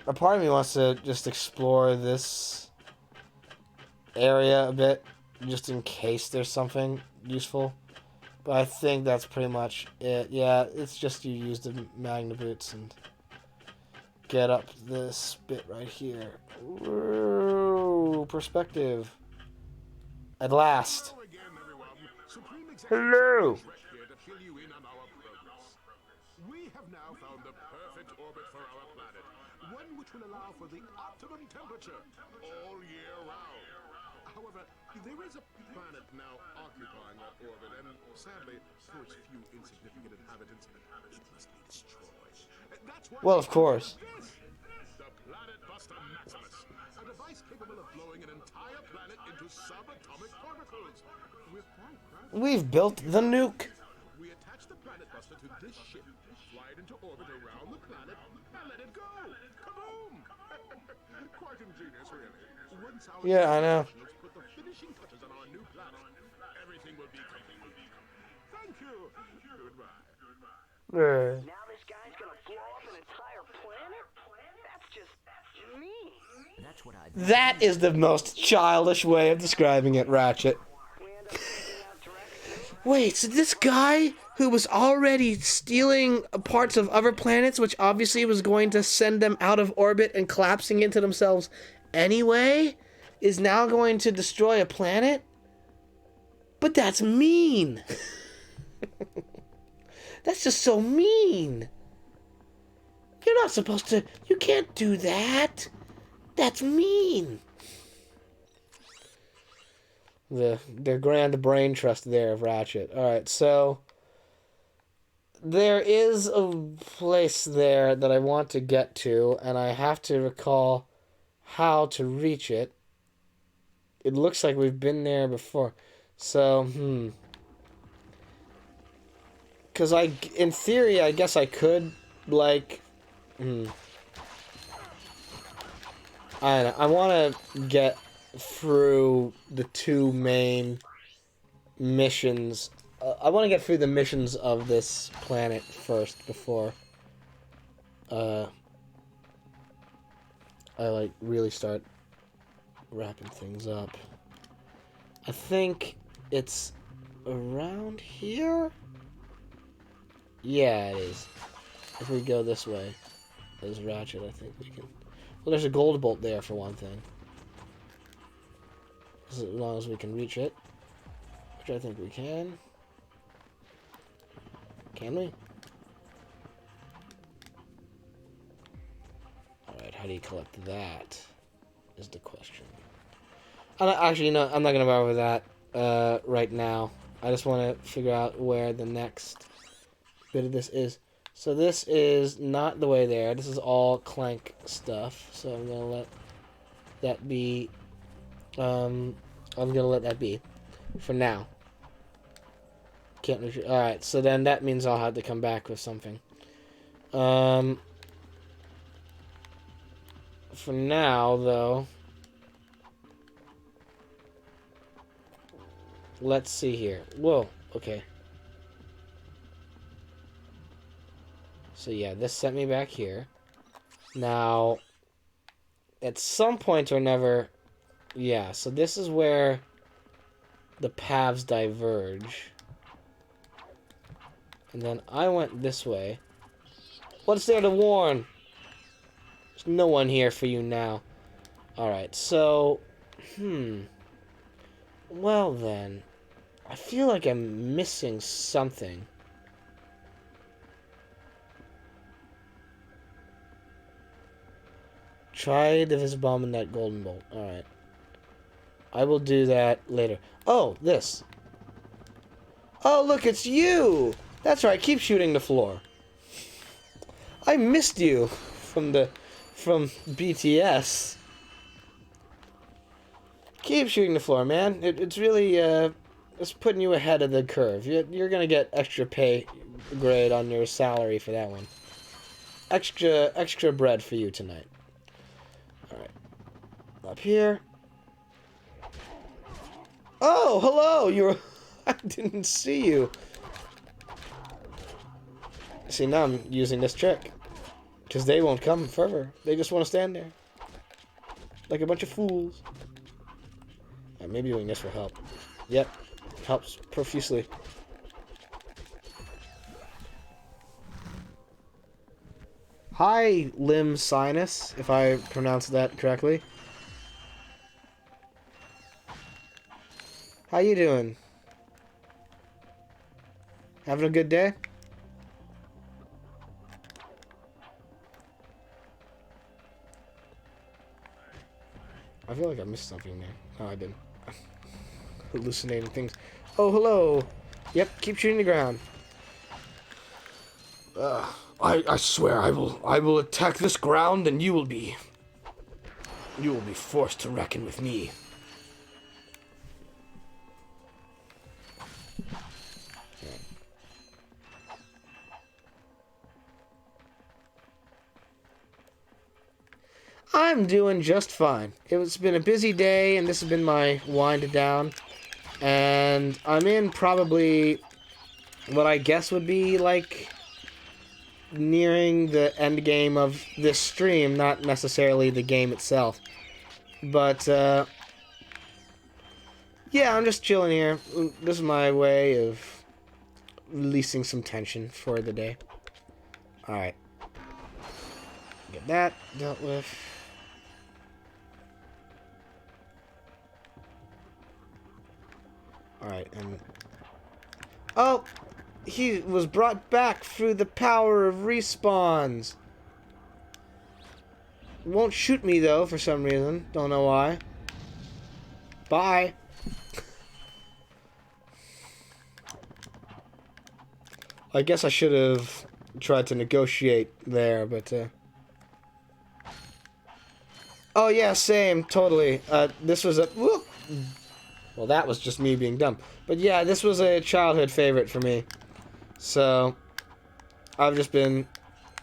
A part of me wants to just explore this area a bit, just in case there's something useful. But I think that's pretty much it. Yeah, it's just you use the Magna Boots and get up this bit right here. Ooh, perspective. At last. Hello. We have now found the perfect orbit for our planet, one which will allow for the optimum temperature all year round. However, there is a planet now occupying that orbit, and sadly, for its few insignificant inhabitants, it must be destroyed. That's why Well, of course. the Planet Buster Maximus, a device capable of blowing an entire planet into subatomic particles. We're quite proud. We've built the nuke. We attach the Planet Buster to this ship, fly it into orbit around the planet, and let it go. Kaboom! Quite ingenious, really. Once our Yeah, I know. professionals put the finishing touches on our new planet, everything will be complete. Thank you. Goodbye. Now this guy's gonna blow up an entire planet? That's just mean. That's what I That is the most childish way of describing it, Ratchet. We end up taking out Drex too? Wait, so this guy who was already stealing parts of other planets, which obviously was going to send them out of orbit and collapsing into themselves anyway, is now going to destroy a planet? But that's mean. That's just so mean. You're not supposed to... You can't do that. That's mean. The grand brain trust there of Ratchet. Alright, so... There is a place there that I want to get to, and I have to recall how to reach it. It looks like we've been there before. So, Because in theory, I guess I could, like... I don't know. I want to get through the 2 main missions. I want to get through the missions of this planet first before I like really start wrapping things up. I think it's around here? Yeah, it is. If we go this way, there's Ratchet, I think we can... Well, there's a gold bolt there, for one thing. As long as we can reach it. Which I think we can. Can we? Alright, how do you collect that? Is the question. Actually, no, I'm not going to bother with that right now. I just want to figure out where the next bit of this is. So this is not the way there. This is all Clank stuff. So I'm going to let that be. I'm going to let that be for now. Can't retreat. Alright, so then that means I'll have to come back with something. For now, though, let's see here. Whoa, okay. So yeah, this sent me back here. Now, at some point or never... Yeah, so this is where the paths diverge. And then I went this way. What's there to warn? There's no one here for you now. Alright, so... Well then, I feel like I'm missing something. Try the visible bomb in that golden bolt. Alright. I will do that later. Oh, this. Oh, look, it's you! That's right, keep shooting the floor. I missed you from BTS. Keep shooting the floor, man. It's really, it's putting you ahead of the curve. You're gonna get extra pay grade on your salary for that one. Extra bread for you tonight. Alright. Up here. Oh, hello! You're... I didn't see you. See, now I'm using this trick. Because they won't come further. They just want to stand there. Like a bunch of fools. Maybe doing this will help. Yep. Helps profusely. Hi, Limb Sinus, if I pronounced that correctly. How you doing? Having a good day? I feel like I missed something there. No, I didn't. Hallucinating things. Oh, hello. Yep, keep shooting the ground. I swear I will attack this ground and you will be forced to reckon with me. I'm doing just fine. It's been a busy day, and this has been my wind down. And I'm in probably what I guess would be, like, nearing the end game of this stream, not necessarily the game itself. But, yeah, I'm just chilling here. This is my way of releasing some tension for the day. Alright. Get that dealt with. Alright, and... Oh! He was brought back through the power of respawns. Won't shoot me, though, for some reason. Don't know why. Bye. I guess I should have tried to negotiate there, but, Oh, yeah, same. Totally. This was a... Whoop. Well, that was just me being dumb. But yeah, this was a childhood favorite for me. So, I've just been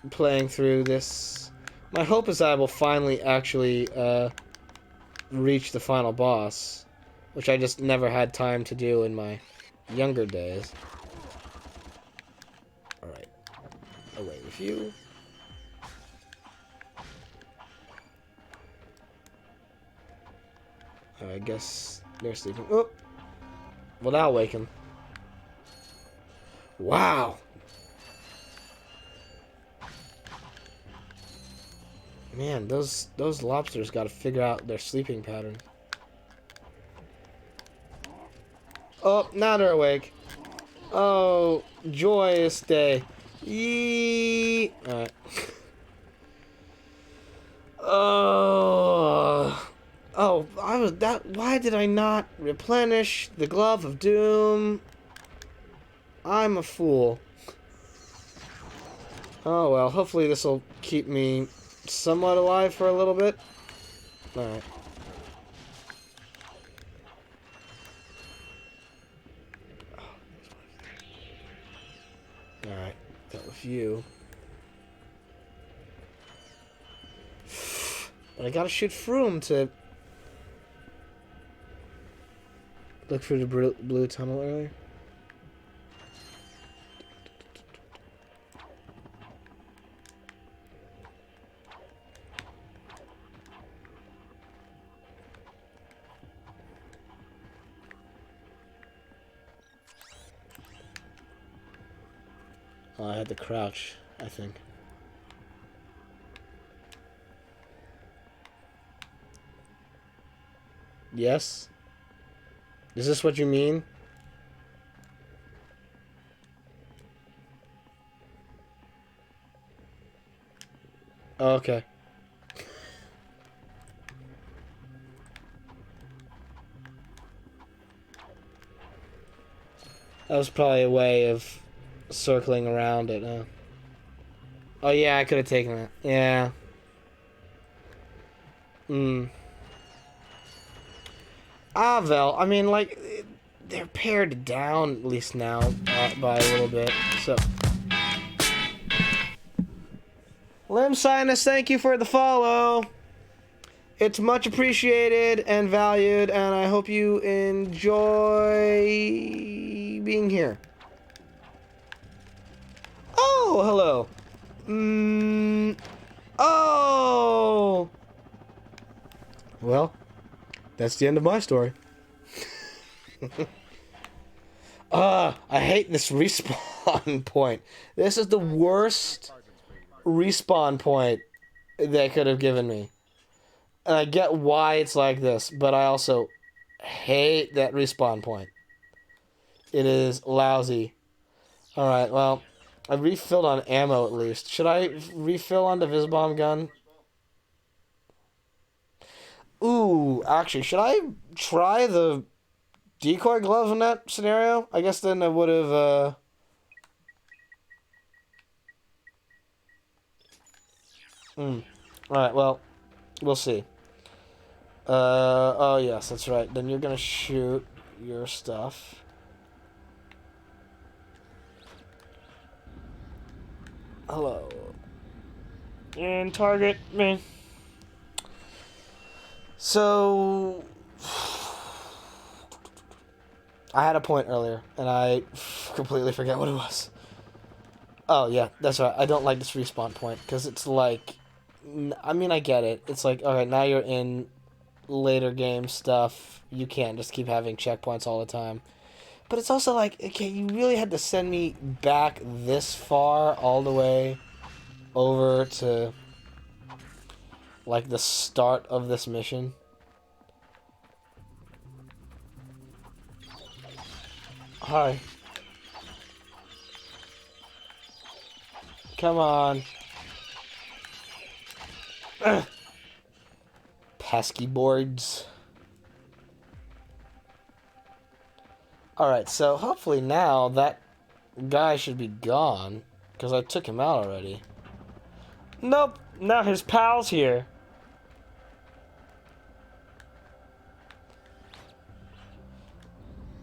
playing through this. My hope is I will finally actually reach the final boss, which I just never had time to do in my younger days. Alright. Away with you. I guess they're sleeping. Oh! Well, that'll wake him. Wow! Man, those lobsters got to figure out their sleeping pattern. Oh, now they're awake. Oh, joyous day. Yee. Alright. Oh. Oh, I was that. Why did I not replenish the glove of doom? I'm a fool. Oh well, hopefully this will keep me somewhat alive for a little bit. Alright. Alright, that was you. But I gotta shoot Froome to look for the blue tunnel earlier. Oh, I had to crouch, I think. Yes? Is this what you mean? Oh, okay. That was probably a way of circling around it, huh? Oh, yeah, I could have taken that. Yeah. Ah, well, I mean, like, they're pared down, at least now, by a little bit, so... Limb Sinus, thank you for the follow. It's much appreciated and valued, and I hope you enjoy being here. Oh, hello. Oh! Well, that's the end of my story. I hate this respawn point. This is the worst respawn point they could have given me. And I get why it's like this, but I also hate that respawn point. It is lousy. Alright, well, I refilled on ammo at least. Should I refill on the Visbomb gun? Ooh, actually, should I try the decoy glove in that scenario? I guess then I would have, Alright, well, we'll see. Oh yes, that's right. Then you're gonna shoot your stuff. Hello. And target me. So... I had a point earlier, and I completely forget what it was. Oh, yeah, that's right. I don't like this respawn point, because it's like... I mean, I get it. It's like, alright, now you're in later game stuff. You can't just keep having checkpoints all the time. But it's also like, okay, you really had to send me back this far all the way over to, like, the start of this mission. Hi. Come on. Ugh. Pesky boards. Alright, so hopefully now that guy should be gone, because I took him out already. Nope, now his pal's here.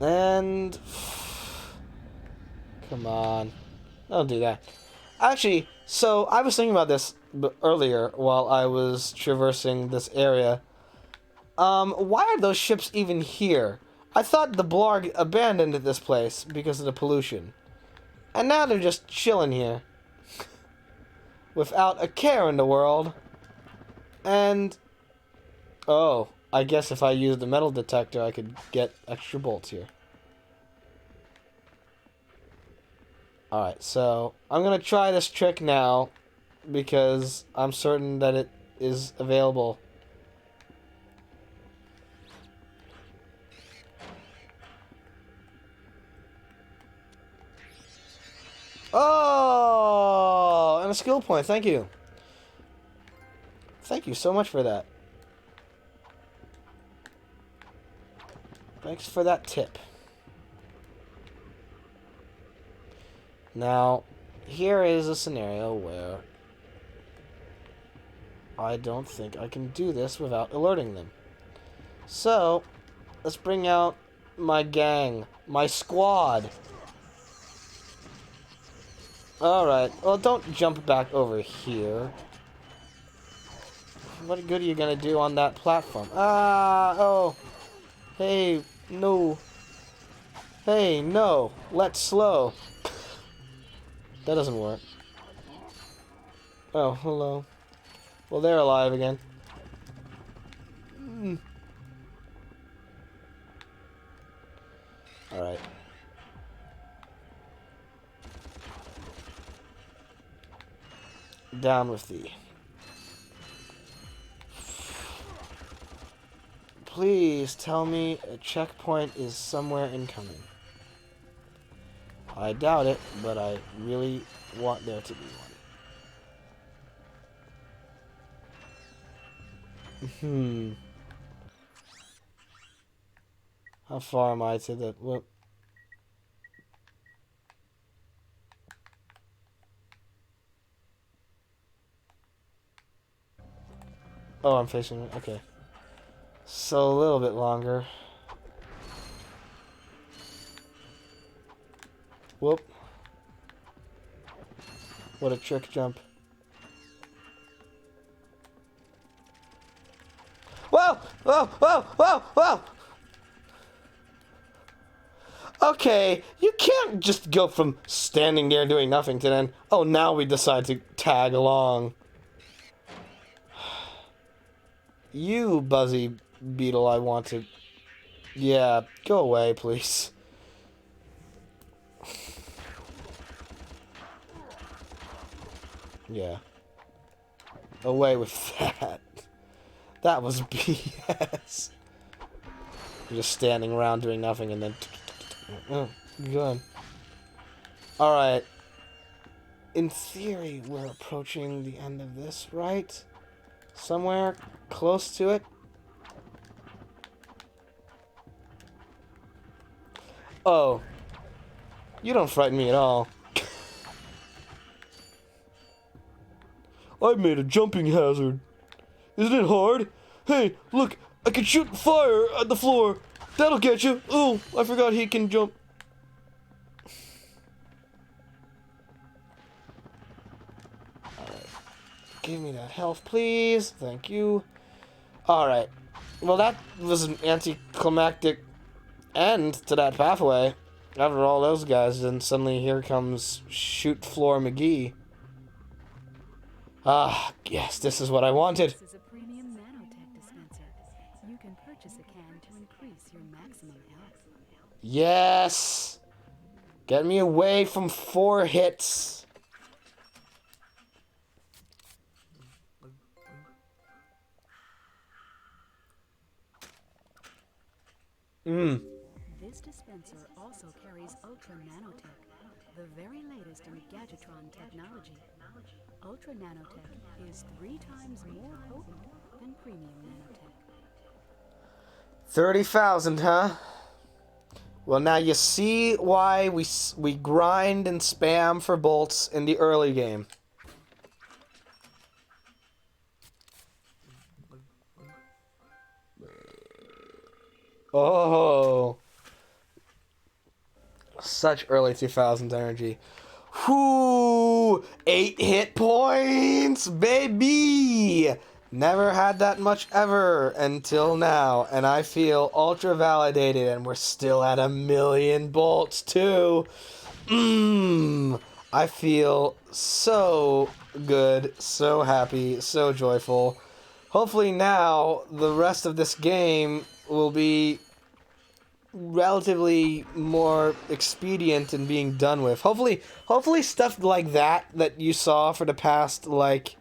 And... Come on. Don't do that. Actually, so I was thinking about this earlier while I was traversing this area. Why are those ships even here? I thought the Blarg abandoned this place because of the pollution. And now they're just chilling here. Without a care in the world. And... oh, I guess if I use the metal detector, I could get extra bolts here. Alright, so I'm going to try this trick now because I'm certain that it is available. Oh, and a skill point. Thank you. Thank you so much for that. Thanks for that tip. Now, here is a scenario where I don't think I can do this without alerting them. So, let's bring out my gang, my squad. Alright, well, don't jump back over here. What good are you gonna do on that platform? Ah, oh. Hey, no. Hey, no. Let's slow. That doesn't work. Oh, hello. Well, they're alive again. Alright. Down with thee. Please tell me a checkpoint is somewhere incoming. I doubt it, but I really want there to be one. How far am I to the... whoop. Oh, I'm facing it. Okay. So a little bit longer. Whoop. What a trick jump. Whoa! Whoa! Whoa! Whoa! Whoa! Okay, you can't just go from standing there doing nothing to then, oh, now we decide to tag along. You, Buzzy Beetle, I want to... yeah, go away, please. Yeah. Away with that. That was BS. You're just standing around doing nothing and then... oh, good. Alright. In theory, we're approaching the end of this, right? Somewhere close to it. Oh. You don't frighten me at all. I made a jumping hazard. Isn't it hard? Hey, look, I can shoot fire at the floor. That'll get you. Oh, I forgot he can jump. Alright. Give me that health, please. Thank you. Alright. Well, that was an anticlimactic end to that pathway. After all those guys, then suddenly here comes Shoot Floor McGee. Ah, yes, this is what I wanted. This is a premium nanotech dispenser. You can purchase a can to increase your maximum health. Yes! Get me away from 4 hits. This dispenser also carries Ultra Nanotech, the very latest in Gadgetron technology. Ultra Nanotech is 3 times more potent than premium nanotech. 30,000, huh? Well, now you see why we grind and spam for bolts in the early game. Oh. such early 2000s energy. Whoo! 8 hit points, baby! Never had that much ever until now, and I feel ultra validated, and we're still at 1,000,000 bolts too. I feel so good, so happy, so joyful. Hopefully now the rest of this game will be relatively more expedient in being done with. Hopefully stuff like that you saw for the past like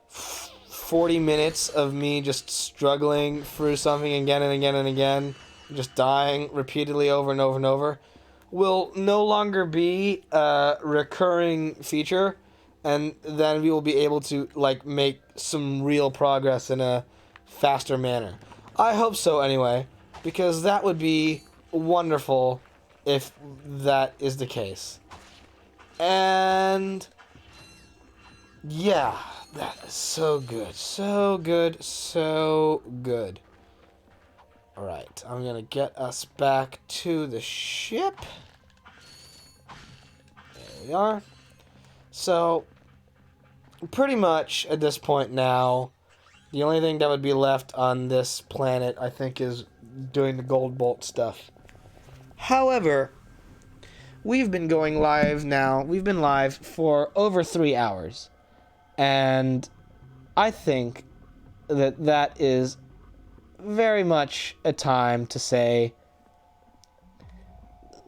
40 minutes of me just struggling through something again and again and again, just dying repeatedly over and over and over, will no longer be a recurring feature, and then we will be able to like make some real progress in a faster manner. I hope so anyway, because that would be wonderful if that is the case. And yeah, that is so good. So good, so good. Alright, I'm gonna get us back to the ship. There we are. So, pretty much at this point now, the only thing that would be left on this planet, I think, is doing the gold bolt stuff. However, we've been going live now. We've been live for over 3 hours. And I think that that is very much a time to say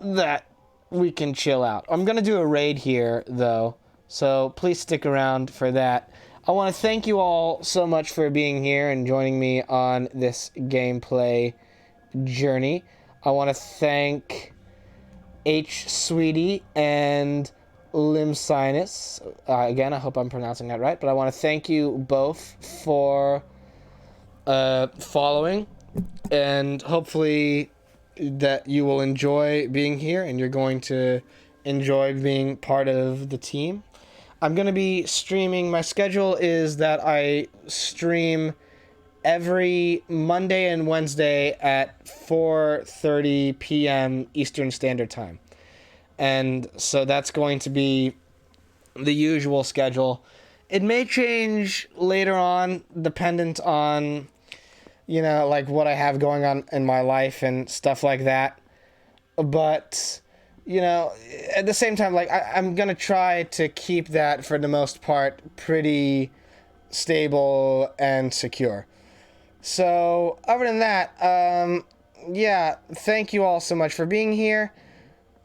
that we can chill out. I'm going to do a raid here, though, so please stick around for that. I want to thank you all so much for being here and joining me on this gameplay journey. I want to thank H. Sweetie and Limsinus. Again, I hope I'm pronouncing that right, but I want to thank you both for following, and hopefully that you will enjoy being here and you're going to enjoy being part of the team. I'm going to be streaming. My schedule is that I stream every Monday and Wednesday at 4:30 p.m. Eastern Standard Time. And so that's going to be the usual schedule. It may change later on, dependent on, you know, like what I have going on in my life and stuff like that. But, you know, at the same time, like I'm going to try to keep that for the most part pretty stable and secure. So, other than that, yeah, thank you all so much for being here.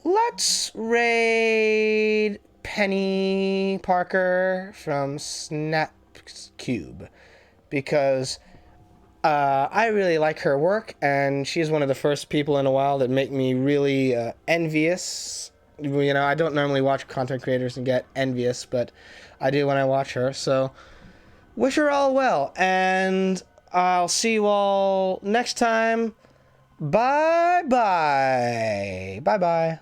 Let's raid Penny Parker from Snap's Cube, because I really like her work, and she's one of the first people in a while that make me really envious. You know, I don't normally watch content creators and get envious, but I do when I watch her, so wish her all well, and I'll see you all next time. Bye-bye. Bye-bye.